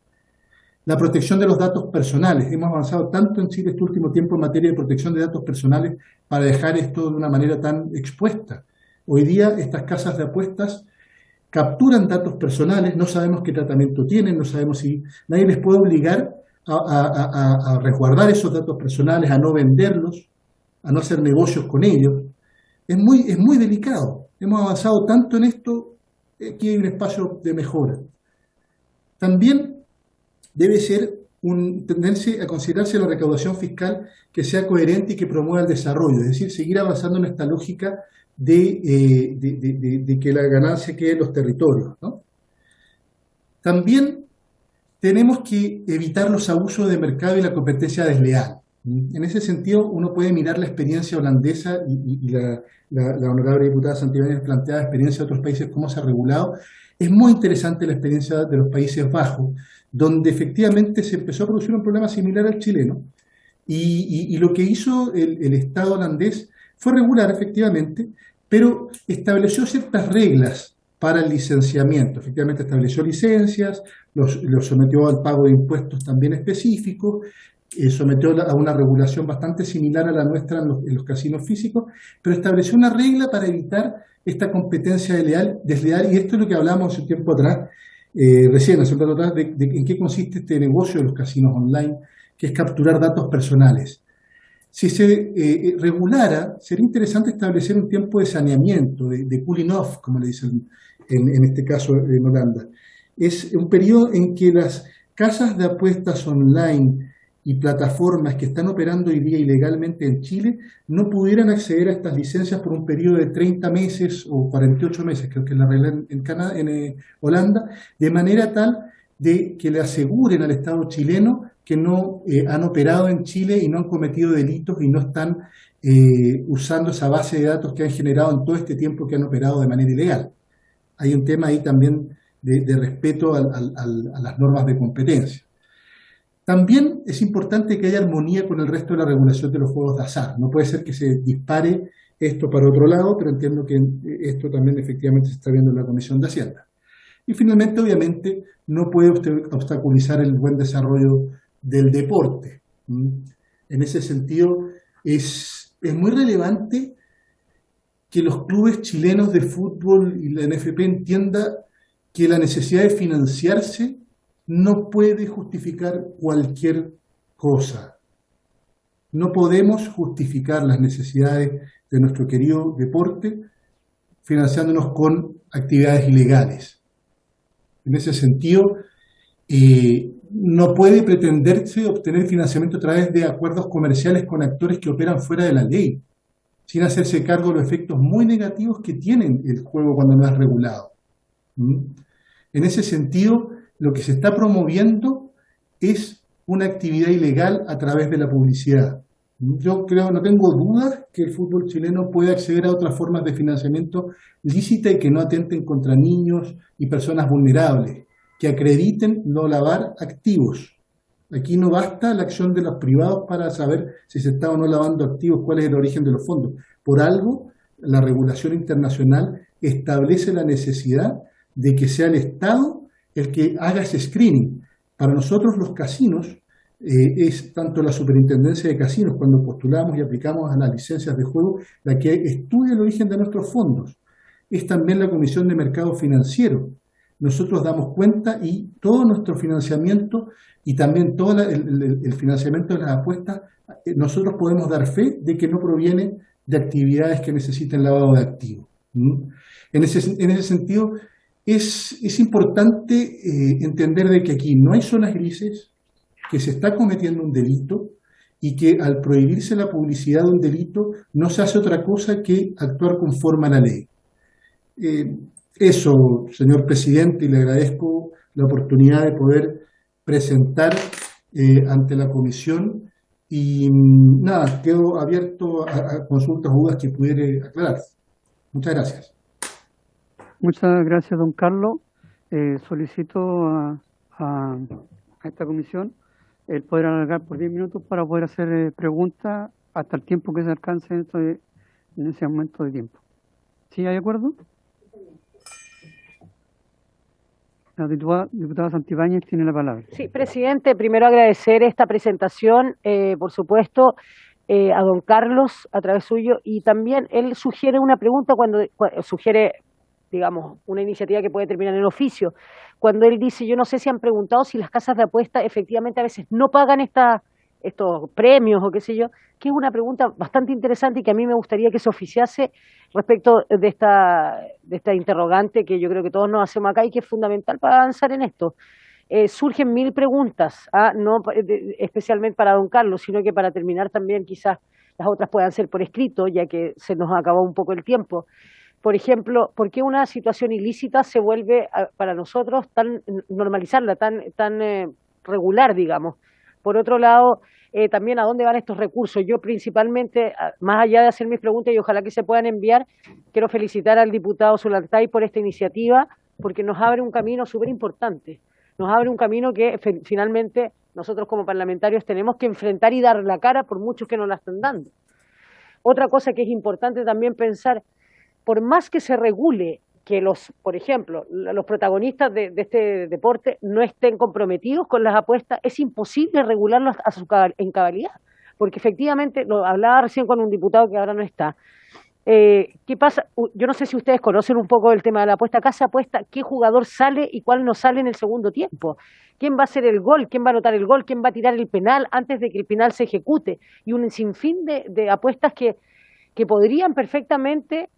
La protección de los datos personales. Hemos avanzado tanto en Chile este último tiempo en materia de protección de datos personales para dejar esto de una manera tan expuesta. Hoy día estas casas de apuestas capturan datos personales, no sabemos qué tratamiento tienen, no sabemos si nadie les puede obligar a resguardar esos datos personales, a no venderlos, a no hacer negocios con ellos. Es muy delicado. Hemos avanzado tanto en esto, aquí hay un espacio de mejora. También debe ser tendencia a considerarse la recaudación fiscal que sea coherente y que promueva el desarrollo, es decir, seguir avanzando en esta lógica de que la ganancia quede en los territorios, ¿no? También tenemos que evitar los abusos de mercado y la competencia desleal. En ese sentido, uno puede mirar la experiencia holandesa y la honorable diputada Santibáñez planteaba experiencia de otros países, cómo se ha regulado. Es muy interesante la experiencia de los Países Bajos, donde efectivamente se empezó a producir un problema similar al chileno. Y lo que hizo el Estado holandés fue regular, efectivamente, pero estableció ciertas reglas para el licenciamiento. Efectivamente estableció licencias, los sometió al pago de impuestos también específicos, sometió a una regulación bastante similar a la nuestra en los casinos físicos, pero estableció una regla para evitar esta competencia desleal, y esto es lo que hablábamos hace un tiempo atrás, recién, hace un rato atrás, de en qué consiste este negocio de los casinos online, que es capturar datos personales. Si se regulara, sería interesante establecer un tiempo de saneamiento, de cooling off, como le dicen en este caso en Holanda. Es un periodo en que las casas de apuestas online y plataformas que están operando hoy día ilegalmente en Chile no pudieran acceder a estas licencias por un periodo de 30 meses o 48 meses, creo que es la regla en Holanda, de manera tal de que le aseguren al Estado chileno que no han operado en Chile y no han cometido delitos y no están usando esa base de datos que han generado en todo este tiempo que han operado de manera ilegal. Hay un tema ahí también de respeto a las normas de competencia. También es importante que haya armonía con el resto de la regulación de los juegos de azar. No puede ser que se dispare esto para otro lado, pero entiendo que esto también efectivamente se está viendo en la Comisión de Hacienda. Y finalmente, obviamente, no puede obstaculizar el buen desarrollo del deporte. En ese sentido, es muy relevante que los clubes chilenos de fútbol y la NFP entienda que la necesidad de financiarse no puede justificar cualquier cosa. No podemos justificar las necesidades de nuestro querido deporte financiándonos con actividades ilegales. En ese sentido, no puede pretenderse obtener financiamiento a través de acuerdos comerciales con actores que operan fuera de la ley, sin hacerse cargo de los efectos muy negativos que tiene el juego cuando no es regulado. En ese sentido, lo que se está promoviendo es una actividad ilegal a través de la publicidad. Yo creo, no tengo dudas que el fútbol chileno puede acceder a otras formas de financiamiento lícita y que no atenten contra niños y personas vulnerables, que acrediten no lavar activos. Aquí no basta la acción de los privados para saber si se está o no lavando activos, cuál es el origen de los fondos. Por algo, la regulación internacional establece la necesidad de que sea el Estado el que haga ese screening. Para nosotros los casinos, es tanto la Superintendencia de Casinos, cuando postulamos y aplicamos a las licencias de juego, la que estudia el origen de nuestros fondos. Es también la Comisión de Mercado Financiero. Nosotros damos cuenta y todo nuestro financiamiento y también todo el financiamiento de las apuestas, nosotros podemos dar fe de que no proviene de actividades que necesiten lavado de activos. En ese sentido, es importante entender de que aquí no hay zonas grises, que se está cometiendo un delito y que al prohibirse la publicidad de un delito no se hace otra cosa que actuar conforme a la ley. Eso, señor presidente, y le agradezco la oportunidad de poder presentar ante la comisión Y nada, quedo abierto a consultas o dudas que pudiera aclarar. Muchas gracias. Muchas gracias, don Carlos. Solicito a esta comisión el poder alargar por 10 minutos para poder hacer preguntas hasta el tiempo que se alcance en ese momento de tiempo. ¿Sí hay acuerdo? La diputada Santibáñez tiene la palabra. Sí, presidente, primero agradecer esta presentación, por supuesto, a don Carlos a través suyo, y también él sugiere una pregunta cuando sugiere, digamos, una iniciativa que puede terminar en oficio. Cuando él dice, yo no sé si han preguntado si las casas de apuesta efectivamente a veces no pagan estos premios o qué sé yo, que es una pregunta bastante interesante y que a mí me gustaría que se oficiase respecto de esta interrogante que yo creo que todos nos hacemos acá y que es fundamental para avanzar en esto. Surgen 1000 preguntas, no especialmente para don Carlos, sino que para terminar también quizás las otras puedan ser por escrito, ya que se nos acabó un poco el tiempo. Por ejemplo, ¿por qué una situación ilícita se vuelve para nosotros tan normalizarla, tan regular, digamos? Por otro lado, también a dónde van estos recursos. Yo principalmente, más allá de hacer mis preguntas y ojalá que se puedan enviar, quiero felicitar al diputado Zulantay por esta iniciativa, porque nos abre un camino súper importante. Nos abre un camino que finalmente nosotros como parlamentarios tenemos que enfrentar y dar la cara por muchos que nos la están dando. Otra cosa que es importante también pensar, por más que se regule que por ejemplo, los protagonistas de este deporte no estén comprometidos con las apuestas, es imposible regularlos en cabalidad, porque efectivamente, lo hablaba recién con un diputado que ahora no está. ¿Qué pasa? Yo no sé si ustedes conocen un poco el tema de la apuesta. Acá se apuesta qué jugador sale y cuál no sale en el segundo tiempo. ¿Quién va a hacer el gol? ¿Quién va a anotar el gol? ¿Quién va a tirar el penal antes de que el penal se ejecute? Y un sinfín de apuestas que podrían perfectamente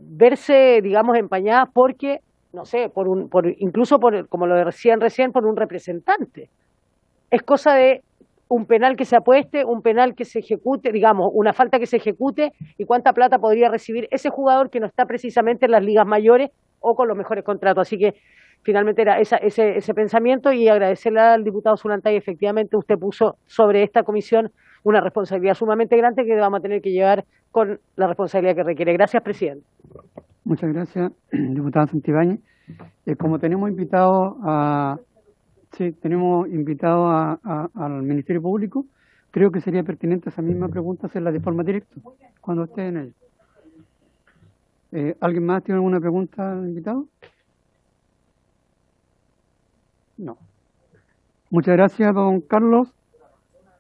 verse, digamos, empañadas porque, no sé, incluso como lo decían recién, por un representante. Es cosa de un penal que se apueste, un penal que se ejecute, digamos, una falta que se ejecute, y cuánta plata podría recibir ese jugador que no está precisamente en las ligas mayores o con los mejores contratos. Así que finalmente era ese pensamiento, y agradecerle al diputado Zulantay. Efectivamente usted puso sobre esta comisión una responsabilidad sumamente grande que vamos a tener que llevar con la responsabilidad que requiere. Gracias, presidente. Muchas gracias, diputada Santibáñez. Como tenemos invitado al Ministerio Público, creo que sería pertinente esa misma pregunta hacerla de forma directa, cuando esté en ello. ¿Alguien más tiene alguna pregunta al invitado? No. Muchas gracias, don Carlos.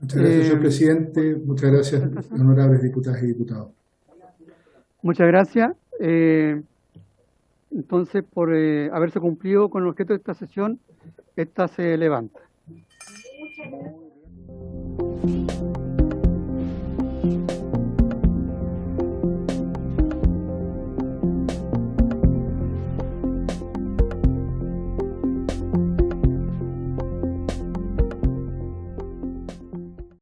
Muchas gracias, señor presidente. Muchas gracias, honorables diputadas y diputados. Muchas gracias. Entonces, por haberse cumplido con el objeto de esta sesión, esta se levanta.